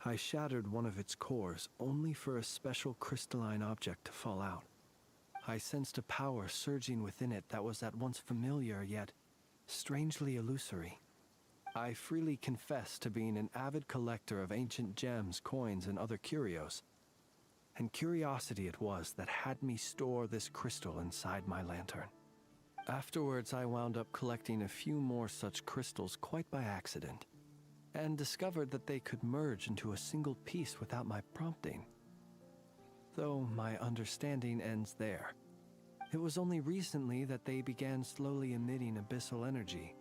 I shattered one of its cores only for a special crystalline object to fall out. I sensed a power surging within it that was at once familiar yet strangely illusory. I freely confess to being an avid collector of ancient gems, coins, and other curios. And curiosity it was that had me store this crystal inside my lantern. Afterwards, I wound up collecting a few more such crystals quite by accident, and discovered that they could merge into a single piece without my prompting. Though my understanding ends there. It was only recently that they began slowly emitting abyssal energy,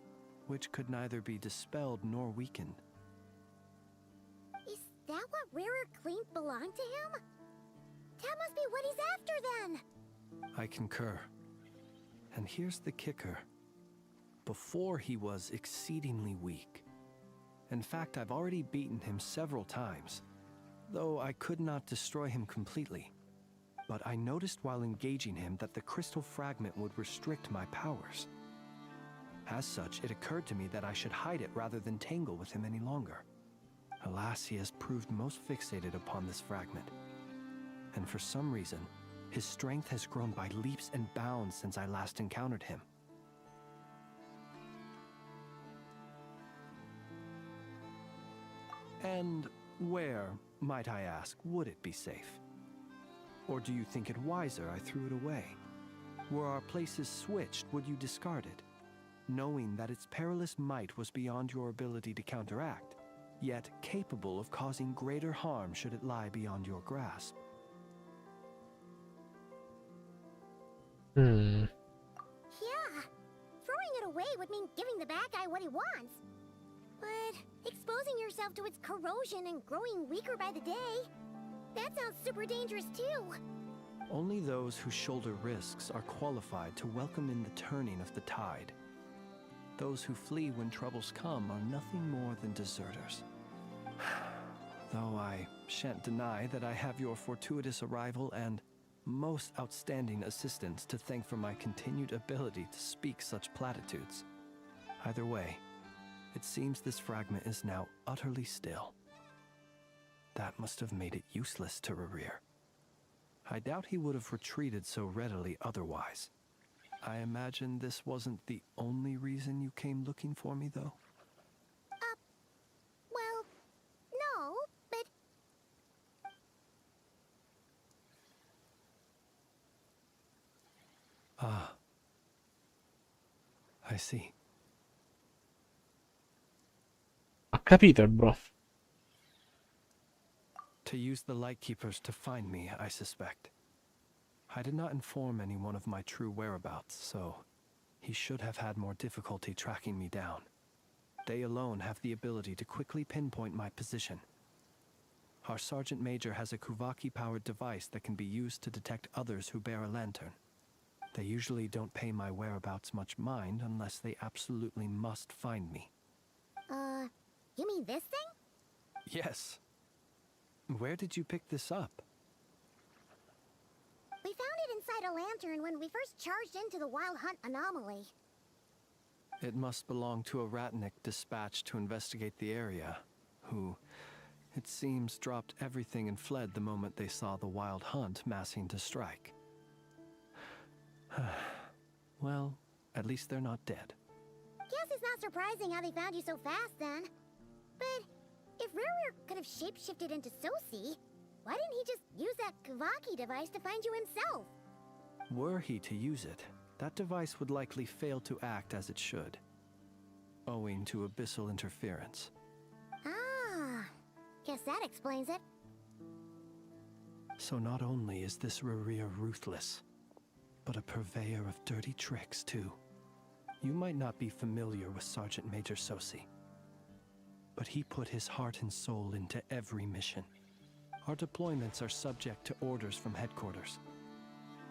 which could neither be dispelled nor weakened. Is that what Rarer claimed belonged to him? That must be what he's after then! I concur. And here's the kicker. Before he was exceedingly weak. In fact, I've already beaten him several times, though I could not destroy him completely. But I noticed while engaging him that the crystal fragment would restrict my powers. As such, it occurred to me that I should hide it rather than tangle with him any longer. Alas, he has proved most fixated upon this fragment. And for some reason, his strength has grown by leaps and bounds since I last encountered him. And where, might I ask, would it be safe? Or do you think it wiser I threw it away? Were our places switched, would you discard it, knowing that its perilous might was beyond your ability to counteract, yet capable of causing greater harm should it lie beyond your grasp? Yeah. Throwing it away would mean giving the bad guy what he wants. But exposing yourself to its corrosion and growing weaker by the day, that sounds super dangerous too. Only those who shoulder risks are qualified to welcome in the turning of the tide. Those who flee when troubles come are nothing more than deserters. Though I shan't deny that I have your fortuitous arrival and most outstanding assistance to thank for my continued ability to speak such platitudes. Either way, it seems this fragment is now utterly still. That must have made it useless to Rerir. I doubt he would have retreated so readily otherwise. I imagine this wasn't the only reason you came looking for me, though? Well, no, but... Ah. I see. Ha capito il bro. To use the Lightkeepers to find me, I suspect. I did not inform anyone of my true whereabouts, so he should have had more difficulty tracking me down. They alone have the ability to quickly pinpoint my position. Our Sergeant Major has a Kuvaki-powered device that can be used to detect others who bear a lantern. They usually don't pay my whereabouts much mind unless they absolutely must find me. You mean this thing? Yes. Where did you pick this up? We found it inside a lantern when we first charged into the Wild Hunt anomaly. It must belong to a Ratnik dispatched to investigate the area, who, it seems, dropped everything and fled the moment they saw the Wild Hunt massing to strike. Well, at least they're not dead. Guess it's not surprising how they found you so fast then. But if Rerir could have shapeshifted into Sosi, why didn't he just use that Kuvaki device to find you himself? Were he to use it, that device would likely fail to act as it should, owing to abyssal interference. Ah, guess that explains it. So not only is this Rerir ruthless, but a purveyor of dirty tricks too. You might not be familiar with Sergeant Major Sosi, but he put his heart and soul into every mission. Our deployments are subject to orders from headquarters,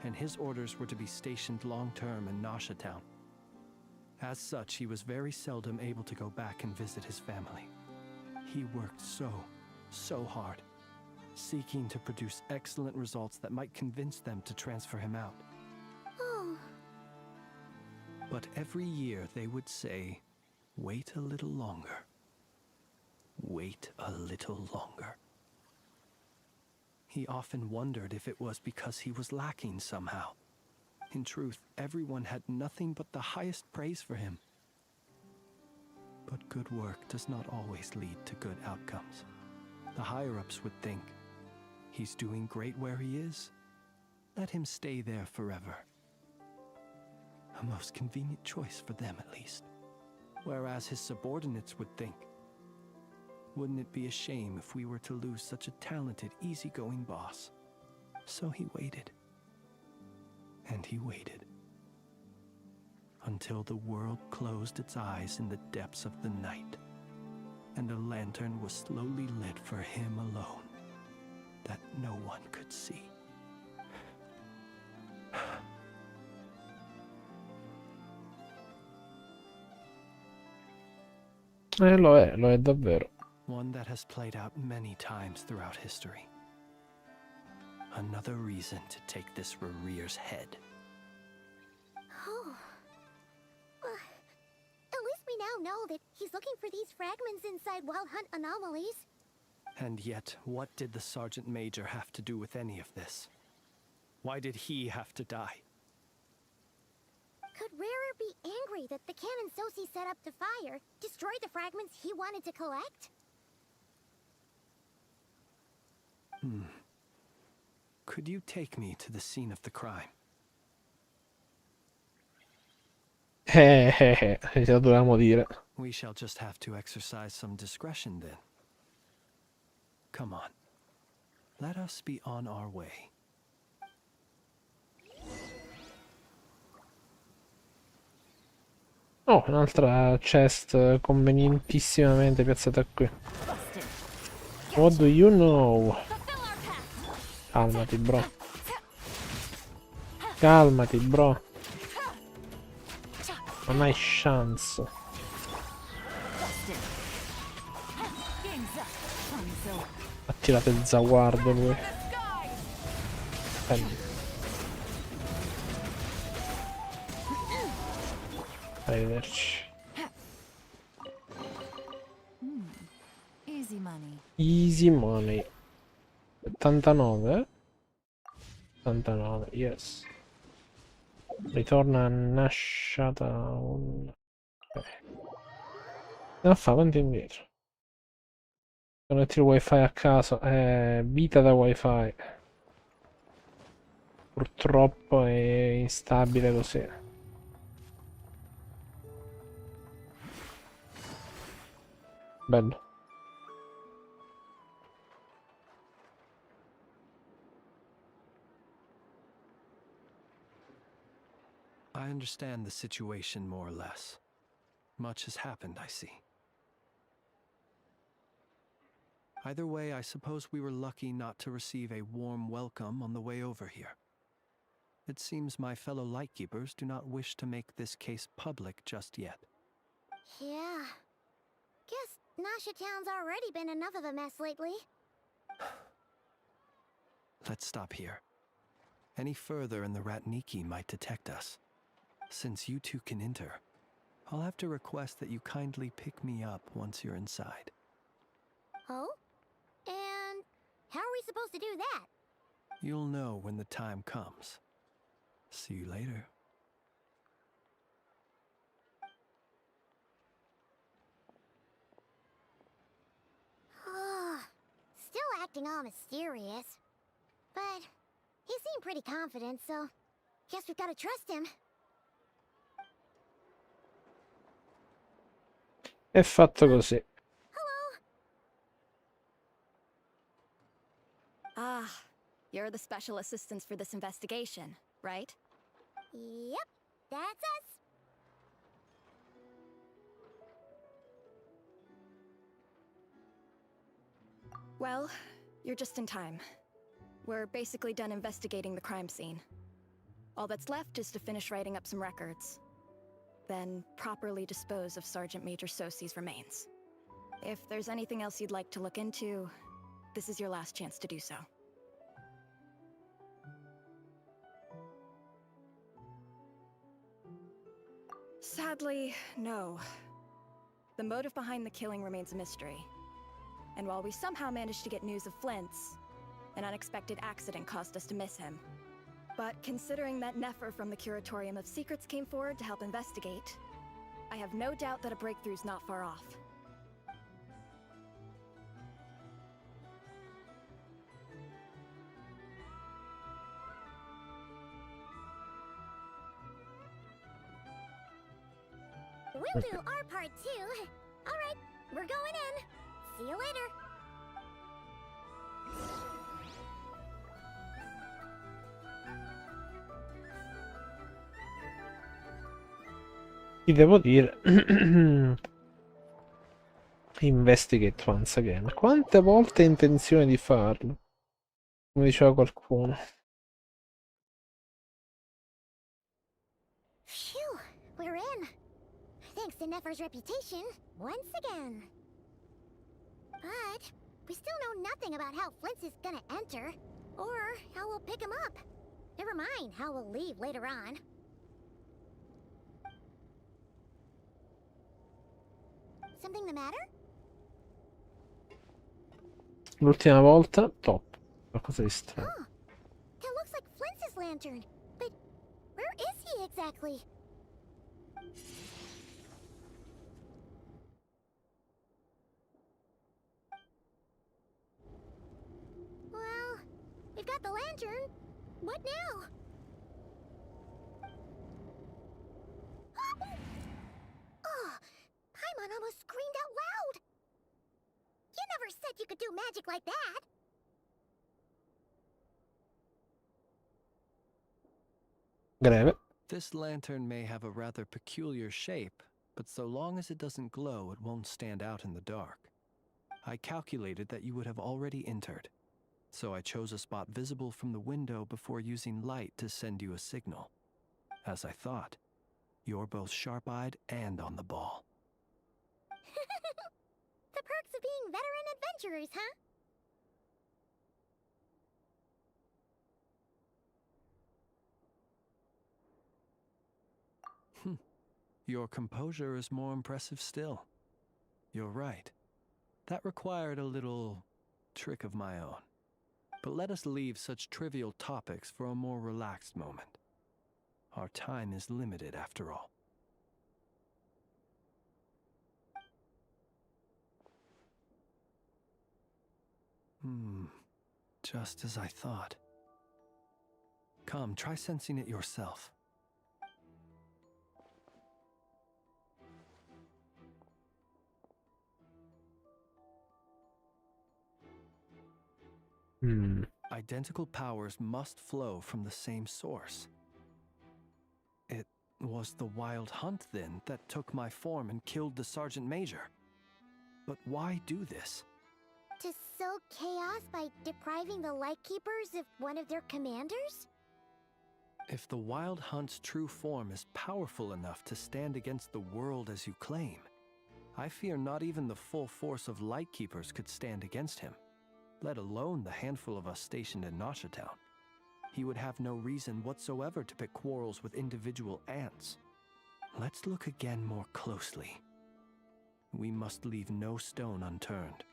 and his orders were to be stationed long-term in Nasha Town. As such, he was very seldom able to go back and visit his family. He worked so hard, seeking to produce excellent results that might convince them to transfer him out. Oh. But every year they would say, "Wait a little longer. Wait a little longer." He often wondered if it was because he was lacking somehow. In truth, everyone had nothing but the highest praise for him. But good work does not always lead to good outcomes. The higher-ups would think, he's doing great where he is. Let him stay there forever. A most convenient choice for them, at least. Whereas his subordinates would think. Wouldn't it be a shame if we were to lose such a talented, easygoing boss? So he waited. And he waited. Until the world closed its eyes in the depths of the night, and a lantern was slowly lit for him alone, that no one could see. Lo è davvero. One that has played out many times throughout history. Another reason to take this Rereer's head. Oh. At least we now know that he's looking for these fragments inside Wild Hunt anomalies. And yet, what did the Sergeant Major have to do with any of this? Why did he have to die? Could Rarer be angry that the cannon Sosi set up to fire destroyed the fragments he wanted to collect? Could you take me to the scene of the crime? Lo dovevamo dire. We shall just have to exercise some discretion then. Come on. Let us be on our way. Oh, un'altra chest convenientissimamente piazzata qui. What do you know? Calmati, bro. Calmati, bro. Non hai chance. Ha tirato il zaguardo lui. Arrivederci. Easy money. Easy money. 79? 79, yes. Ritorna a Nasciata un... Non fa, quanto indietro? Connetti il wifi a caso. Vita da wifi. Purtroppo è instabile così. Bello. I understand the situation more or less. Much has happened, I see. Either way, I suppose we were lucky not to receive a warm welcome on the way over here. It seems my fellow Lightkeepers do not wish to make this case public just yet. Yeah. Guess Nasha Town's already been enough of a mess lately. Let's stop here. Any further and the Ratniki might detect us. Since you two can enter, I'll have to request that you kindly pick me up once you're inside. Oh? And how are we supposed to do that? You'll know when the time comes. See you later. Still acting all mysterious. But he seemed pretty confident, so guess we've got to trust him. È fatto così. Ah, you're the special assistants for this investigation, right? Yep, that's us. Well, you're just in time. We're basically done investigating the crime scene. All that's left is to finish writing up some records. Then properly dispose of Sergeant Major Sosi's remains. If there's anything else you'd like to look into, this is your last chance to do so. Sadly, no. The motive behind the killing remains a mystery. And while we somehow managed to get news of Flint's, an unexpected accident caused us to miss him. But considering that Nefer from the Curatorium of Secrets came forward to help investigate, I have no doubt that a breakthrough's not far off. We'll do our part too. All right, we're going in. See you later. Ti devo dire. Investigate once again. Quante volte hai intenzione di farlo? Come diceva qualcuno. Phew, we're in. Thanks to Nefer's reputation, once again. But we still know nothing about how Flint's is gonna enter, or how we'll pick him up. Never mind how we'll leave later on. Something the matter? L'ultima volta, top. Qualcosa di strano. Huh. That looks like Flint's lantern. But where is he exactly? Well, we've got the lantern. What now? Oh, Paimon almost screamed out loud. You never said you could do magic like that. Greve. This lantern may have a rather peculiar shape, but so long as it doesn't glow, it won't stand out in the dark. I calculated that you would have already entered, so I chose a spot visible from the window before using light to send you a signal. As I thought, you're both sharp-eyed and on the ball. The perks of being veteran adventurers, huh? Your composure is more impressive still. You're right. That required a little trick of my own. But let us leave such trivial topics for a more relaxed moment. Our time is limited after all. Just as I thought. Come, try sensing it yourself. Identical powers must flow from the same source. It was the Wild Hunt, then, that took my form and killed the Sergeant Major. But why do this? To sow chaos by depriving the Lightkeepers of one of their commanders? If the Wild Hunt's true form is powerful enough to stand against the world as you claim, I fear not even the full force of Lightkeepers could stand against him, let alone the handful of us stationed in Nausea Town. He would have no reason whatsoever to pick quarrels with individual ants. Let's look again more closely. We must leave no stone unturned.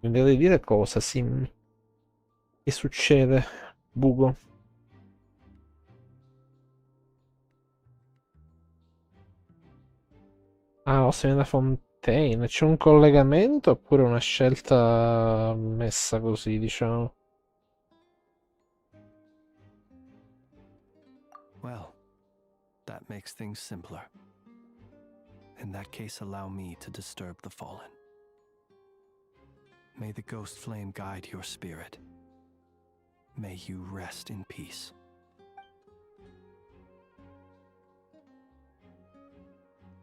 Mi devi dire cosa, Sim? Che succede? Bugo. Ah, Oceana Fontaine. C'è un collegamento oppure una scelta messa così, diciamo? Well, that makes things simpler. In that case, allow me to disturb the fallen. May the ghost flame guide your spirit. May you rest in peace.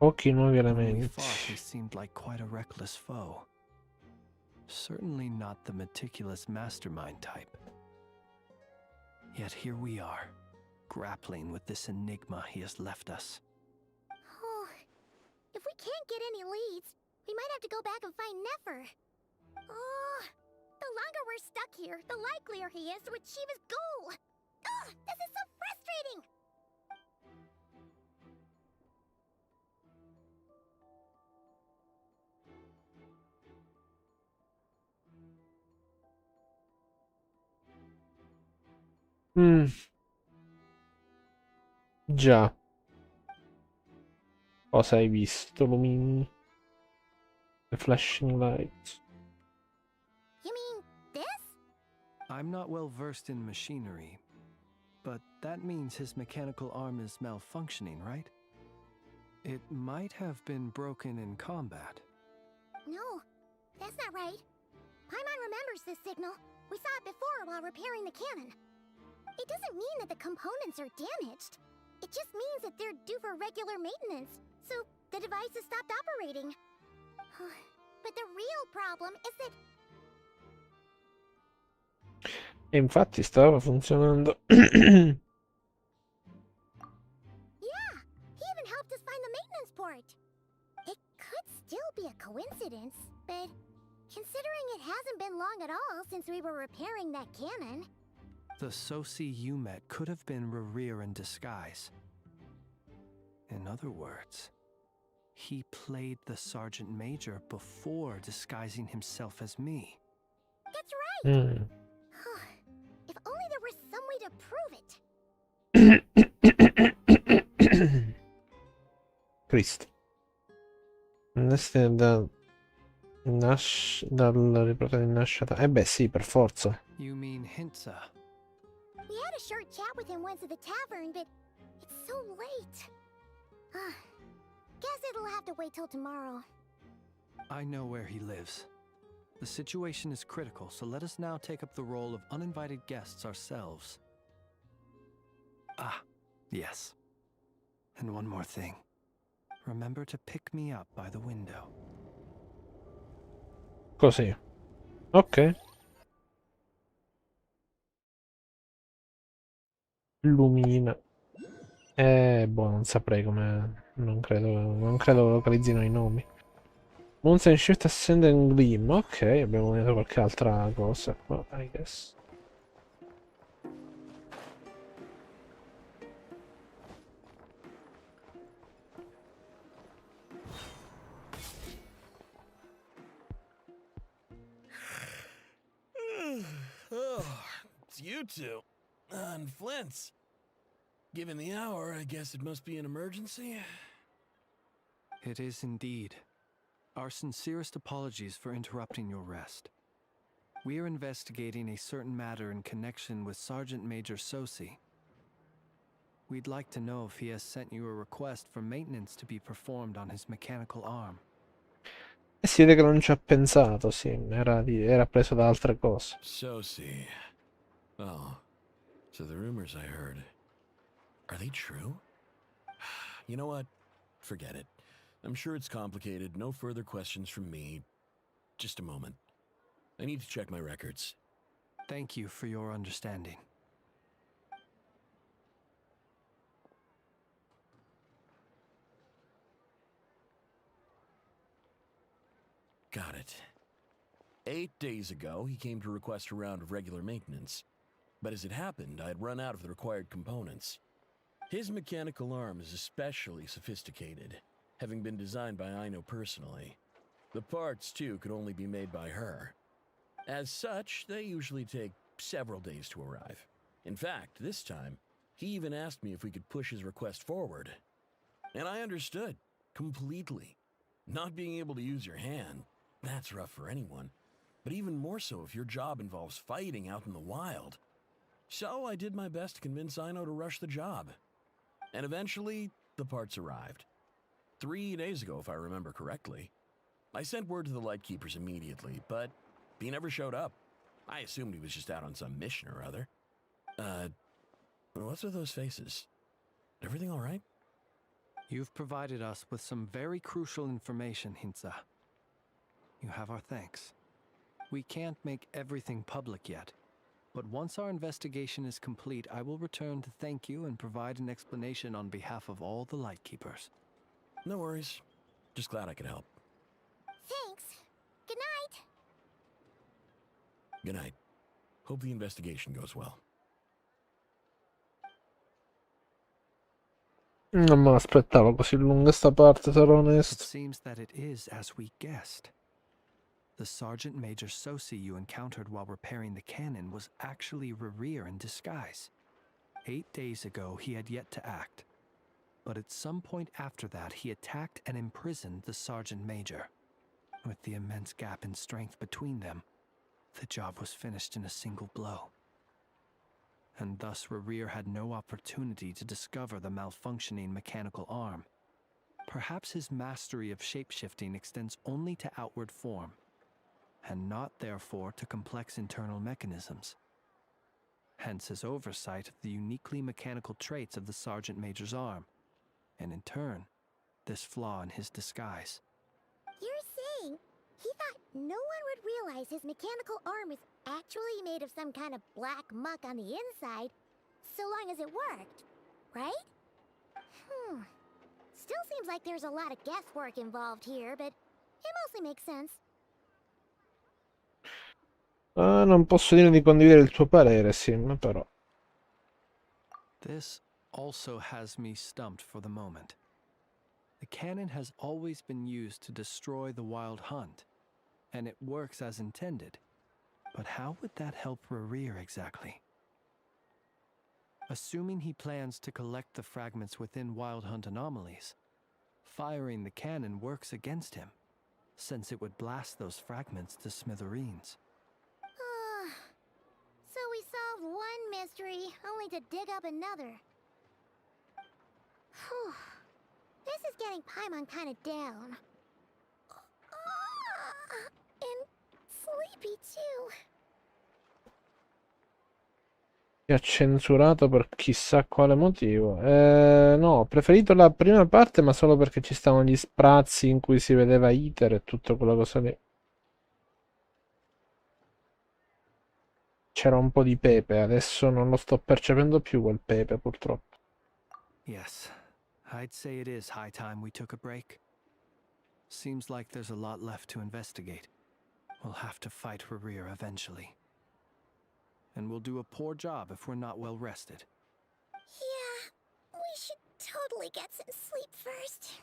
Pochi nuovi When we elementi. fought, he seemed like quite a reckless foe. Certainly not the meticulous mastermind type. Yet here we are, grappling with this enigma he has left us. Oh, if we can't get any leads, we might have to go back and find Nefer. Oh, the longer we're stuck here, the likelier he is to achieve his goal. Oh, this is so frustrating! Già. Cosa hai visto, Lumini? The flashing lights. You mean this? I'm not well versed in machinery, but that means his mechanical arm is malfunctioning, right? It might have been broken in combat. No, that's not right. Paimon remembers this signal. We saw it before while repairing the cannon. It doesn't mean that the components are damaged. It just means that they're due for regular maintenance, so the device has stopped operating. But the real problem is that... E infatti stava funzionando. Yeah, he even helped us find the maintenance port. It could still be a coincidence, but considering it hasn't been long at all since we were repairing that cannon... The Sosi you met could have been Rerir in disguise. In other words, he played the Sergeant Major before disguising himself as me. That's right! If only there was some way to prove it! Cristo. Dal riportato di nascita. Eh beh sì, per forza. You mean Hintsa? We had a short chat with him once at the tavern, but it's so late. Guess it'll have to wait till tomorrow. I know where he lives. The situation is critical, so let us now take up the role of uninvited guests ourselves. Ah, yes. And one more thing. Remember to pick me up by the window. Così. Ok. Lumina. Boh, non saprei come... Non credo localizzino i nomi. Moonshine Shift Ascend and Gleam. Ok, abbiamo unito qualche altra cosa. Oh, I guess. Oh, it's you two. And Flint's. Given the hour, I guess it must be an emergency. It is indeed. Our sincerest apologies for interrupting your rest. We are investigating a certain matter in connection with Sergeant Major Sosi. We'd like to know if he has sent you a request for maintenance to be performed on his mechanical arm. E si vede che non ci ha pensato, sì, era preso da altre cose. Sosi. Oh, so the rumors I heard, are they true? You know what? Forget it. I'm sure it's complicated. No further questions from me. Just a moment. I need to check my records. Thank you for your understanding. Got it. 8 days ago, he came to request a round of regular maintenance. But as it happened, I had run out of the required components. His mechanical arm is especially sophisticated, having been designed by Aino personally. The parts, too, could only be made by her. As such, they usually take several days to arrive. In fact, this time, he even asked me if we could push his request forward. And I understood, completely. Not being able to use your hand, that's rough for anyone. But even more so if your job involves fighting out in the wild. So I did my best to convince Aino to rush the job. And eventually, the parts arrived. 3 days ago, if I remember correctly. I sent word to the Lightkeepers immediately, but he never showed up. I assumed he was just out on some mission or other. What's with those faces? Everything all right? You've provided us with some very crucial information, Hintsa. You have our thanks. We can't make everything public yet, but once our investigation is complete, I will return to thank you and provide an explanation on behalf of all the Lightkeepers. No worries. Just glad I could help. Thanks. Good night. Good night. Hope the investigation goes well. Non me l'aspettavo così lunga sta parte, sarò It onesto. seems that it is as we guessed. The Sergeant Major Sosi you encountered while repairing the cannon was actually Rerir in disguise. 8 days ago, he had yet to act. but at some point after that, he attacked and imprisoned the Sergeant Major. With the immense gap in strength between them, the job was finished in a single blow. And thus Rerir had no opportunity to discover the malfunctioning mechanical arm. Perhaps his mastery of shapeshifting extends only to outward form, and not therefore to complex internal mechanisms. Hence his oversight of the uniquely mechanical traits of the Sergeant Major's arm, and in turn, this flaw in his disguise. You're saying he thought no one would realize his mechanical arm is actually made of some kind of black muck on the inside, so long as it worked, right? Still seems like there's a lot of guesswork involved here, but it mostly makes sense. Non posso dire di condividere il tuo parere, Sim, però. This also has me stumped for the moment. The cannon has always been used to destroy the wild hunt, and it works as intended. But how would that help Rerir exactly? Assuming he plans to collect the fragments within wild hunt anomalies, firing the cannon works against him, since it would blast those fragments to smithereens. So we solved one mystery, only to dig up another. Whew. This is getting Paimon kind of down. And sleepy too. Ti ha censurato per chissà quale motivo. No, ho preferito la prima parte, ma solo perché ci stavano gli sprazzi in cui si vedeva Iter e tutta quella cosa lì. C'era un po' di pepe, adesso non lo sto percependo più quel pepe, purtroppo. Yes, I'd say it is high time we took a break. Seems like there's a lot left to investigate. We'll have to fight Rerir eventually. And we'll do a poor job if we're not well rested. Yeah, we should totally get some sleep first.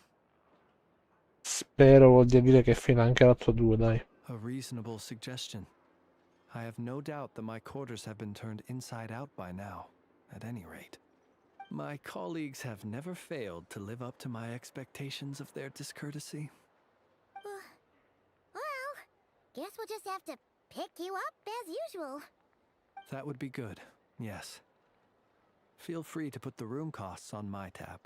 Spero voglia dire che fila anche l'atto 2, dai. A reasonable suggestion. I have no doubt that my quarters have been turned inside out by now, at any rate. My colleagues have never failed to live up to my expectations of their discourtesy. Well, guess we'll just have to pick you up as usual. That would be good, yes. Feel free to put the room costs on my tab.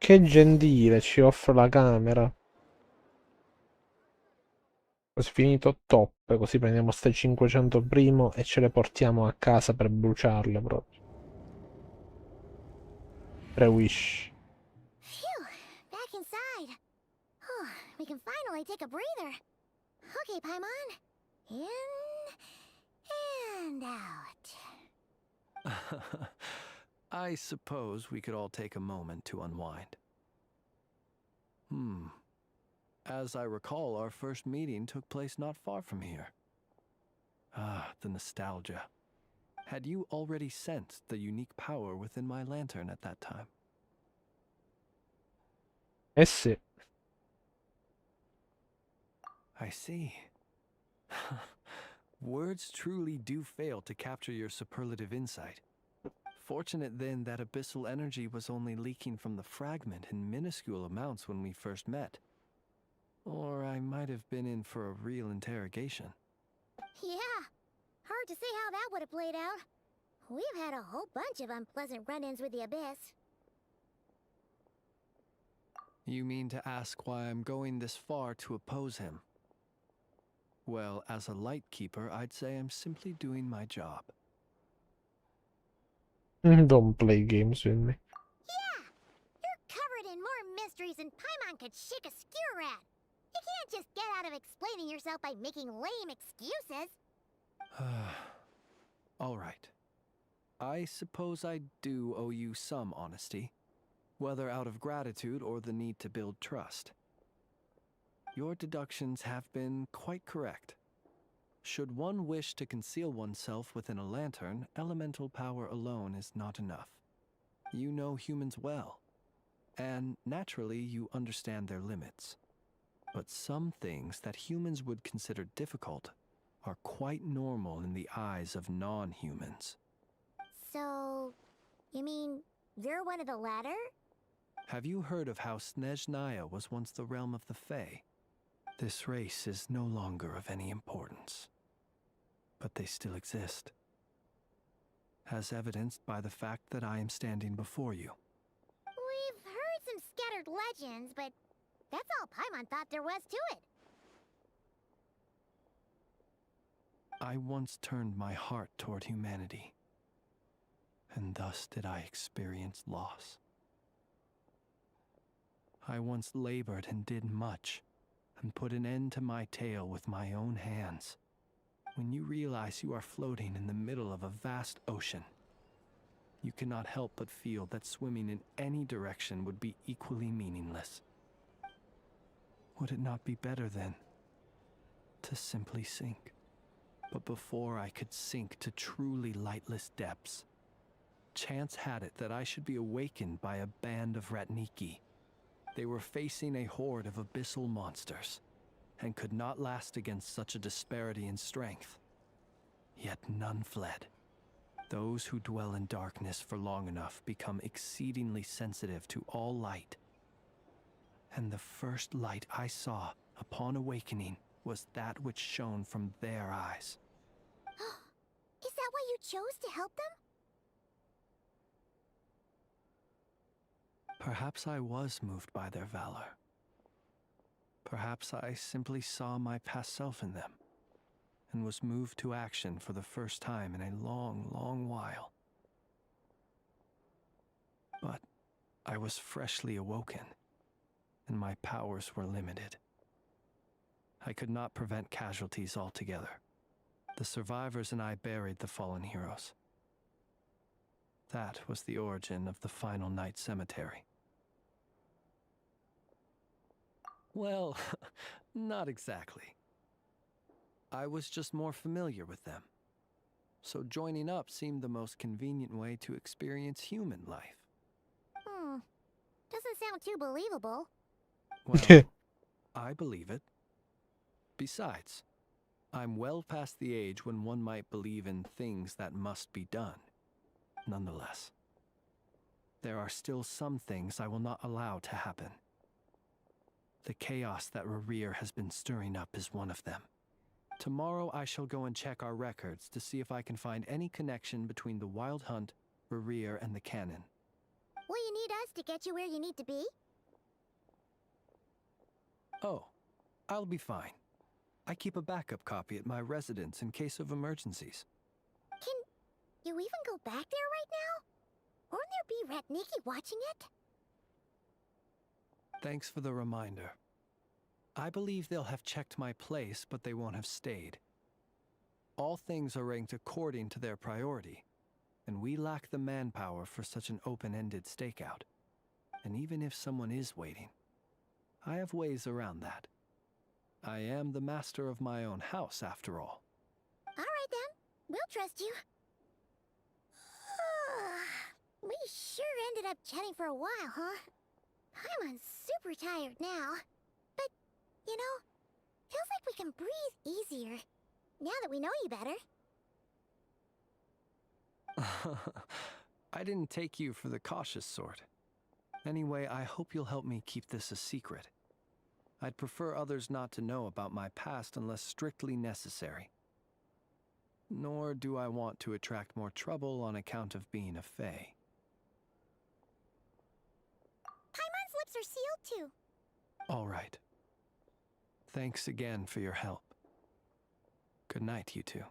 Che gentile, ci offre la camera. Così finito top, così prendiamo ste 500 primo e ce le portiamo a casa per bruciarle proprio. Pre-wish. Phew, back inside. We can finally take a breather. Okay, Paimon. In and out. I suppose we could all take a moment to unwind. As I recall, our first meeting took place not far from here. Ah, the nostalgia. Had you already sensed the unique power within my lantern at that time? Eh sì. I see. Words truly do fail to capture your superlative insight. Fortunate then that abyssal energy was only leaking from the fragment in minuscule amounts when we first met. Or I might have been in for a real interrogation. Yeah, hard to say how that would have played out. We've had a whole bunch of unpleasant run-ins with the Abyss. You mean to ask why I'm going this far to oppose him? Well, as a light keeper, I'd say I'm simply doing my job. Don't play games with me. Yeah, you're covered in more mysteries than Paimon could shake a skewer at. You can't just get out of explaining yourself by making lame excuses. All right. I suppose I do owe you some honesty, whether out of gratitude or the need to build trust. Your deductions have been quite correct. Should one wish to conceal oneself within a lantern, elemental power alone is not enough. You know humans well, and naturally you understand their limits. But some things that humans would consider difficult are quite normal in the eyes of non-humans. So, you mean You're one of the latter? Have you heard of how Snezhnaya was once the realm of the Fae? This race is no longer of any importance, but they still exist, as evidenced by the fact that I am standing before you. We've heard some scattered legends, but that's all Paimon thought there was to it. I once turned my heart toward humanity, and thus did I experience loss. I once labored and did much, and put an end to my tale with my own hands. When you realize you are floating in the middle of a vast ocean, you cannot help but feel that swimming in any direction would be equally meaningless. Would it not be better, then, to simply sink? But before I could sink to truly lightless depths, chance had it that I should be awakened by a band of Ratniki. They were facing a horde of abyssal monsters, and could not last against such a disparity in strength. Yet none fled. Those who dwell in darkness for long enough become exceedingly sensitive to all light. And the first light I saw upon awakening was that which shone from their eyes. Is that why you chose to help them? Perhaps I was moved by their valor. Perhaps I simply saw my past self in them, and was moved to action for the first time in a long, long while. But I was freshly awoken, and my powers were limited. I could not prevent casualties altogether. The survivors and I buried the fallen heroes. That was the origin of the Final Night Cemetery. Well, not exactly. I was just more familiar with them. So joining up seemed the most convenient way to experience human life. Doesn't sound too believable. Well, I believe it. Besides, I'm well past the age when one might believe in things that must be done. Nonetheless, there are still some things I will not allow to happen. The chaos that Rerir has been stirring up is one of them. Tomorrow I shall go and check our records to see if I can find any connection between the Wild Hunt, Rerir, and the Cannon. Will you need us to get you where you need to be? Oh, I'll be fine. I keep a backup copy at my residence in case of emergencies. Can you even go back there right now? Won't there be Ratniki watching it? Thanks for the reminder. I believe they'll have checked my place, but they won't have stayed. All things are ranked according to their priority, and we lack the manpower for such an open-ended stakeout. And even if someone is waiting, I have ways around that. I am the master of my own house, after all. All right then, we'll trust you. We sure ended up chatting for a while, huh? I'm super tired now. But, you know, feels like we can breathe easier, now that we know you better. I didn't take you for the cautious sort. Anyway, I hope you'll help me keep this a secret. I'd prefer others not to know about my past unless strictly necessary. Nor do I want to attract more trouble on account of being a Fae. Paimon's lips are sealed too. All right. Thanks again for your help. Good night, you two.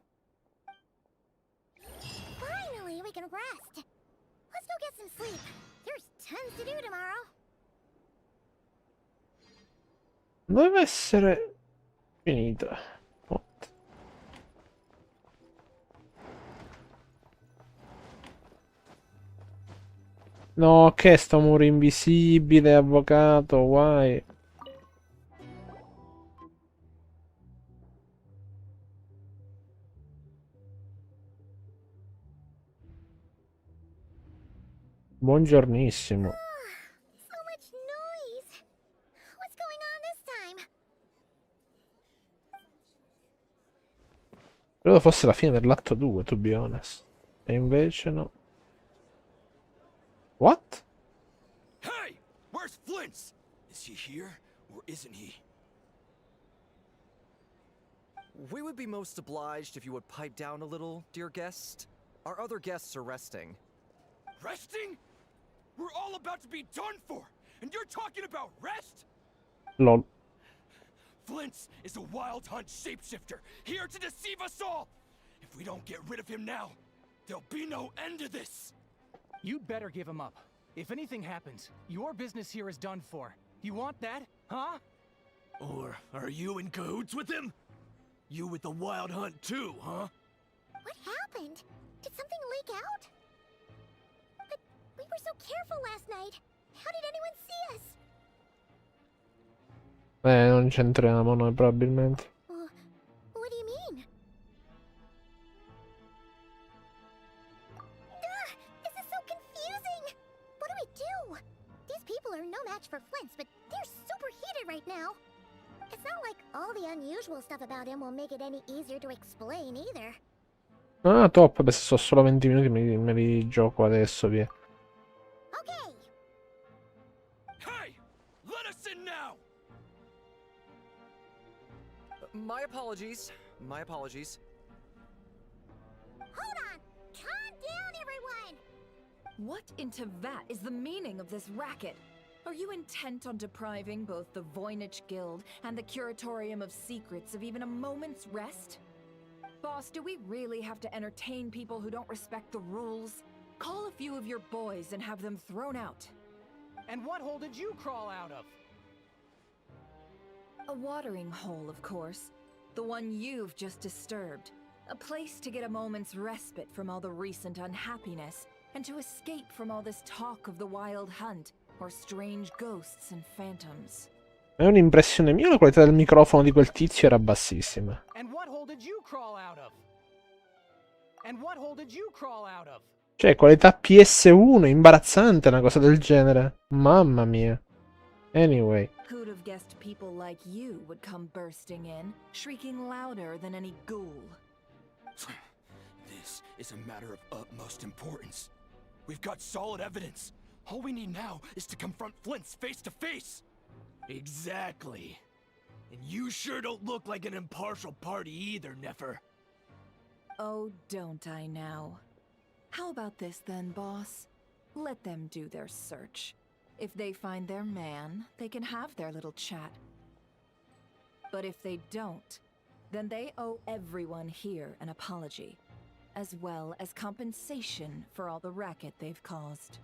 Finally, we can rest. Let's go get some sleep. There's tons to do tomorrow. Deve essere finita. No, che sto muro invisibile, avvocato, guai. Buongiornissimo. So much noise. What's going on this time? Credo fosse la fine dell'atto 2, to be honest. E invece no. What? Hey! Where's Flint's? Is he here, or isn't he? We would be most obliged if you would pipe down a little, dear guest. Our other guests are resting. Resting? We're all about to be done for, and you're talking about rest? Lol. Flint's is a wild hunt shapeshifter, here to deceive us all! If we don't get rid of him now, there'll be no end to this! You'd better give him up. If anything happens, your business here is done for. You want that, huh? Or are you in cahoots with him? You with the wild hunt too, huh? What happened? Did something leak out? But we were so careful last night. How did anyone see us? Non c'entriamo noi probabilmente. What do you mean? This is so confusing! What do we do? These people are no match for Flint's, but they're super heated right now. It's not like all the unusual stuff about him will make it any easier to explain either. Ah, top, adesso sto solo 20 minuti, me li gioco adesso, via. Okay. Hey! Let us in now! My apologies. My apologies. Hold on! Calm down, everyone! What in Tevat is the meaning of this racket? Are you intent on depriving both the Voynich Guild and the Curatorium of Secrets of even a moment's rest? Boss, do we really have to entertain people who don't respect the rules? Call a few of your boys and have them thrown out. And what hole did you crawl out of? A watering hole, of course. The one you've just disturbed. A place to get a moment's respite from all the recent unhappiness, and to escape from all this talk of the wild hunt, or strange ghosts and phantoms. È un'impressione mia, la qualità del microfono di quel tizio era bassissima. And what hole did you crawl out of? And what hole did you crawl out of? Cioè, qualità PS1, imbarazzante una cosa del genere. Mamma mia. Anyway. Who'd have guessed people like you would come bursting in, shrieking louder than any ghoul? This is a matter of utmost importance. We've got solid evidence. All we need now is to confront Flint's face to face. Exactly. And you sure don't look like an impartial party either, Nefer. Oh, don't I now? How about this then, boss? Let them do their search. If they find their man, they can have their little chat. But if they don't, then they owe everyone here an apology, as well as compensation for all the racket they've caused.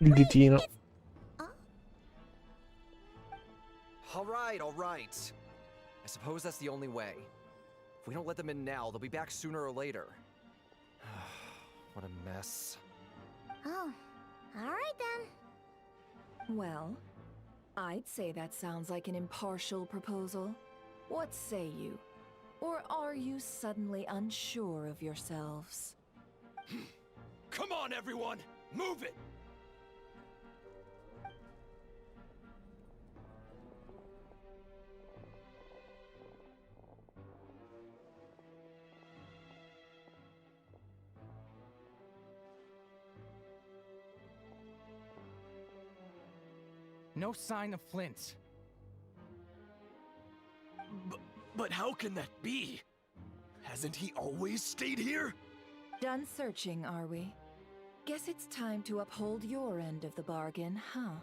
Il ditino. All right. I suppose that's the only way. If we don't let them in now, they'll be back sooner or later. What a mess. Oh, all right then. Well, I'd say that sounds like an impartial proposal. What say you? Or are you suddenly unsure of yourselves? Come on, everyone! Move it! No sign of Flint's. But how can that be? Hasn't he always stayed here? Done searching, are we? Guess it's time to uphold your end of the bargain, huh?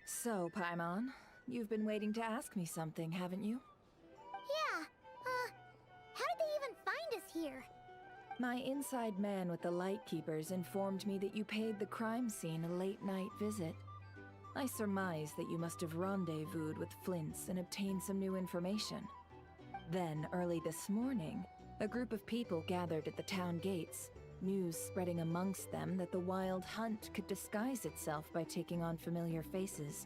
So, Paimon, you've been waiting to ask me something, haven't you? Yeah, how did they even find us here? My inside man with the Lightkeepers informed me that you paid the crime scene a late-night visit. I surmise that you must have rendezvoused with Flint's and obtained some new information. Then, early this morning, a group of people gathered at the town gates, news spreading amongst them that the wild hunt could disguise itself by taking on familiar faces.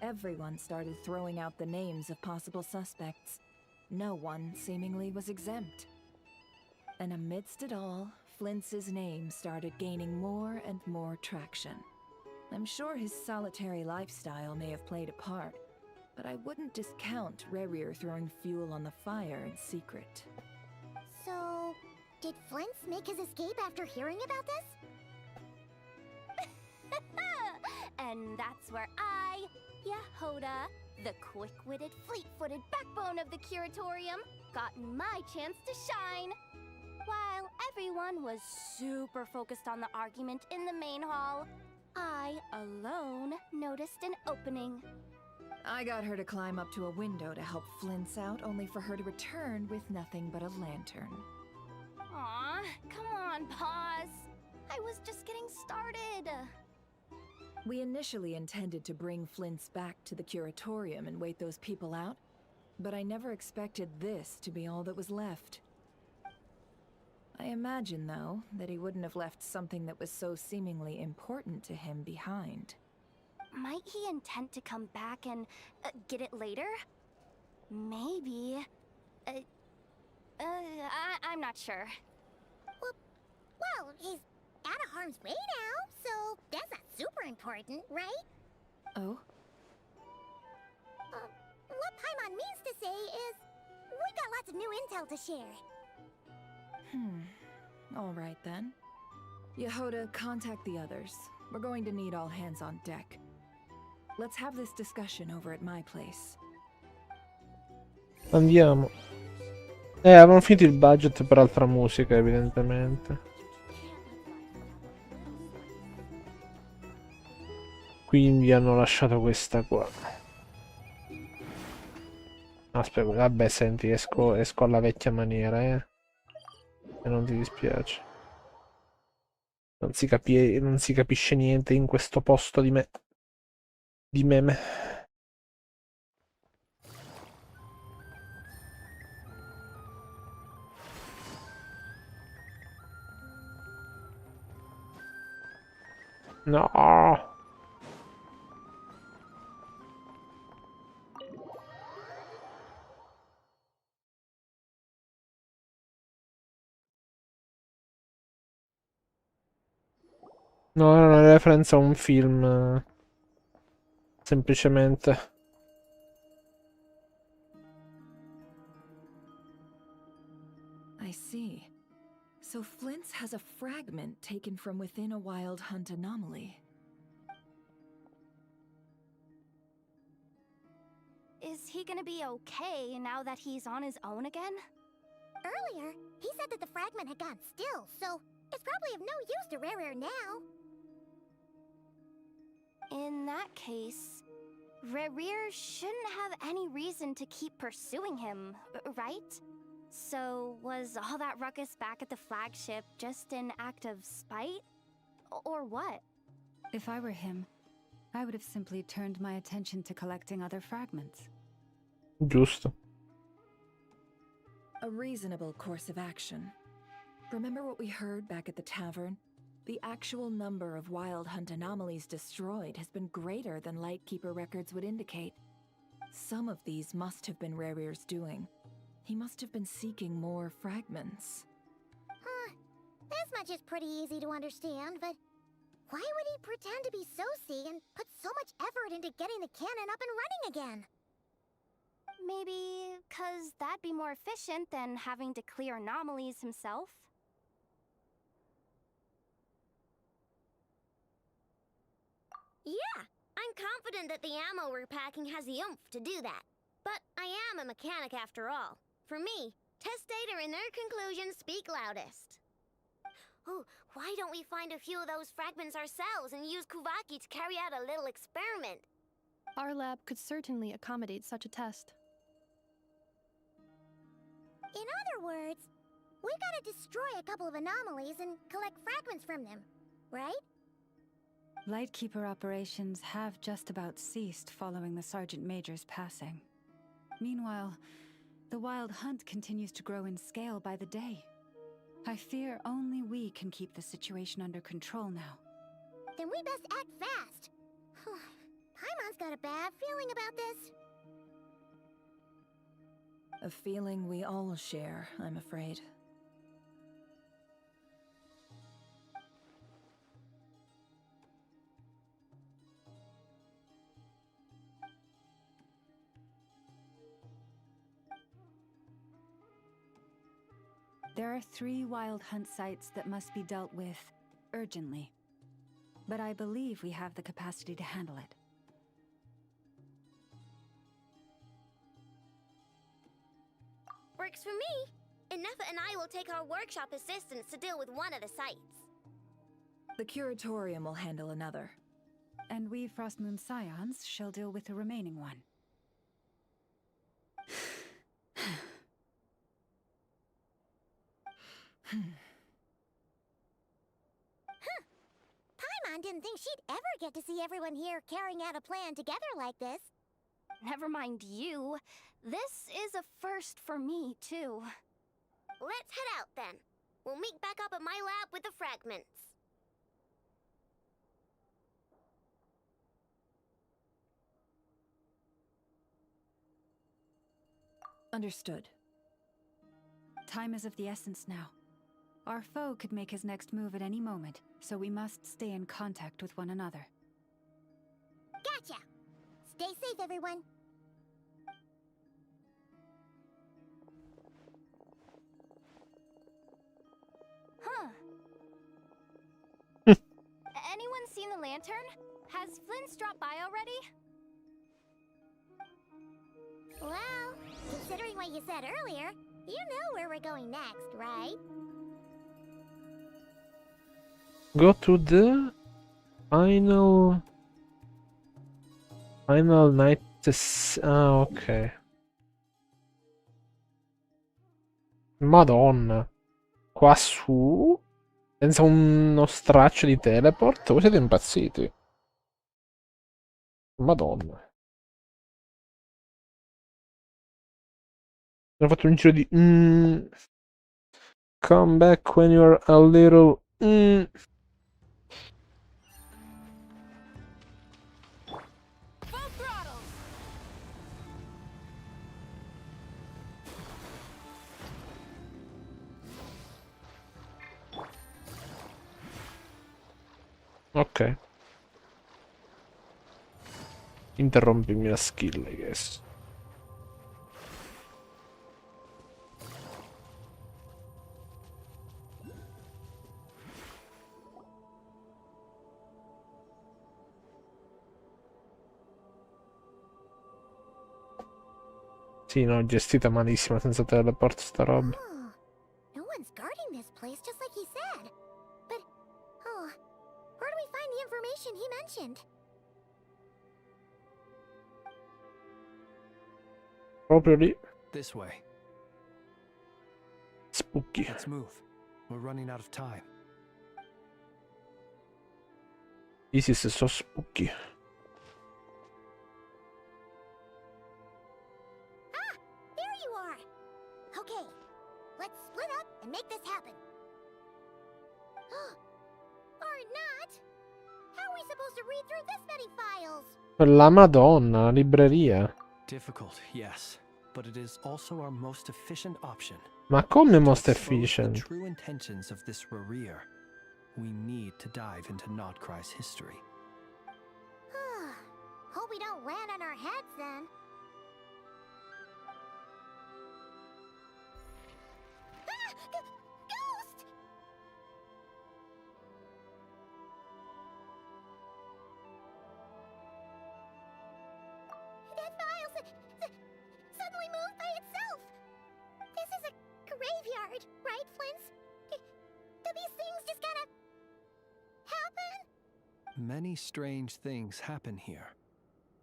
Everyone started throwing out the names of possible suspects. No one seemingly was exempt. And amidst it all, Flint's name started gaining more and more traction. I'm sure his solitary lifestyle may have played a part, but I wouldn't discount Rerir throwing fuel on the fire in secret. So, did Flint make his escape after hearing about this? And that's where I, Yehoda, the quick-witted, fleet-footed backbone of the Curatorium, got my chance to shine. While everyone was super focused on the argument in the main hall, I alone noticed an opening. I got her to climb up to a window to help Flint's out, only for her to return with nothing but a lantern. Aw, come on, pause. I was just getting started. We initially intended to bring Flint's back to the Curatorium and wait those people out, but I never expected this to be all that was left. I imagine, though, that he wouldn't have left something that was so seemingly important to him behind. Might he intend to come back and get it later? Maybe. I'm not sure. Well, he's out of harm's way now, so that's not super important, right? Oh? What Paimon means to say is, we got lots of new intel to share. All right then. Yehoda, contact the others. We're going to need all hands on deck. Let's have this discussion over at my place. Andiamo. Avevano finito il budget per altra musica, evidentemente. Quindi hanno lasciato questa qua. Aspetta, vabbè, senti, esco alla vecchia maniera, e non ti dispiace. Non si capisce niente in questo posto di meme. No. No, era una referenza a un film. Semplicemente. I see. So Flint's has a fragment taken from within a wild hunt anomaly. Is he gonna be okay now that he's on his own again? Earlier, he said that the fragment had gone still, so it's probably of no use to Rerir now. In that case, Rerir shouldn't have any reason to keep pursuing him, right? So was all that ruckus back at the flagship just an act of spite? Or what? If I were him, I would have simply turned my attention to collecting other fragments. Giusto. A reasonable course of action. Remember what we heard back at the tavern? The actual number of wild hunt anomalies destroyed has been greater than Lightkeeper records would indicate. Some of these must have been Rerir's doing. He must have been seeking more fragments. This much is pretty easy to understand, but why would he pretend to be Soci and put so much effort into getting the cannon up and running again? Maybe 'cause that'd be more efficient than having to clear anomalies himself? Yeah, I'm confident that the ammo we're packing has the oomph to do that. But I am a mechanic after all. For me, test data and their conclusions speak loudest. Oh, why don't we find a few of those fragments ourselves and use Kuvaki to carry out a little experiment? Our lab could certainly accommodate such a test. In other words, we gotta destroy a couple of anomalies and collect fragments from them, right? Lightkeeper operations have just about ceased following the Sergeant Major's passing. Meanwhile, the wild hunt continues to grow in scale by the day. I fear only we can keep the situation under control now. Then we best act fast. Paimon's got a bad feeling about this. A feeling we all share, I'm afraid. There are 3 wild hunt sites that must be dealt with urgently. But I believe we have the capacity to handle it. Works for me. Enough and I will take our workshop assistants to deal with one of the sites. The curatorium will handle another. And we Frostmoon Scions shall deal with the remaining one. Paimon didn't think she'd ever get to see everyone here carrying out a plan together like this. Never mind you. This is a first for me, too. Let's head out then. We'll meet back up at my lab with the fragments. Understood. Time is of the essence now. Our foe could make his next move at any moment, so we must stay in contact with one another. Gotcha! Stay safe, everyone. Huh. Anyone seen the lantern? Has Flint's dropped by already? Well, considering what you said earlier, you know where we're going next, right? Go to the final night. Ah, ok. Madonna. Qua su? Senza uno straccio di teleport? Voi siete impazziti? Madonna. Ho fatto un giro di... Come back when you're a little... Ok. Interrompimi la skill, I guess. Sì, no, gestita malissimo senza teleport sta roba. Oh, no one's guarding this place, just like he said. But, oh, where do we find the information he mentioned? Proprio lì. This way. Spooky. Let's move. We're running out of time. This is so spooky. There you are! Okay, let's split up and make this happen. Or not! How are we supposed to read through this many files? La Madonna, la libreria. Difficult, yes, but it is also our most efficient option. Ma come most To expose efficient? the true intentions of this Rereer, we need to dive into Notcry's history. Hope we don't land on our heads then. Ghost! That file suddenly moved by itself. This is a graveyard, right, Flint's? Do these things just kind of happen? Many strange things happen here,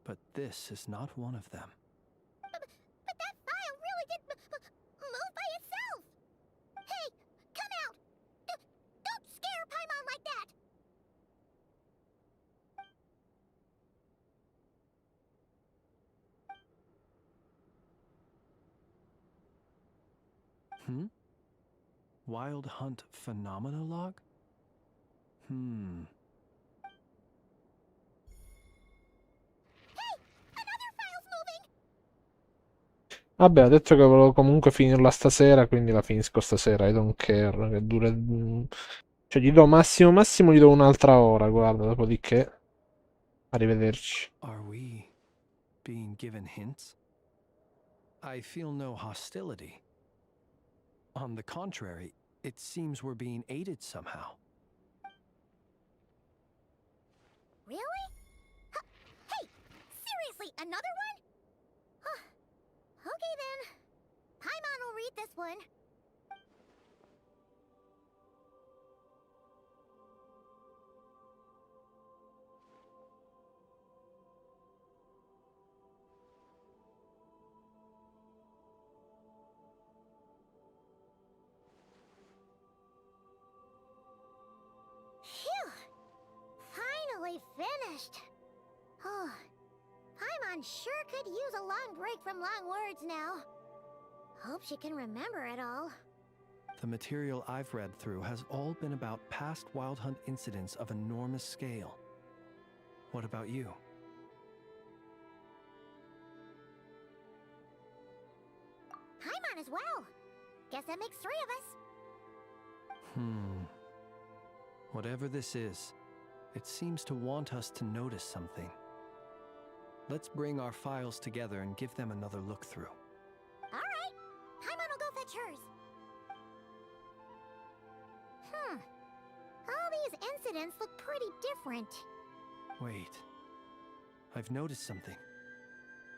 but this is not one of them. But that file really did move by itself. Hey, come out! Don't scare Paimon like that! Wild Hunt Phenomenologue? Vabbè, ho detto che volevo comunque finirla stasera, quindi la finisco stasera, I don't care, che dura... Cioè, gli do massimo, gli do un'altra ora, guarda, dopodiché... Arrivederci. Are we being given hints? I feel no hostility. On the contrary, it seems we're being aided somehow. Really? Hey, seriously, another one? Okay then. Paimon will read this one. Phew! Finally finished. Oh, Paimon sure could use a long break from long words now. Hope she can remember it all. The material I've read through has all been about past Wild Hunt incidents of enormous scale. What about you? Paimon as well. Guess that makes 3 of us. Whatever this is, it seems to want us to notice something. Let's bring our files together and give them another look through. Alright, Paimon will go fetch hers. All these incidents look pretty different. Wait. I've noticed something.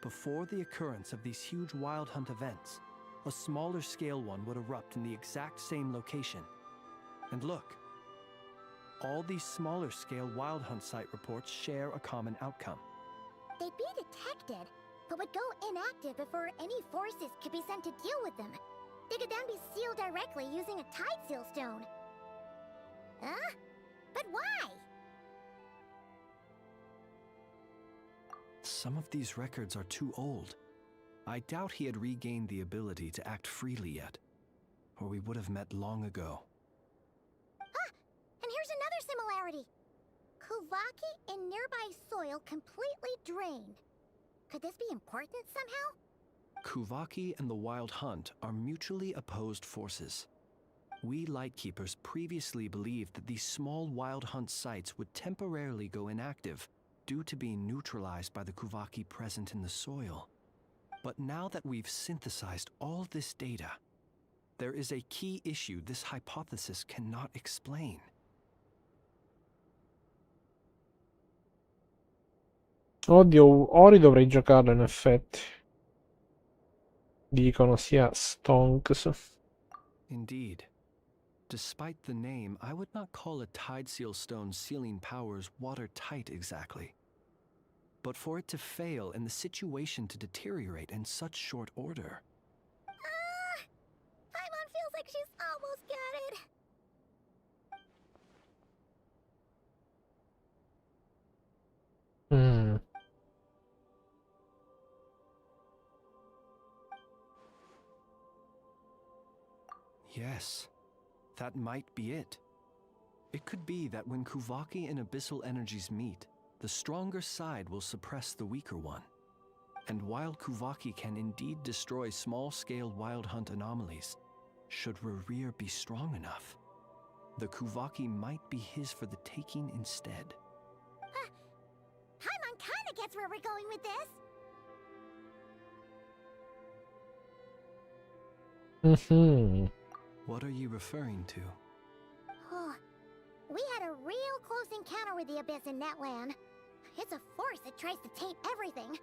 Before the occurrence of these huge Wild Hunt events, a smaller scale one would erupt in the exact same location. And look, all these smaller scale Wild Hunt site reports share a common outcome. They'd be detected, but would go inactive before any forces could be sent to deal with them. They could then be sealed directly using a tide seal stone. Huh? But why? Some of these records are too old. I doubt he had regained the ability to act freely yet, or we would have met long ago. And here's another similarity. Kuvaki in nearby soil completely drained. Could this be important somehow? Kuvaki and the Wild Hunt are mutually opposed forces. We Lightkeepers previously believed that these small Wild Hunt sites would temporarily go inactive due to being neutralized by the Kuvaki present in the soil. But now that we've synthesized all this data, there is a key issue this hypothesis cannot explain. Oddio, Ori dovrei giocarlo in effetti. Dicono sia Stonks. Indeed. Despite the name, I would not call a Tide Seal Stone sealing powers watertight exactly. But for it to fail and the situation to deteriorate in such short order... Paimon feels like she's almost got it. Yes, that might be it. It could be that when Kuvaki and Abyssal energies meet, the stronger side will suppress the weaker one. And while Kuvaki can indeed destroy small-scale Wild Hunt anomalies, should Rerir be strong enough, the Kuvaki might be his for the taking instead. Paimon kinda gets where we're going with this. What are you referring to? We had a real close encounter with the Abyss in Netland. It's a force that tries to taint everything.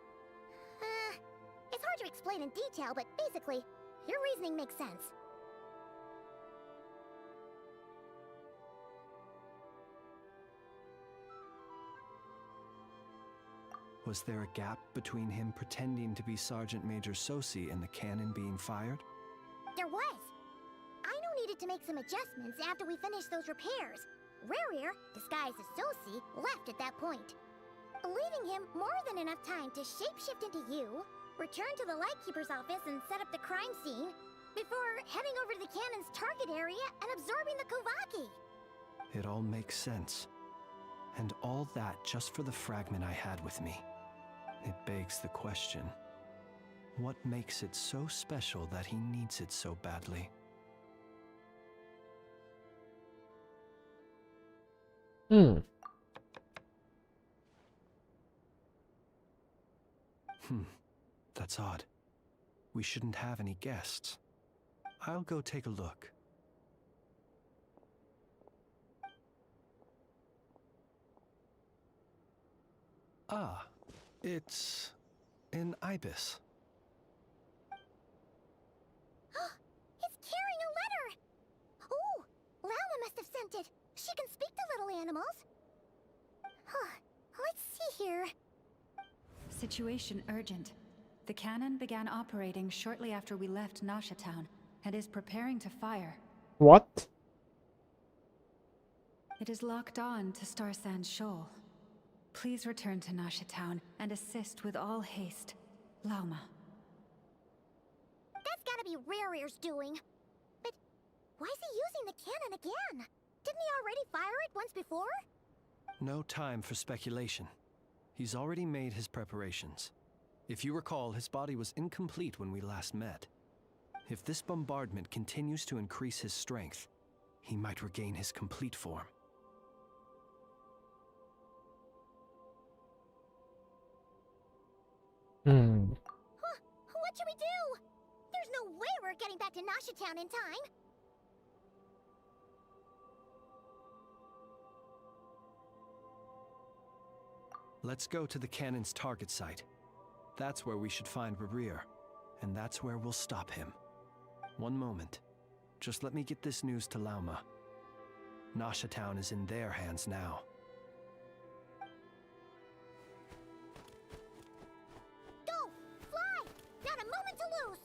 It's hard to explain in detail, but basically, your reasoning makes sense. Was there a gap between him pretending to be Sergeant Major Sosi and the cannon being fired? There was. Aino needed to make some adjustments after we finished those repairs. Rerir, disguised as Sosi, left at that point, leaving him more than enough time to shapeshift into you, return to the Lightkeeper's office and set up the crime scene, before heading over to the cannon's target area and absorbing the Kuvaki. It all makes sense. And all that just for the fragment I had with me. It begs the question, what makes it so special that he needs it so badly? That's odd. We shouldn't have any guests. I'll go take a look. Ah, it's an ibis. It's carrying a letter! Oh, Luna must have sent it. She can speak to little animals. Huh. Let's see here. Situation urgent. The cannon began operating shortly after we left Nasha Town and is preparing to fire. What? It is locked on to Star Sand Shoal. Please return to Nasha Town and assist with all haste. Lauma. That's gotta be Rear's doing. But why is he using the cannon again? Didn't he already fire it once before? No time for speculation. He's already made his preparations. If you recall, his body was incomplete when we last met. If this bombardment continues to increase his strength, he might regain his complete form. What should we do? There's no way we're getting back to Nasha Town in time. Let's go to the cannon's target site. That's where we should find Rear, and that's where we'll stop him. One moment. Just let me get this news to Lauma. Nasha Town is in their hands now. Go! Fly! Not a moment to lose!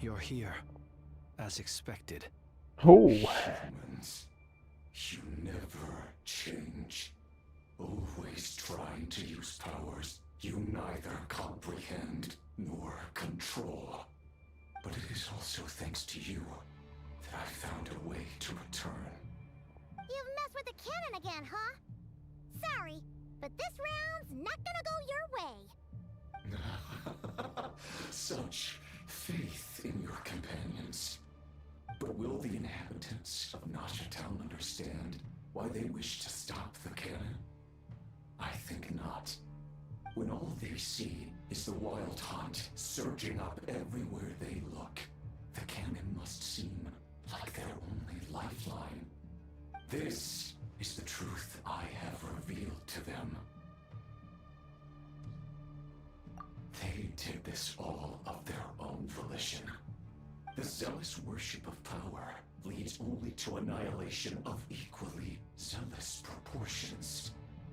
You're here, as expected. Oh. Humans, you never change. Always trying to use powers you neither comprehend nor control. But it is also thanks to you that I found a way to return. You've messed with the cannon again, huh? Sorry, but this round's not gonna go your way. Such faith in your companions. But will the inhabitants of Nasha Town understand why they wish to stop the cannon? I think not. When all they see is the wild hunt surging up everywhere they look, the cannon must seem like their only lifeline. This is the truth I have revealed to them. They did this all of their own volition. The zealous worship of power leads only to annihilation of equally zealous proportions.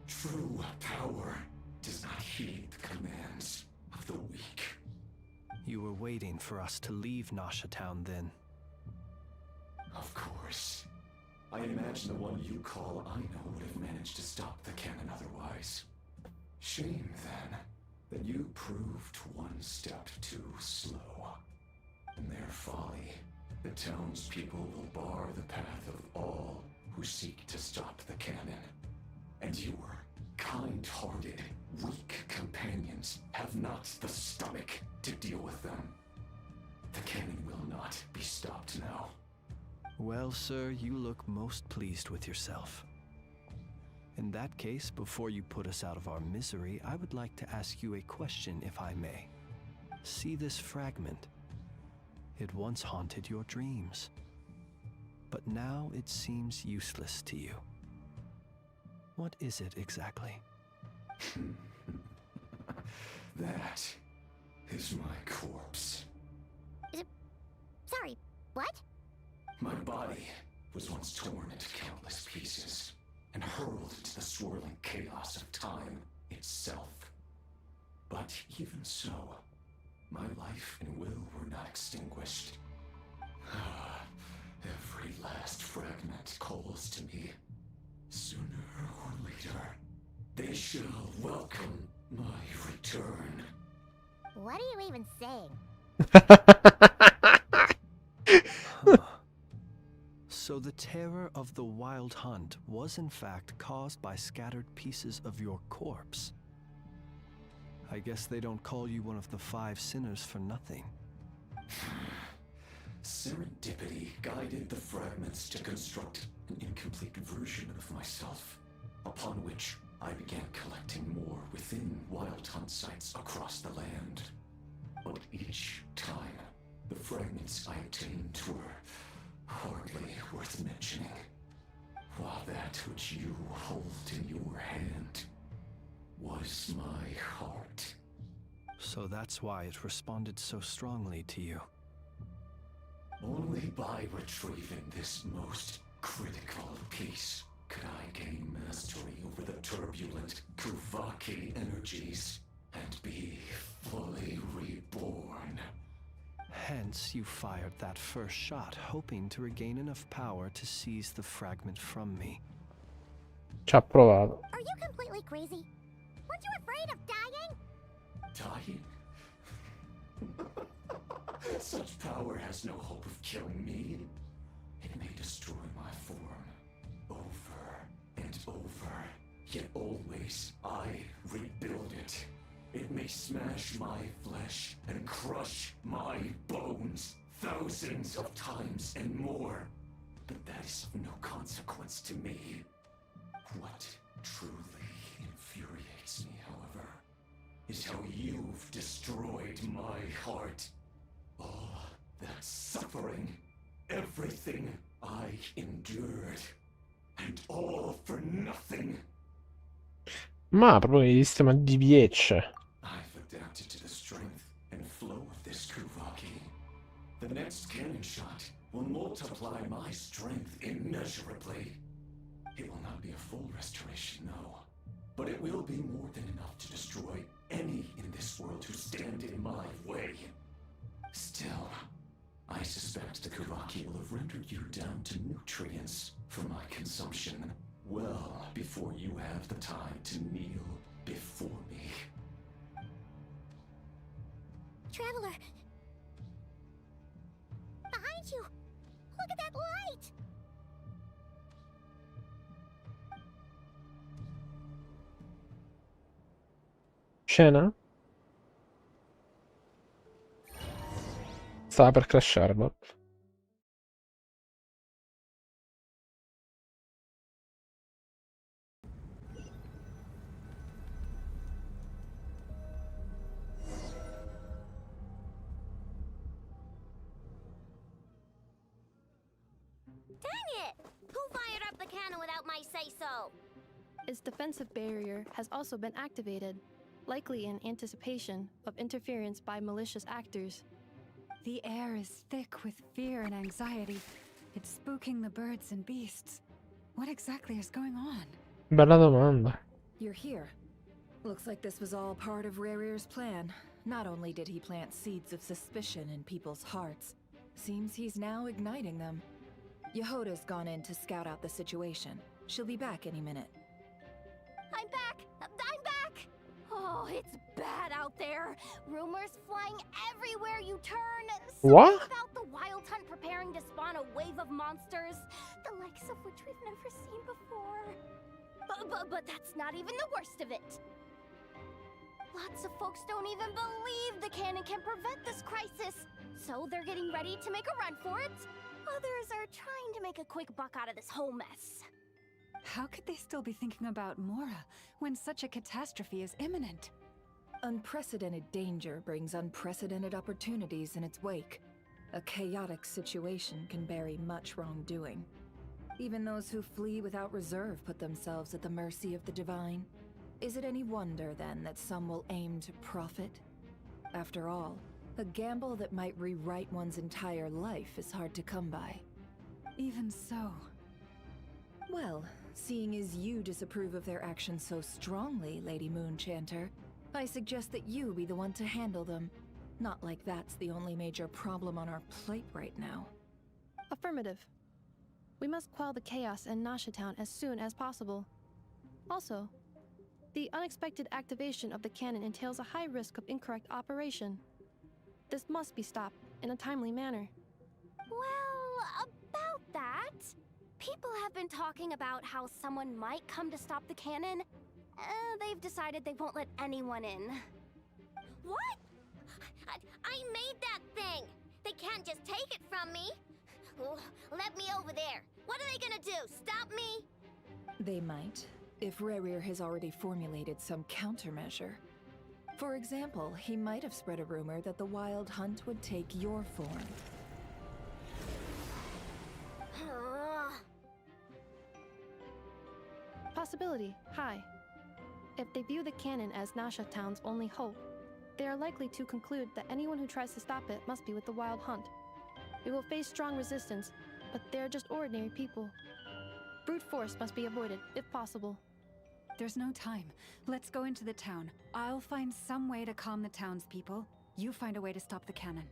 True power does not heed the commands of the weak. You were waiting for us to leave Nasha Town then. Of course. I imagine the one you call Aino would have managed to stop the cannon otherwise. Shame, then, that you proved one step too slow. In their folly, the townspeople will bar the path of all who seek to stop the cannon. And your kind-hearted, weak companions have not the stomach to deal with them. The cannon will not be stopped now. Well, sir, you look most pleased with yourself. In that case, before you put us out of our misery, I would like to ask you a question, if I may. See this fragment? It once haunted your dreams, but now it seems useless to you. What is it exactly? That is my corpse. Sorry, what? My body was once torn into countless pieces and hurled into the swirling chaos of time itself. But even so, my life and will were not extinguished. Every last fragment calls to me. Sooner or later, they shall welcome my return. What are you even saying? So the terror of the wild hunt was in fact caused by scattered pieces of your corpse. I guess they don't call you one of the 5 sinners for nothing. serendipity guided the fragments to construct an incomplete version of myself, upon which I began collecting more within wild hunt sites across the land. But each time, the fragments I obtained were hardly worth mentioning, while that which you hold in your hand was my heart. So that's why it responded so strongly to you. Only by retrieving this most critical piece could I gain mastery over the turbulent Kuvaki energies and be fully reborn. Hence, you fired that first shot, hoping to regain enough power to seize the fragment from me. Ci ha provato. Are you completely crazy? Weren't you afraid of dying? Dying? Such power has no hope of killing me. It may destroy my form over and over, yet always I rebuild it. It may smash my flesh and crush my bones thousands of times and more, but that is of no consequence to me. What truly infuriates me, however, is how you've destroyed my heart. All that suffering, everything I endured, and all for nothing. Ma proprio il sistema di Vietch. I've adapted to the strength and flow of this Kuvaki. The next cannon shot will multiply my strength immeasurably. It will not be a full restoration, no, but it will be more than enough to destroy any in this world who stand in my way. Still, I suspect the Kuvaki will have rendered you down to nutrients for my consumption well before you have the time to kneel before me. Traveler! Behind you! Look at that light! Scena? Stava per crasharlo. Dang it! Who fired up the cannon without my say-so? Its defensive barrier has also been activated, likely in anticipation of interference by malicious actors. The air is thick with fear and anxiety. It's spooking the birds and beasts. What exactly is going on? Bella domanda. You're here. Looks like this was all part of Rarir's plan. Not only did he plant seeds of suspicion in people's hearts, seems he's now igniting them. Yehoda's gone in to scout out the situation. She'll be back any minute. I'm back! I'm back! Oh, it's bad out there. Rumors flying everywhere you turn. What? About the wild hunt preparing to spawn a wave of monsters, the likes of which we've never seen before. But that's not even the worst of it. Lots of folks don't even believe the cannon can prevent this crisis, so they're getting ready to make a run for it. Others are trying to make a quick buck out of this whole mess. How could they still be thinking about Mora when such a catastrophe is imminent? Unprecedented danger brings unprecedented opportunities in its wake. A chaotic situation can bury much wrongdoing. Even those who flee without reserve put themselves at the mercy of the divine. Is it any wonder, then, that some will aim to profit? After all, a gamble that might rewrite one's entire life is hard to come by. Even so. Well, seeing as you disapprove of their actions so strongly, Lady Moonchanter, I suggest that you be the one to handle them. Not like that's the only major problem on our plate right now. Affirmative. We must quell the chaos in Nasha Town as soon as possible. Also, the unexpected activation of the cannon entails a high risk of incorrect operation. This must be stopped in a timely manner. Well, about that, people have been talking about how someone might come to stop the cannon. They've decided they won't let anyone in. What? I made that thing! They can't just take it from me. Oh, let me over there. What are they gonna do? Stop me? They might, if Rerir has already formulated some countermeasure. For example, he might have spread a rumor that the Wild Hunt would take your form. Possibility, high. If they view the cannon as Nasha Town's only hope, they are likely to conclude that anyone who tries to stop it must be with the Wild Hunt. It will face strong resistance, but they're just ordinary people. Brute force must be avoided, if possible. There's no time. Let's go into the town. I'll find some way to calm the townspeople. You find a way to stop the cannon.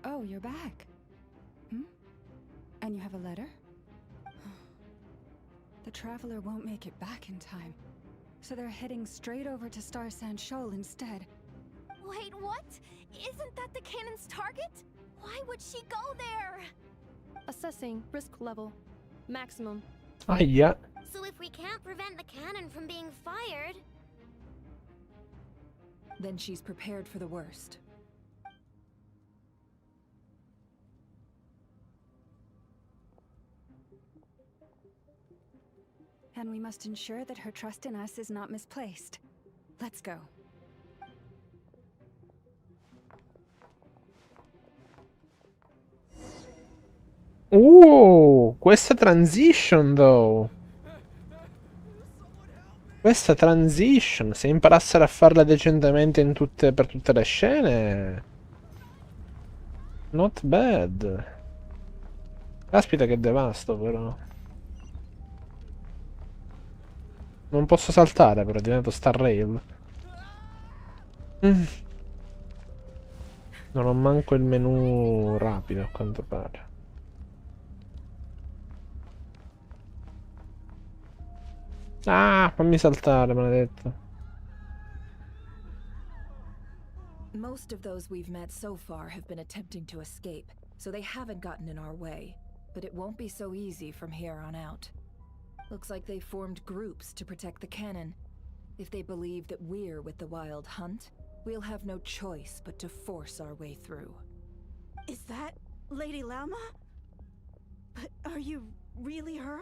Oh, you're back. And you have a letter? The traveler won't make it back in time. So they're heading straight over to Star Sand Shoal instead. Wait, what? Isn't that the cannon's target? Why would she go there? Assessing risk level. Maximum. Yeah. So if we can't prevent the cannon from being fired... Then she's prepared for the worst. And we must ensure that her trust in us is not misplaced. Let's go. Questa transition, though. Questa transition, se imparassero a farla decentemente per tutte le scene. Not bad. Caspita che devasto, però. Non posso saltare, però divento Star Rail. Non ho manco il menu rapido, a quanto pare. Ah, fammi saltare, maledetto. Most of those we've met so far have been attempting to escape, so they haven't gotten in our way. But it won't be so easy from here on out. Looks like they formed groups to protect the cannon. If they believe that we're with the Wild Hunt, we'll have no choice but to force our way through. Is that Lady Lama? But are you really her?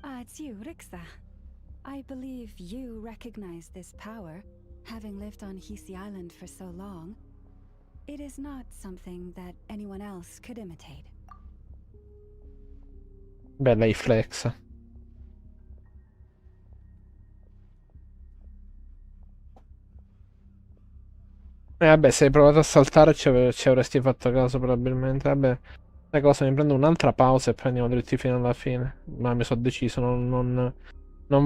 It's you, Rixa. I believe you recognize this power, having lived on Hisi Island for so long. It is not something that anyone else could imitate. Bella i flex. Vabbè, se hai provato a saltare ci avresti fatto caso probabilmente. Vabbè, la cosa, mi prendo un'altra pausa e poi andiamo dritti fino alla fine. Ma mi sono deciso, non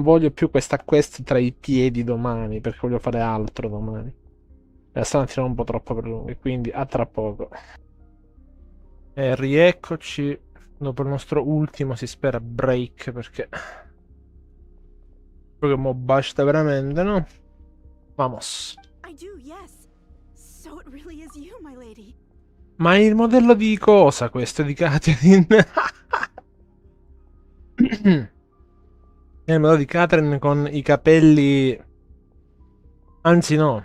voglio più questa quest tra i piedi domani, perché voglio fare altro domani. La stanno tirando un po' troppo per lungo, e quindi a tra poco. E rieccoci dopo il nostro ultimo, si spera, break, perché proprio mo basta veramente, no? Vamos. I do, yes. So it really is you, my lady. Ma il modello di cosa questo? Di Catherine? È il modello di Catherine con i capelli... Anzi no,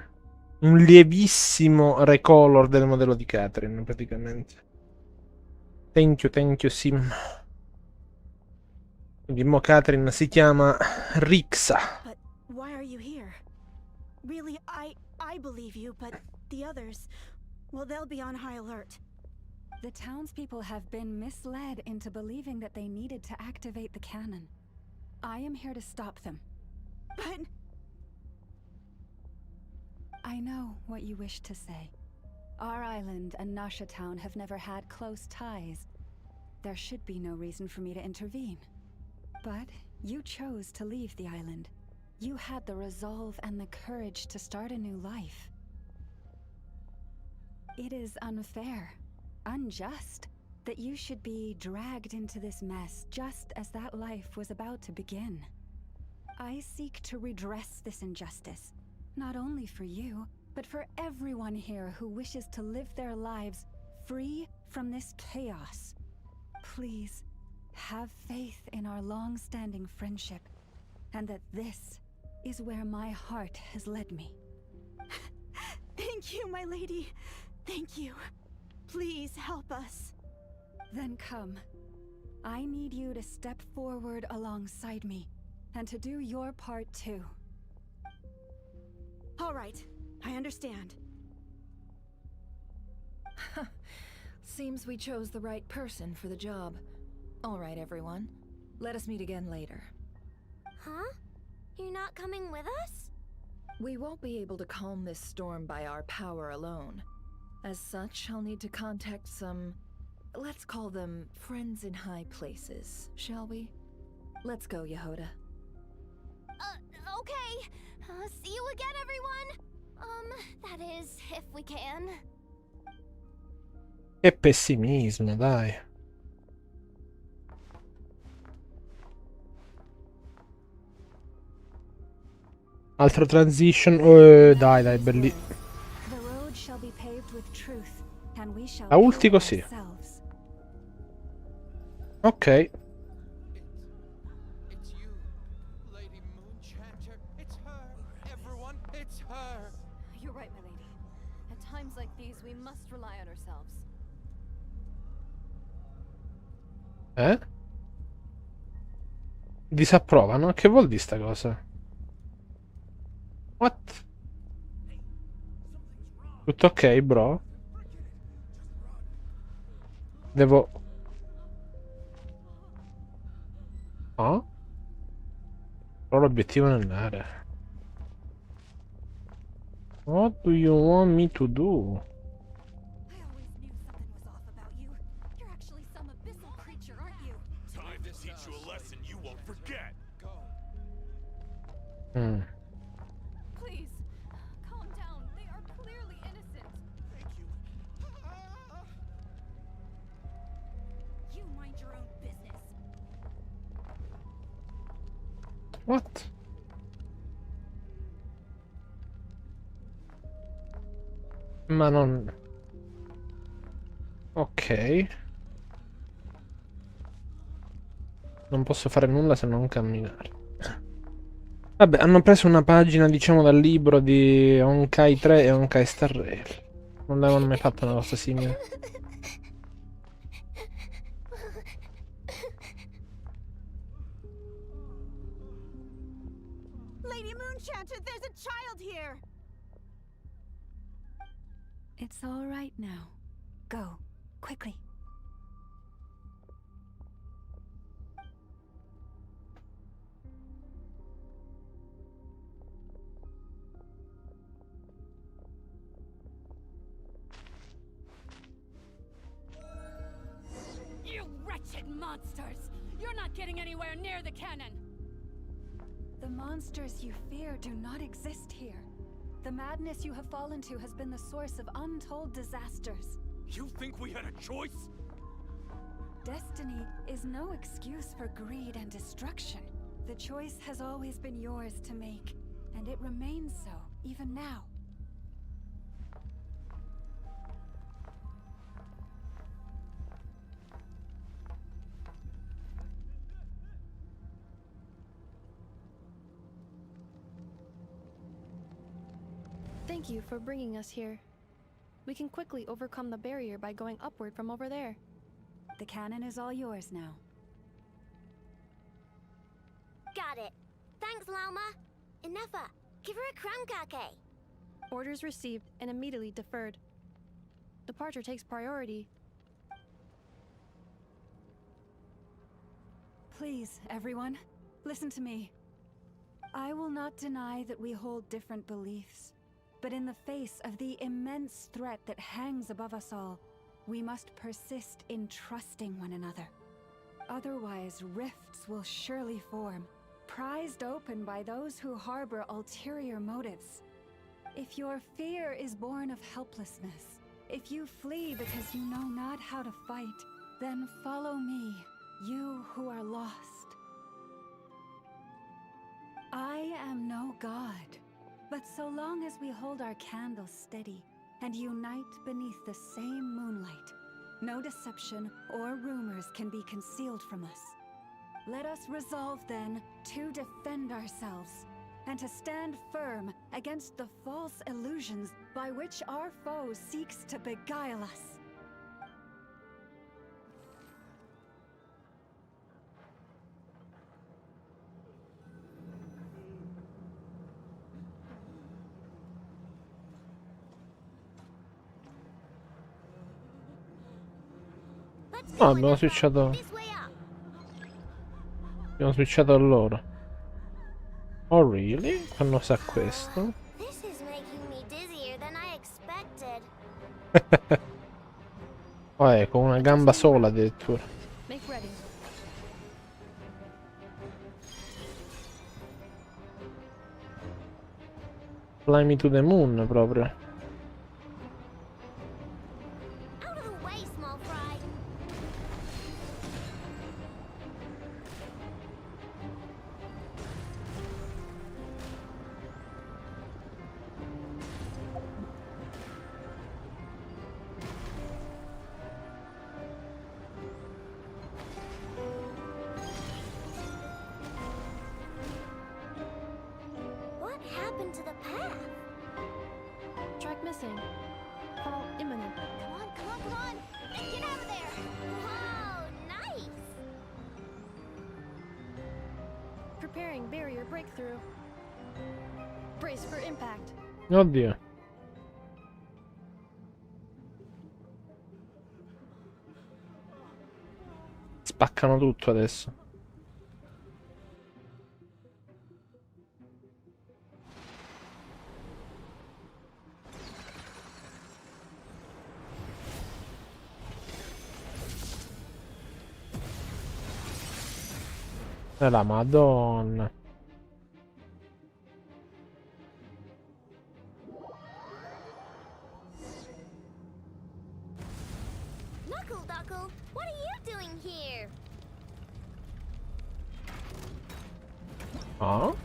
un lievissimo recolor del modello di Catherine, praticamente. Thank you, Sim. Quindi mo Catherine si chiama Rixa. But why are you here? Really, I believe you, but the others, well, they'll be on high alert. The townspeople have been misled into believing that they needed to activate the cannon. I am here to stop them. But... I know what you wish to say. Our island and Nasha Town have never had close ties. There should be no reason for me to intervene. But you chose to leave the island. You had the resolve and the courage to start a new life. It is unfair, unjust, that you should be dragged into this mess just as that life was about to begin. I seek to redress this injustice, not only for you, but for everyone here who wishes to live their lives free from this chaos. Please, Have faith in our long-standing friendship, and that this is where my heart has led me. Thank you, my lady. Thank you. Please help us. Then come. I need you to step forward alongside me, and to do your part too. All right, I understand. Seems we chose the right person for the job. All right, everyone. Let us meet again later. Huh? You're not coming with us? We won't be able to calm this storm by our power alone. As such, I'll need to contact some... let's call them friends in high places, shall we? Let's go, Yehoda. Okay. See you again, everyone. That is, if we can. Che pessimismo, dai. Altro transition. Dai, dai, belli. The road shall be paved with truth, and we shall La ulti kill così. ourselves. Ok. You're right, my lady. At times like these, we must rely on ourselves. Disapprovano? Che vuol dire sta cosa? What? Tutto ok, bro? Devo... Oh? Però l'obiettivo è nell'area. What do you want me to do? Time to teach you a lesson you won't forget. Please, calm down. They are clearly innocent. Thank you. You mind your own business. What? Ma non... Ok. Non posso fare nulla se non camminare. Vabbè, hanno preso una pagina, diciamo, dal libro di Honkai 3 e Honkai Star Rail. Non avevano mai fatto una cosa simile. Lady Moonchanter, there's a child here. It's all right now. Go, quickly. You wretched monsters! You're not getting anywhere near the cannon! The monsters you fear do not exist here. The madness you have fallen to has been the source of untold disasters. You think we had a choice? Destiny is no excuse for greed and destruction. The choice has always been yours to make, and it remains so, even now. Thank you for bringing us here. We can quickly overcome the barrier by going upward from over there. The cannon is all yours now. Got it. Thanks, Lauma. Enougha, give her a crankake. Orders received and immediately deferred. Departure takes priority. Please, everyone, listen to me. I will not deny that we hold different beliefs, but in the face of the immense threat that hangs above us all, we must persist in trusting one another. Otherwise, rifts will surely form, prized open by those who harbor ulterior motives. If your fear is born of helplessness, if you flee because you know not how to fight, then follow me, you who are lost. I am no god, but so long as we hold our candles steady and unite beneath the same moonlight, No deception or rumors can be concealed from us. Let us resolve then to defend ourselves and to stand firm against the false illusions by which our foe seeks to beguile us. No, abbiamo switchato. Abbiamo switchato a loro. Oh really? Fanno sa questo? This is making me dizzier than I expected. Con una gamba sola addirittura. Make ready. Fly me to the moon proprio. Out of the way, small fry. What happened to the path? Track missing. Fall imminent. Come on, come on, come on! Get out of there! Wow, nice! Preparing barrier breakthrough. Brace for impact. Oddio. Spaccano tutto adesso. E la Madonna. Knuckle Duckle, what are you doing here? Ah?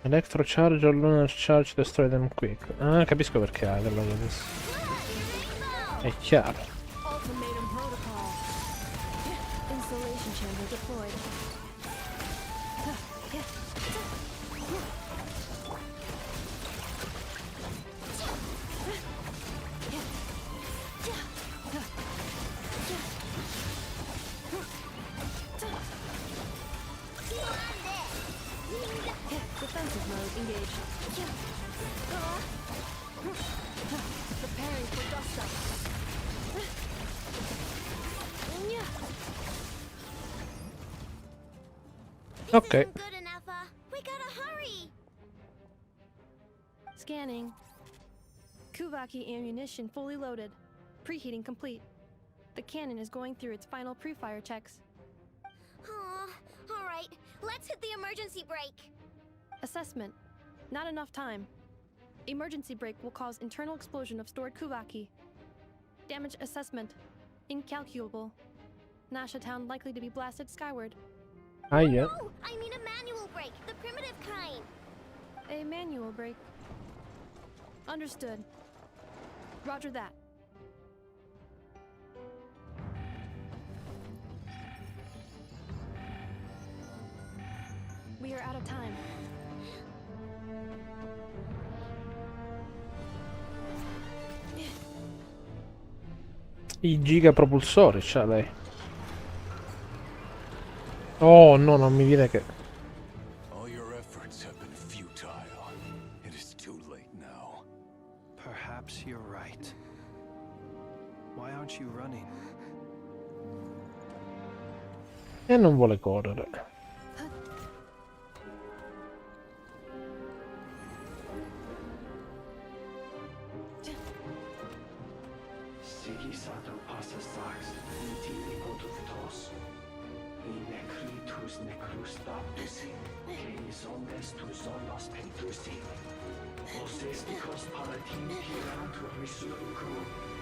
Electro Charge or Lunar Charge destroy them quick. Ah, capisco perché ha quello adesso. È chiaro. Ultimatum protocol. Installation chamber deployed. Defensive mode engaged. Preparing for dust up. Ok. Good enough, we gotta hurry! Scanning. Kuvaki ammunition fully loaded. Preheating complete. The cannon is going through its final pre-fire checks. Aw, alright, let's hit the emergency brake. Assessment. Not enough time. Emergency brake will cause internal explosion of stored Kuvaki. Damage assessment. Incalculable. Nasha Town likely to be blasted skyward. Ah, yeah. No, I mean a manual brake, the primitive kind. A manual brake. Understood. Roger that. We are out of time. I giga propulsori c'ha lei. Oh no, non mi dire che... All your efforts have been futile. It is too late now. Perhaps you're right. Why aren't you running? E non vuole correre. Sigisato passa sax, utili productos. In necritus necrus baptisi, que isondes tu solos pentusi. Osesticos palatin pirantur misuricu,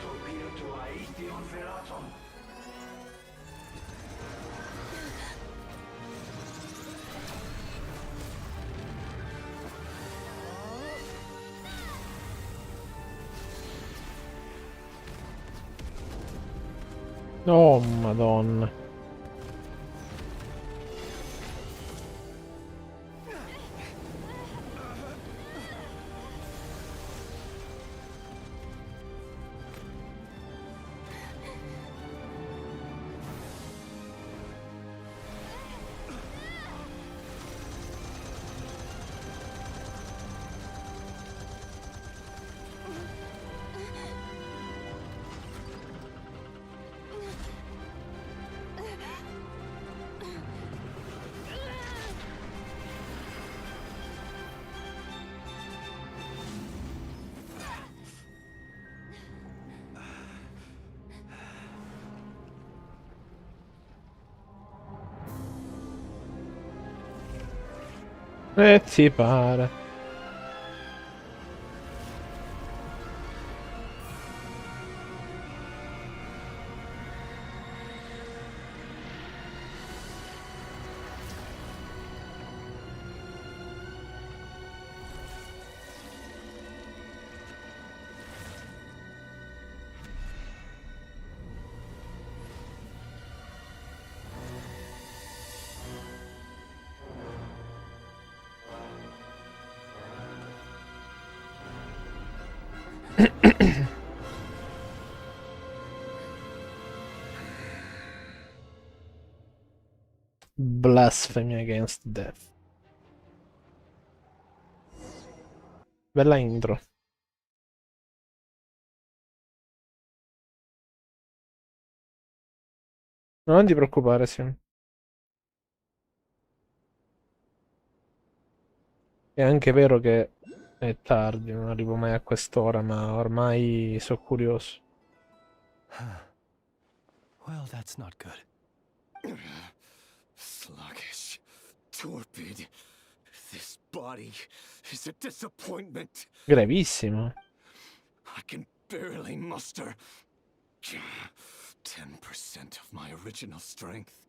topirtu aetion veratum. Oh, madonna. Ti pare. Blasphemy against death. Bella intro. Non ti preoccupare, Sim. È anche vero che è tardi, non arrivo mai a quest'ora, ma ormai sono curioso. Well, that's not good. Sluggish, torpid. This body is a disappointment. Gravissimo. I can barely muster 10% of my original strength.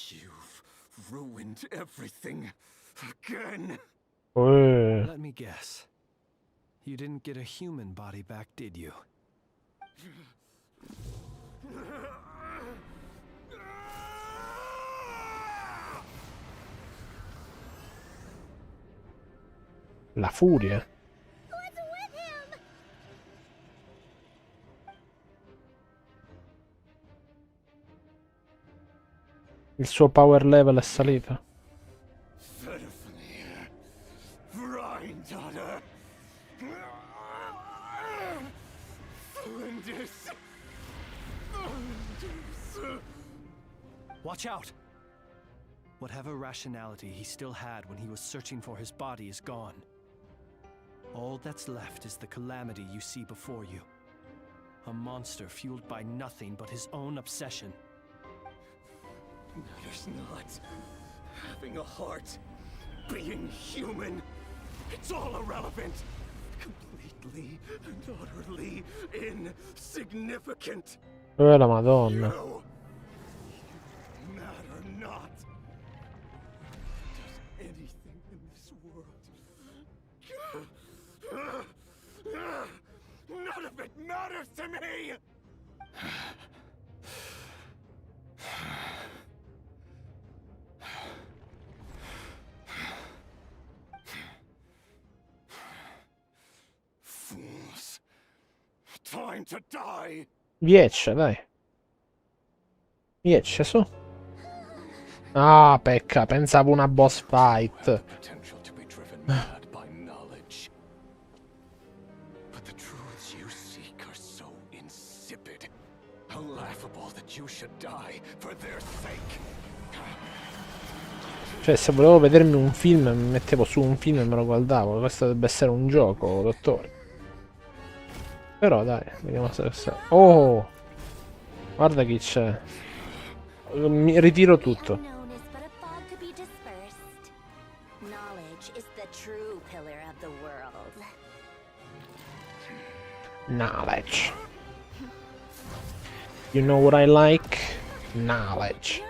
You've ruined everything again. Let me guess. You didn't get a human body back, did you? La furia. Il suo power level è salito. Watch out! Whatever rationality he still had when he was searching for his body is gone. All that's left is the calamity you see before you. A monster fueled by nothing but his own obsession. Matters not. Having a heart, being human, it's all irrelevant. Completely and utterly insignificant. La Madonna. You matter not. Does anything in this world? None of it matters to me. Fools. Time to die. Riesce, dai. Riesce su. Ah, pecca, pensavo una boss fight. But the truths you seek are so insipid. How laughable that you should die for their sake. Cioè, se volevo vedermi un film, mi mettevo su un film e me lo guardavo. Questo dovrebbe essere un gioco, dottore. Però dai, vediamo se... Oh! Guarda chi c'è. Mi ritiro tutto. Knowledge. You know what I like? Knowledge.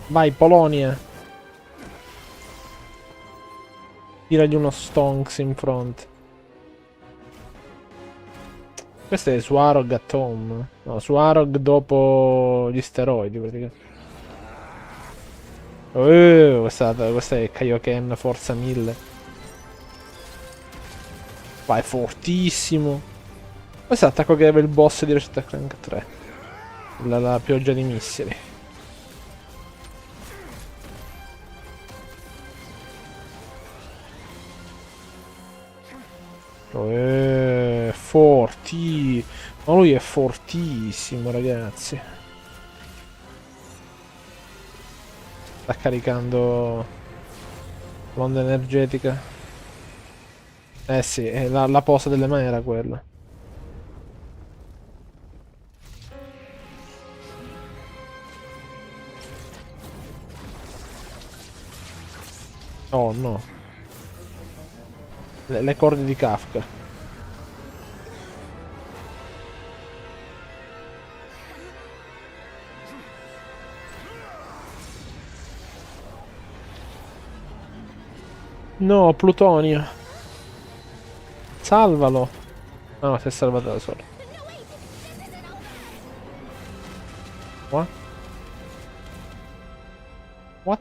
Vai, Polonia. Tiragli uno stonks in fronte. Questo è su Arog a Tom. No, su Arog dopo gli steroidi, praticamente. Questa è Kaioken Forza 1000. Vai, fortissimo. Questo è l'attacco che aveva il boss di Ratchet Clank 3. La pioggia di missili. Forti. Ma lui è fortissimo, ragazzi. Sta caricando l'onda energetica. Eh sì, la posa delle mani era quella. Oh no. Le corde di Kafka. No, Plutonio. Salvalo. Ah, no, si è salvato da solo. What? What?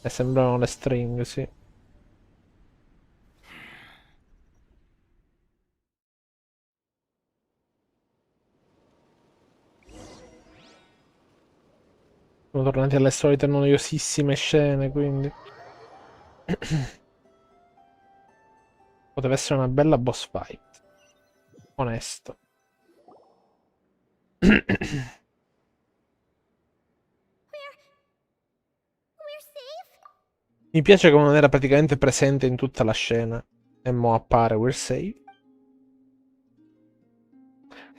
Sembrano le string, sì. Siamo tornati alle solite noiosissime scene, quindi. Poteva essere una bella boss fight. Onesto. Mi piace come non era praticamente presente in tutta la scena. E mo appare, we're safe.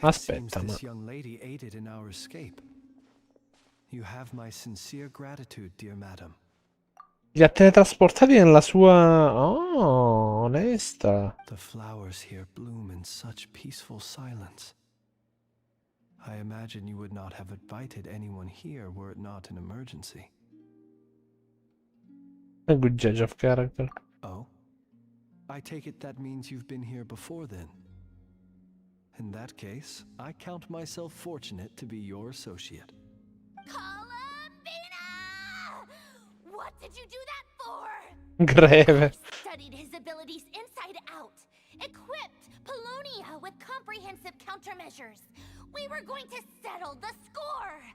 Aspetta, ma... This young lady aided in our escape. You have my sincere gratitude, dear madam. Li ha teletrasportati nella sua... Oh, onesta. The flowers here bloom in such peaceful silence. I imagine you would not have invited anyone here were it not an emergency. A good judge of character. Oh? I take it that means you've been here before then. In that case, I count myself fortunate to be your associate. What did you do that for? Greve. Studied his abilities inside out. Equipped Polonia with comprehensive countermeasures. We were going to settle the score.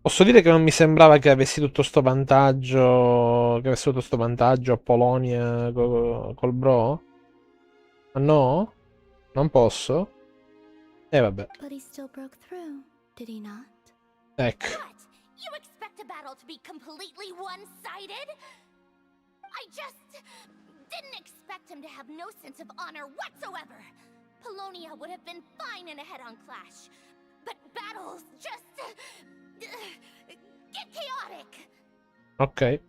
Posso dire che non mi sembrava che avessi tutto sto vantaggio. Che avessi tutto sto vantaggio a Polonia col bro? Ma no? Non posso? Vabbè. But he still broke through, did he not? Ecco. What? You expect a battle to be completely one-sided? I just didn't expect him to have no sense of honor whatsoever. Polonia would have been fine in a head-on clash. But battles just get chaotic. Ok.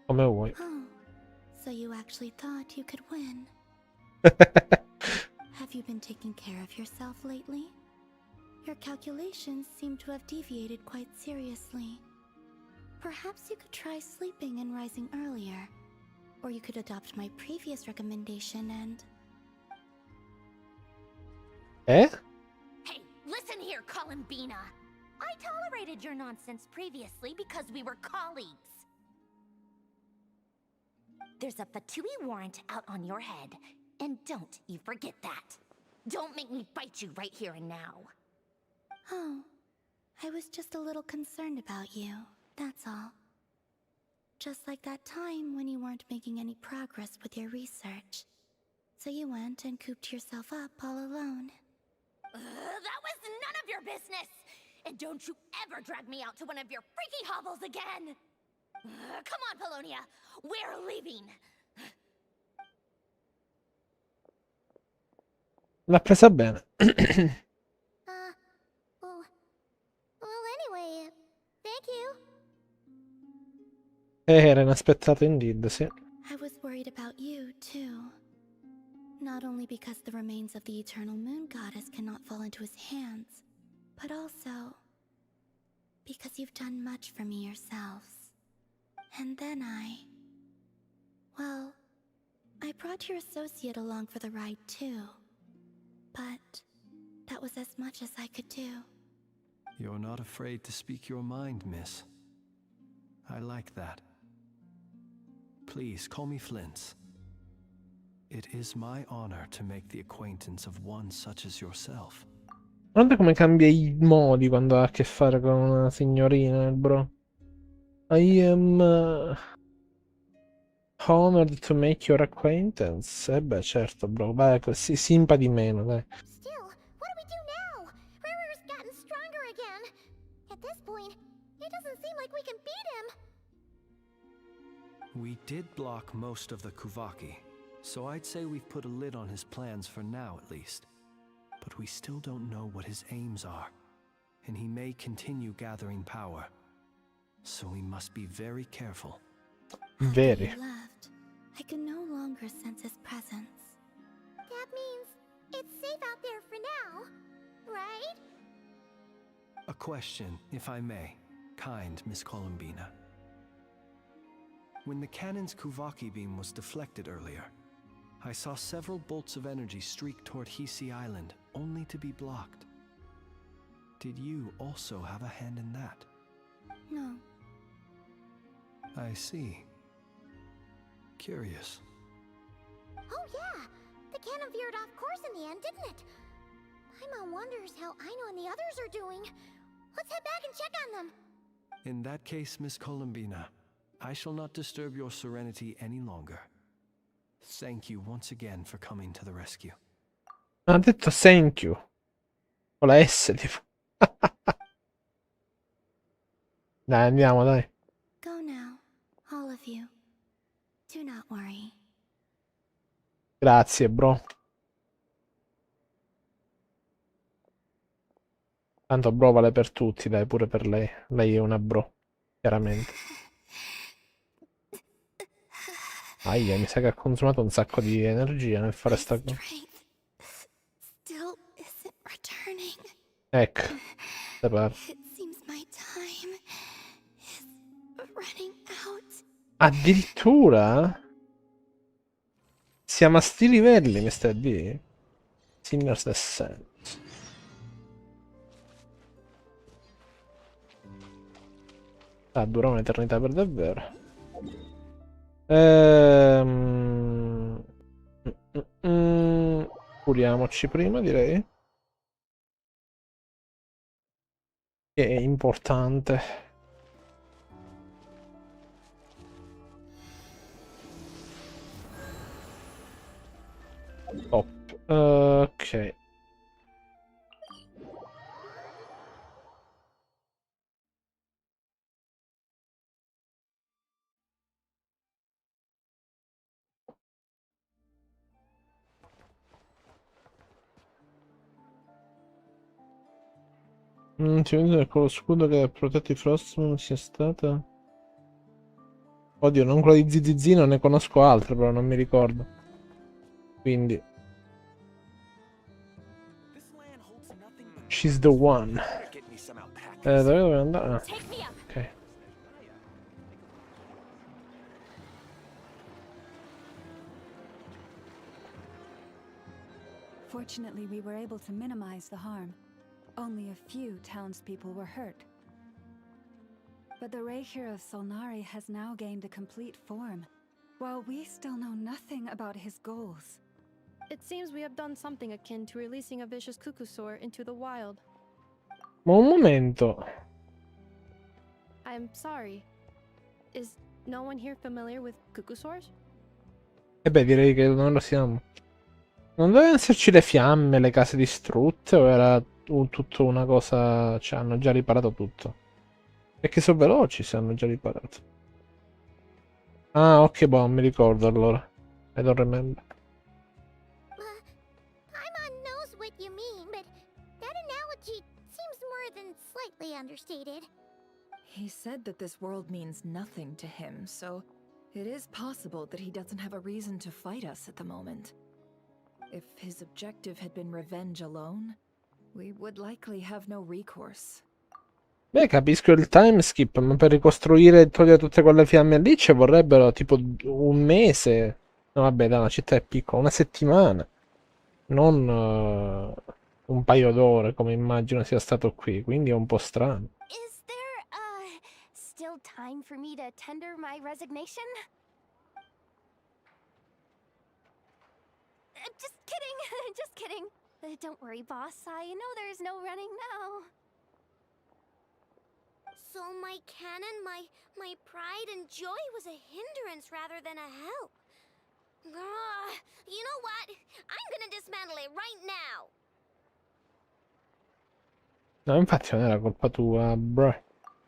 Come vuoi. Oh, so you actually thought you could win. Have you been taking care of yourself lately? Your calculations seem to have deviated quite seriously. Perhaps you could try sleeping and rising earlier. Or you could adopt my previous recommendation and... Hey, listen here, Columbina. I tolerated your nonsense previously because we were colleagues. There's a Fatui warrant out on your head, and don't you forget that. Don't make me bite you right here and now. Oh, I was just a little concerned about you, that's all. Just like that time when you weren't making any progress with your research. So you went and cooped yourself up all alone. That was none of your business! And don't you ever drag me out to one of your freaky hovels again! Come on, Polonia! We're leaving! L'ha presa bene. Well, anyway, thank you. Era inaspettato indeed, sì. I was worried about you, too. Not only because the remains of the Eternal Moon Goddess cannot fall into his hands, but also because you've done much for me yourselves. And then well, brought your associate along for the ride too. But that was as much as I could do. You're not afraid to speak your mind, miss. I like that. Please call me Flint. It is my honor to make the acquaintance of one such as yourself. Guarda come cambia i modi quando ha a che fare con una signorina, bro. I am honored to make your acquaintance. Beh, certo, bro. Vai, si simpa di meno, dai. Still, what do we do now? Riri's gotten stronger again. At this point, it doesn't seem like we can beat him. We did block most of the Kuvaki, so I'd say we've put a lid on his plans for now at least. But we still don't know what his aims are, and he may continue gathering power. So we must be very careful. Very. After you left, I could no longer sense his presence. That means it's safe out there for now, right? A question, if I may, kind Miss Columbina. When the cannon's Kuvaki beam was deflected earlier, I saw several bolts of energy streak toward Hisi Island, only to be blocked. Did you also have a hand in that? No. I see. Curious. Oh yeah, the cannon veered off course in the end, didn't it? Paimon wonders how Aino and the others are doing. Let's head back and check on them. In that case, Miss Columbina, I shall not disturb your serenity any longer. Thank you once again for coming to the rescue. Ha detto thank you. Con la S, tipo. Dai, andiamo, dai. Go now, all of you. Do not worry. Grazie, bro. Tanto bro vale per tutti, dai, pure per lei. Lei è una bro, chiaramente. Aia, mi sa che ha consumato un sacco di energia nel fare sta cosa. Still isn't returning. Ecco, da parte. It seems my time is running out. Addirittura? Siamo a sti livelli, mi stai a dire? Sinner's Descent. Ah, dura un'eternità per davvero. Curiamoci prima, direi. Che è importante. Top. Ok. Ti vedo con lo scudo che ha protetto i Frostmourne sia stata. Oddio, non quello di Zizizzino, ne conosco altre, però non mi ricordo. Quindi. She's the one. Dove devo andare? Ah. Ok. Fortunately, we were able to minimize the harm. Only a few townspeople were hurt. But the Reikir of Solnari has now gained a complete form, while we still know nothing about his goals. It seems we have done something akin to releasing a vicious cuckoosaur into the wild. Ma un momento. I'm sorry. Is no one here familiar with cuckoosaurs? E beh, direi che non lo siamo. Non dovevano esserci le fiamme, le case distrutte, o era tutto una cosa... Cioè, hanno già riparato tutto. Perché sono veloci se hanno già riparato. Ah, ok, boh, non mi ricordo allora. I don't remember. Paimon knows what you mean, but that analogy seems more than slightly understated. He said that this world means nothing to him, so it is possible that he doesn't have a reason to fight us at the moment. If his objective had been revenge alone, we would likely have no recourse. Beh, capisco il time skip, ma per ricostruire e togliere tutte quelle fiamme lì ci vorrebbero tipo un mese. No, vabbè, la città è piccola, una settimana, non un paio d'ore come immagino sia stato qui, quindi è un po' strano. Is there, still time for me to tender my resignation? Just kidding, just kidding. Don't worry, boss. I know there's no running now. So my cannon, my pride and joy was a hindrance rather than a help. Ugh, you know what? I'm gonna dismantle it right now. No, infatti non era colpa tua, bro.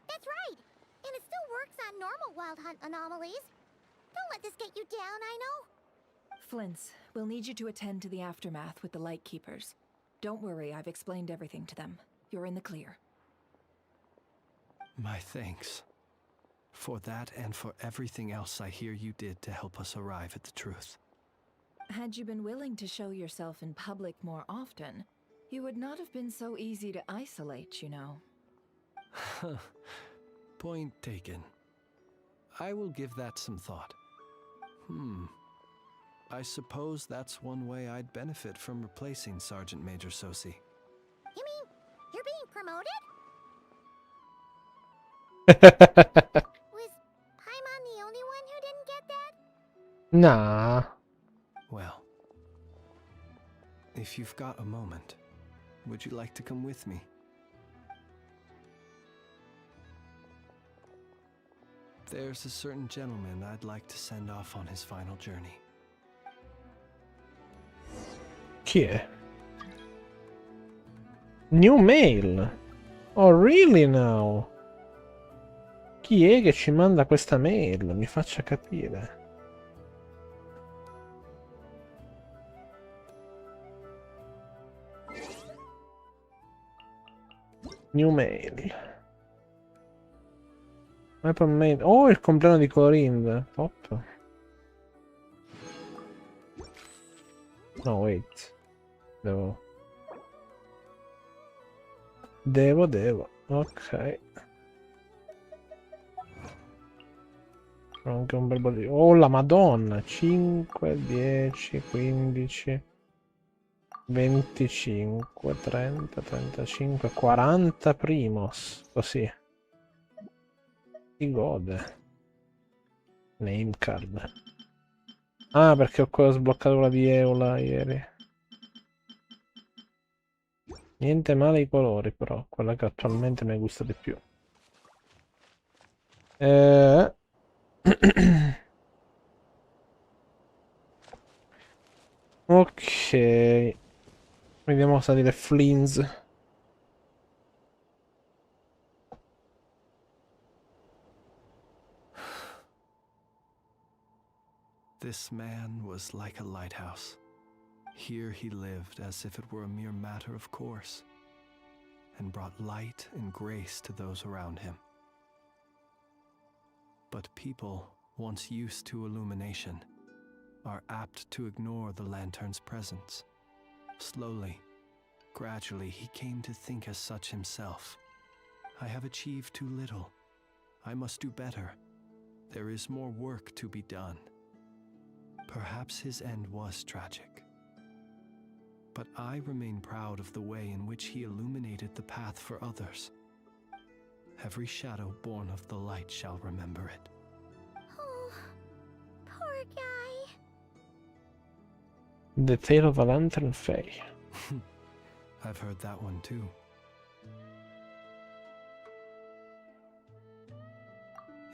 That's right. And it still works on normal wild hunt anomalies. Don't let this get you down, I know. Flints, we'll need you to attend to the aftermath with the Lightkeepers. Don't worry, I've explained everything to them. You're in the clear. My thanks. For that and for everything else I hear you did to help us arrive at the truth. Had you been willing to show yourself in public more often, you would not have been so easy to isolate, you know. Point taken. I will give that some thought. I suppose that's one way I'd benefit from replacing Sergeant Major Sosi. You mean you're being promoted? Was Paimon the only one who didn't get that? Nah. Well, if you've got a moment, would you like to come with me? There's a certain gentleman I'd like to send off on his final journey. Chi è? New mail. Oh, really now? Chi è che ci manda questa mail? Mi faccia capire. New mail. Weapon mail. Oh, il compleanno di Corinne. Top. No, wait. Devo. Ok. Anche un bel po' di... Oh, la madonna. 5, 10, 15, 25, 30, 35, 40 primos. Così. Si gode. Name card. Ah, perché ho sbloccato quella di Eula ieri. Niente male i colori, però. Quella che attualmente mi gusta di più. Ok. Vediamo cosa dire Flins. This man was like a lighthouse. Here he lived as if it were a mere matter of course, and brought light and grace to those around him. But people, once used to illumination, are apt to ignore the lantern's presence. Slowly, gradually, he came to think as such himself. I have achieved too little. I must do better. There is more work to be done. Perhaps his end was tragic. But I remain proud of the way in which he illuminated the path for others. Every shadow born of the light shall remember it. Oh, poor guy. The Tale of a Lantern Fae. I've heard that one too.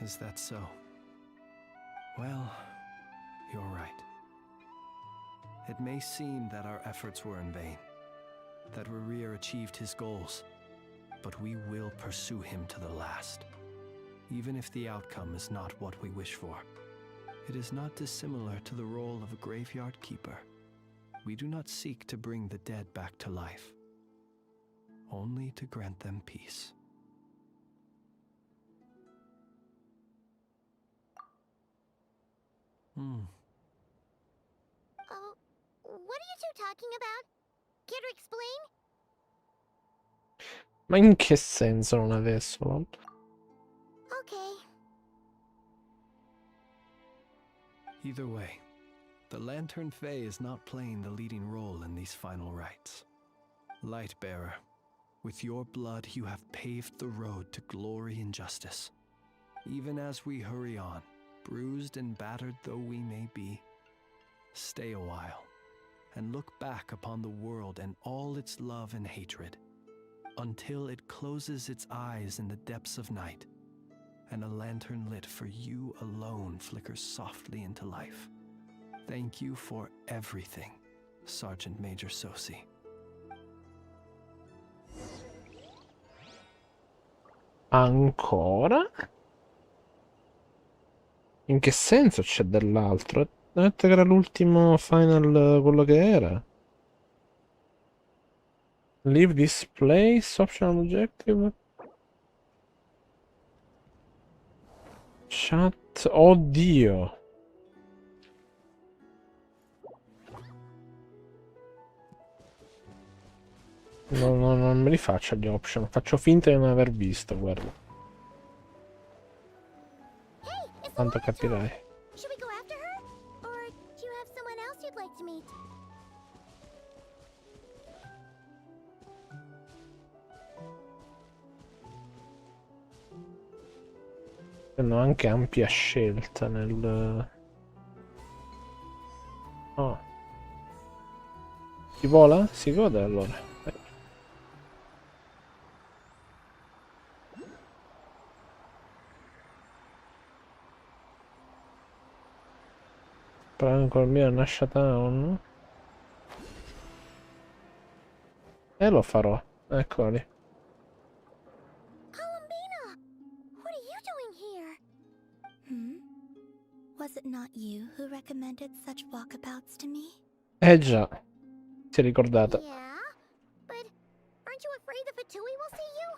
Is that so? Well, you're right. It may seem that our efforts were in vain, that Rerir achieved his goals, but we will pursue him to the last, even if the outcome is not what we wish for. It is not dissimilar to the role of a graveyard keeper. We do not seek to bring the dead back to life, only to grant them peace. What are you two talking about? Care to explain? Ma in che senso non adesso? Okay. Either way, The Lantern Fae is not playing the leading role in these final rites. Lightbearer, with your blood you have paved the road to glory and justice. Even as we hurry on, bruised and battered though we may be, stay a while and look back upon the world and all its love and hatred, until it closes its eyes in the depths of night, and a lantern lit for you alone flickers softly into life. Thank you for everything, Sergeant Major Sosi. Ancora? In che senso c'è dell'altro? Ho detto che era l'ultimo final, quello che era. Leave this place, optional objective. Chat, oddio. Non me li faccio gli option, faccio finta di non aver visto, guarda. Tanto capirai. Should we go after her? Or do you have someone else you'd like to meet? Hanno anche ampia scelta nel... Oh. Si vola? Si gode allora. Col mio Nasha Town. E lo farò. Eccoli. Columbina! What are you doing here? Was it not you who recommended such walkabouts to me? Già. Si è ricordata. Yeah, but aren't you afraid the Fatui will see you?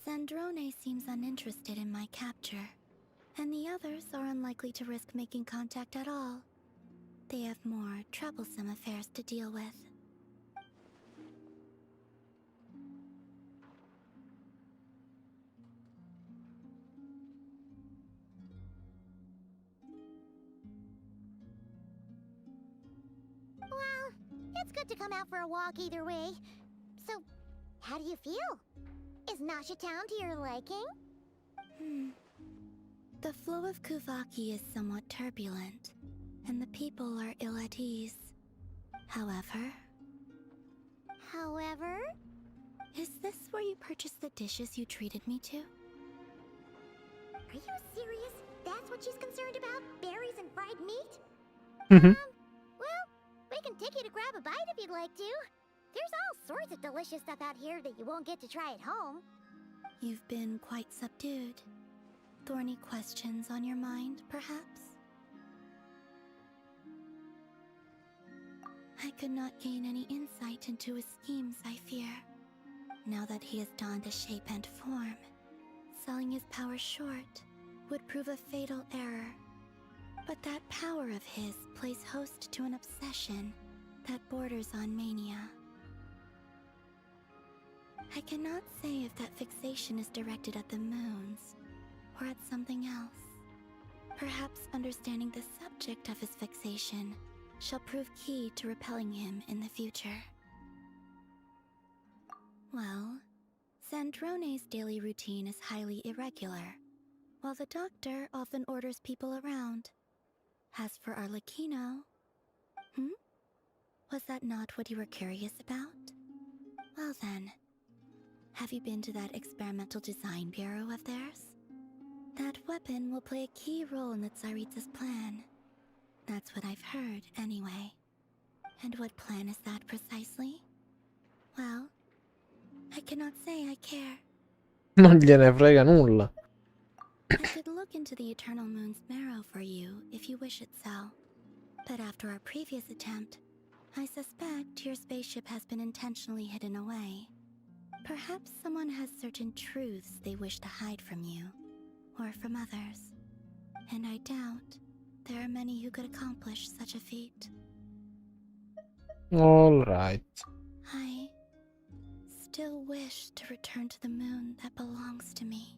Sandrone seems uninterested in my capture. And the others are unlikely to risk making contact at all. They have more troublesome affairs to deal with. Well, it's good to come out for a walk either way. So, how do you feel? Is Nasha Town to your liking? The flow of Kuvaki is somewhat turbulent, and the people are ill at ease. However... Is this where you purchased the dishes you treated me to? Are you serious? That's what she's concerned about? Berries and fried meat? Well, we can take you to grab a bite if you'd like to. There's all sorts of delicious stuff out here that you won't get to try at home. You've been quite subdued. Thorny questions on your mind, perhaps? I could not gain any insight into his schemes, I fear. Now that he has donned a shape and form, selling his power short would prove a fatal error. But that power of his plays host to an obsession that borders on mania. I cannot say if that fixation is directed at the moons, or at something else. Perhaps understanding the subject of his fixation shall prove key to repelling him in the future. Well, Sandrone's daily routine is highly irregular, while the doctor often orders people around. As for Arlecchino... Was that not what you were curious about? Well then, have you been to that experimental design bureau of theirs? That weapon will play a key role in the Tsaritsa's plan. That's what I've heard, anyway. And what plan is that precisely? Well, I cannot say I care. Non gliene frega nulla. I could look into the Eternal Moon's marrow for you if you wish it so. But after our previous attempt, I suspect your spaceship has been intentionally hidden away. Perhaps someone has certain truths they wish to hide from you, or from others. And I doubt there are many who could accomplish such a feat. All right. I still wish to return to the moon that belongs to me.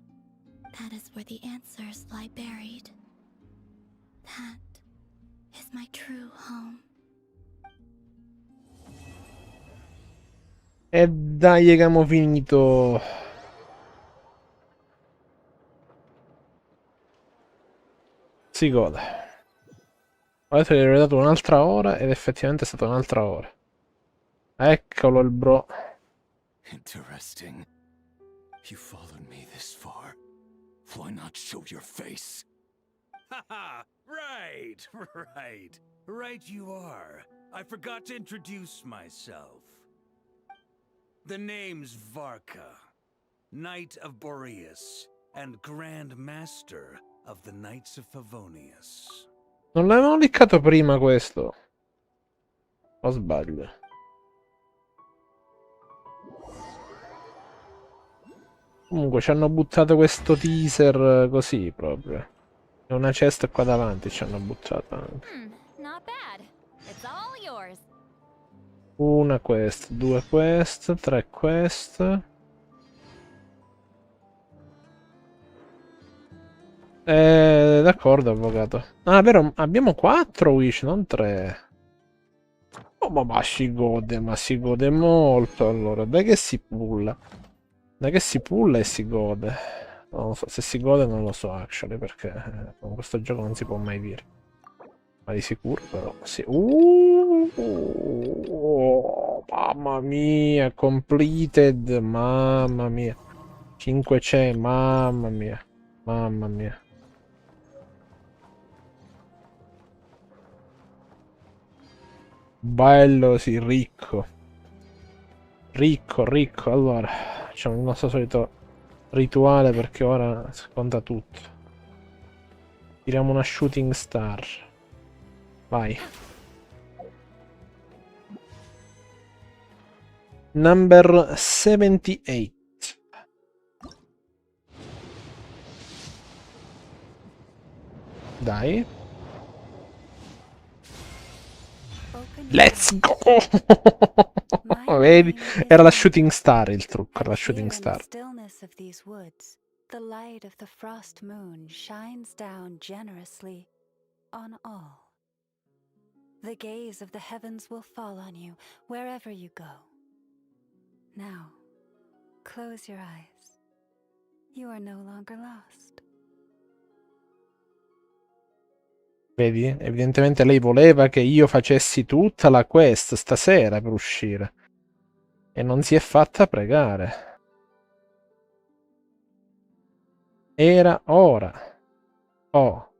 That is where the answers lie buried. That is my true home. E dai che abbiamo finito. Si gode. Adesso gli avrei dato un'altra ora ed effettivamente è stata un'altra ora. Eccolo il bro. Interesting. You followed me this far. Why not show your face? Haha! Right, right. Right you are. I forgot to introduce myself. The name's Varka, Knight of Boreas, and Grand Master of the Knights of Favonius. Non l'avevamo liccato prima questo. O sbaglio? Comunque ci hanno buttato questo teaser così proprio. E una cesta qua davanti ci hanno buttato anche. Not bad. It's all yours. Una quest, due quest, tre quest. D'accordo, avvocato. Ah, vero, abbiamo 4 wish, non 3. Oh, ma si gode molto allora. Dai che si pulla. Dai che si pulla e si gode. Non so, se si gode non lo so, actually, perché con questo gioco non si può mai dire. Ma di sicuro però sì. Mamma mia, completed, mamma mia. 500, mamma mia. Mamma mia. Bello, sì, ricco. Ricco, ricco. Allora, facciamo il nostro solito rituale perché ora conta tutto. Tiriamo una shooting star. Vai. Number 78. Dai. Let's go! Vedi? Era la shooting star il trucco, la shooting star. Stillness of these woods, the light of the frost moon shines down generously on all. The gaze of the heavens will fall on you wherever you go. Now, close your eyes. You are no longer lost. Vedi? Evidentemente lei voleva che io facessi tutta la quest stasera per uscire. E non si è fatta pregare. Era ora. Oh.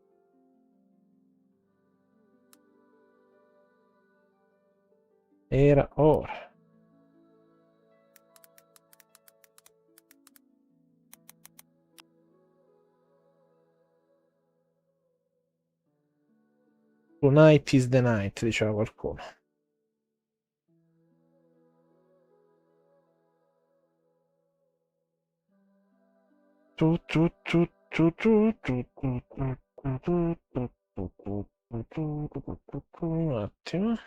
Era ora. Tonight is the night, diceva qualcuno. Un attimo.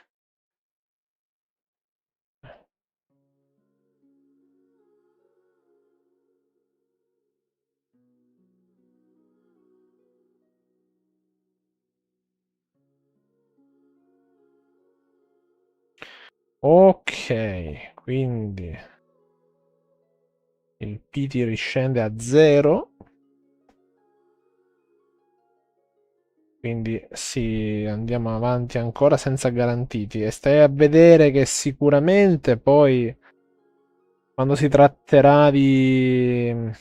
Ok, quindi il PT riscende a 0. Quindi sì, andiamo avanti ancora senza garantiti. E stai a vedere che sicuramente poi, quando si tratterà di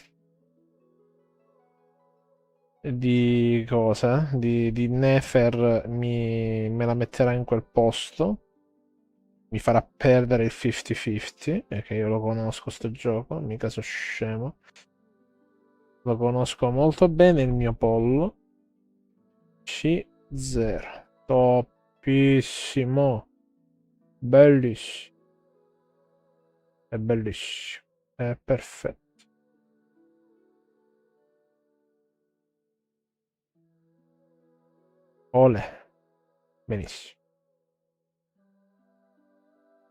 cosa? Di Nefer me la metterà in quel posto. Mi farà perdere il 50-50, perché io lo conosco sto gioco, mica so scemo. Lo conosco molto bene il mio pollo. C0. Toppissimo. Bellissimo. È bellissimo. È perfetto. Ole. Benissimo.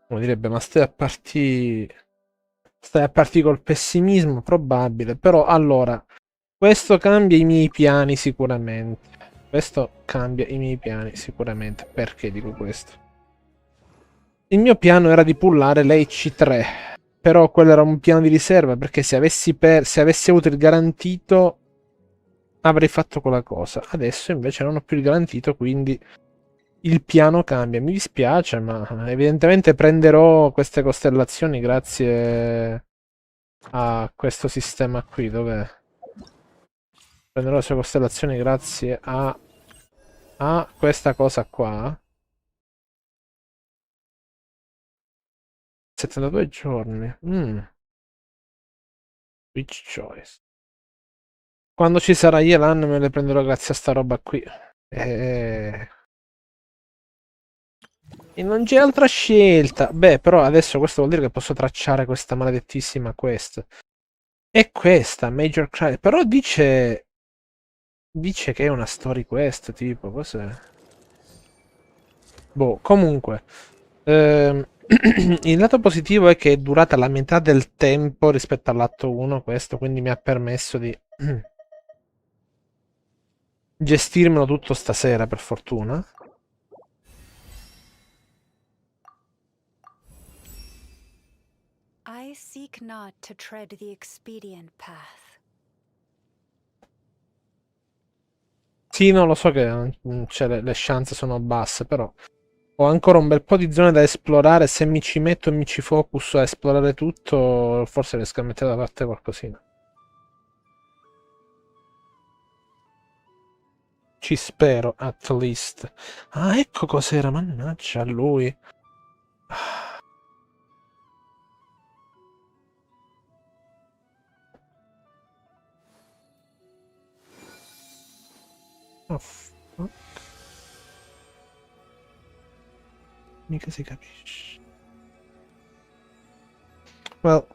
Uno direbbe, ma stai a partire col pessimismo? Probabile. Però allora, questo cambia i miei piani sicuramente. Questo cambia i miei piani sicuramente. Perché dico questo? Il mio piano era di pullare lei C3, però quello era un piano di riserva, perché se avessi avuto il garantito avrei fatto quella cosa. Adesso invece non ho più il garantito, quindi il piano cambia. Mi dispiace, ma evidentemente prenderò queste costellazioni grazie a questo sistema qui. Dov'è? Prenderò le sue costellazioni grazie a questa cosa qua. 72 giorni. Which choice? Quando ci sarà Yelan me le prenderò grazie a sta roba qui. E non c'è altra scelta. Beh, però adesso questo vuol dire che posso tracciare questa maledettissima quest. E questa, Major Cry. Però dice che è una story quest, tipo, cos'è? Boh, comunque. Il lato positivo è che è durata la metà del tempo rispetto all'atto 1, questo, quindi mi ha permesso di gestirmelo tutto stasera, per fortuna. I seek not to tread the expedient path. Sì, no, lo so che le chance sono basse, però ho ancora un bel po' di zone da esplorare. Se mi ci metto e mi ci focus a esplorare tutto, forse riesco a mettere da parte qualcosina. Ci spero, at least. Ah, ecco cos'era, mannaggia a lui. Oh, fuck. Mica si capisce. Well,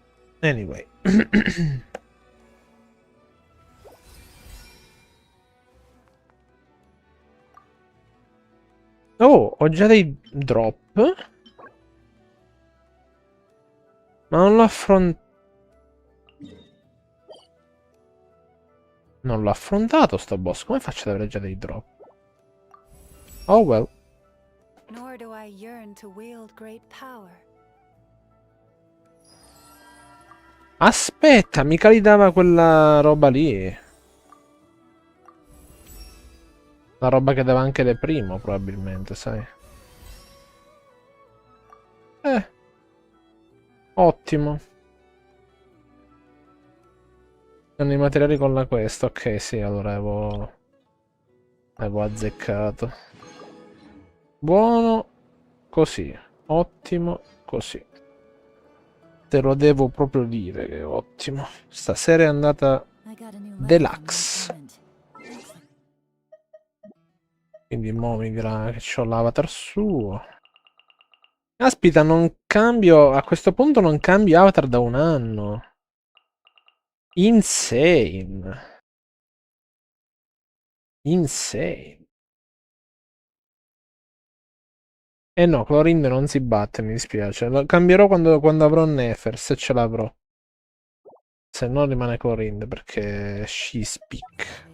anyway. Oh, ho già dei drop. Ma non l'ho affrontato. Non l'ho affrontato sto boss. Come faccio ad avere già dei drop? Oh well. Nor do I yearn to wield great power. Aspetta, mica gli dava quella roba lì. La roba che dava anche le primo, probabilmente, sai. Ottimo. Hanno i materiali con la quest. Ok, sì, allora avevo azzeccato. Buono così. Ottimo così. Te lo devo proprio dire che è ottimo. Stasera è andata deluxe. Quindi mo mi dirà che c'ho l'avatar suo. Aspetta, non cambio. A questo punto non cambio avatar da un anno. Insane. Insane. Eh no, Clorinde non si batte, mi dispiace. Lo cambierò quando avrò Nefer, se ce l'avrò. Se no rimane Clorinde, perché she speak.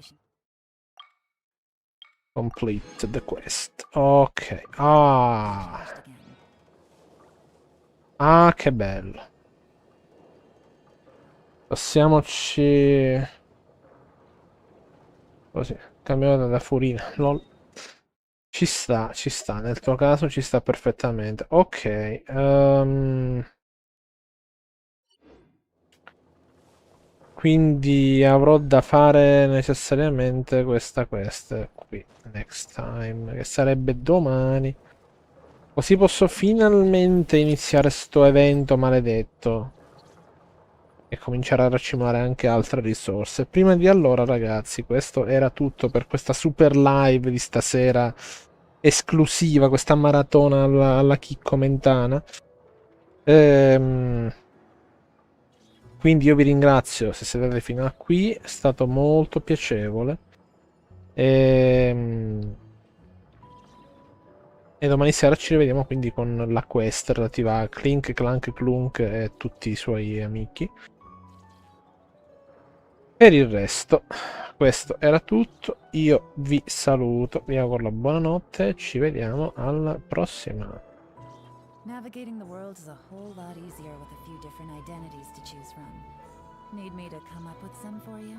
Complete the quest. Ok. Ah, che bello. Passiamoci... Così. Cambiamo da furina. Lol. Ci sta. Nel tuo caso ci sta perfettamente. Ok. Quindi avrò da fare necessariamente questa quest qui. Next time. Che sarebbe domani. Così posso finalmente iniziare sto evento maledetto. E cominciare a raccimolare anche altre risorse. Prima di allora, ragazzi, questo era tutto per questa super live di stasera esclusiva, questa maratona alla Chicco Mentana. Quindi io vi ringrazio se siete arrivati fino a qui, è stato molto piacevole. E domani sera ci rivediamo quindi con la quest relativa a Clink, Clank, Clunk e tutti i suoi amici. Per il resto, questo era tutto. Io vi saluto, vi auguro la buonanotte e ci vediamo alla prossima. Navigating the world is a whole lot easier with a few different identities to choose from. Need me to come up with some for you?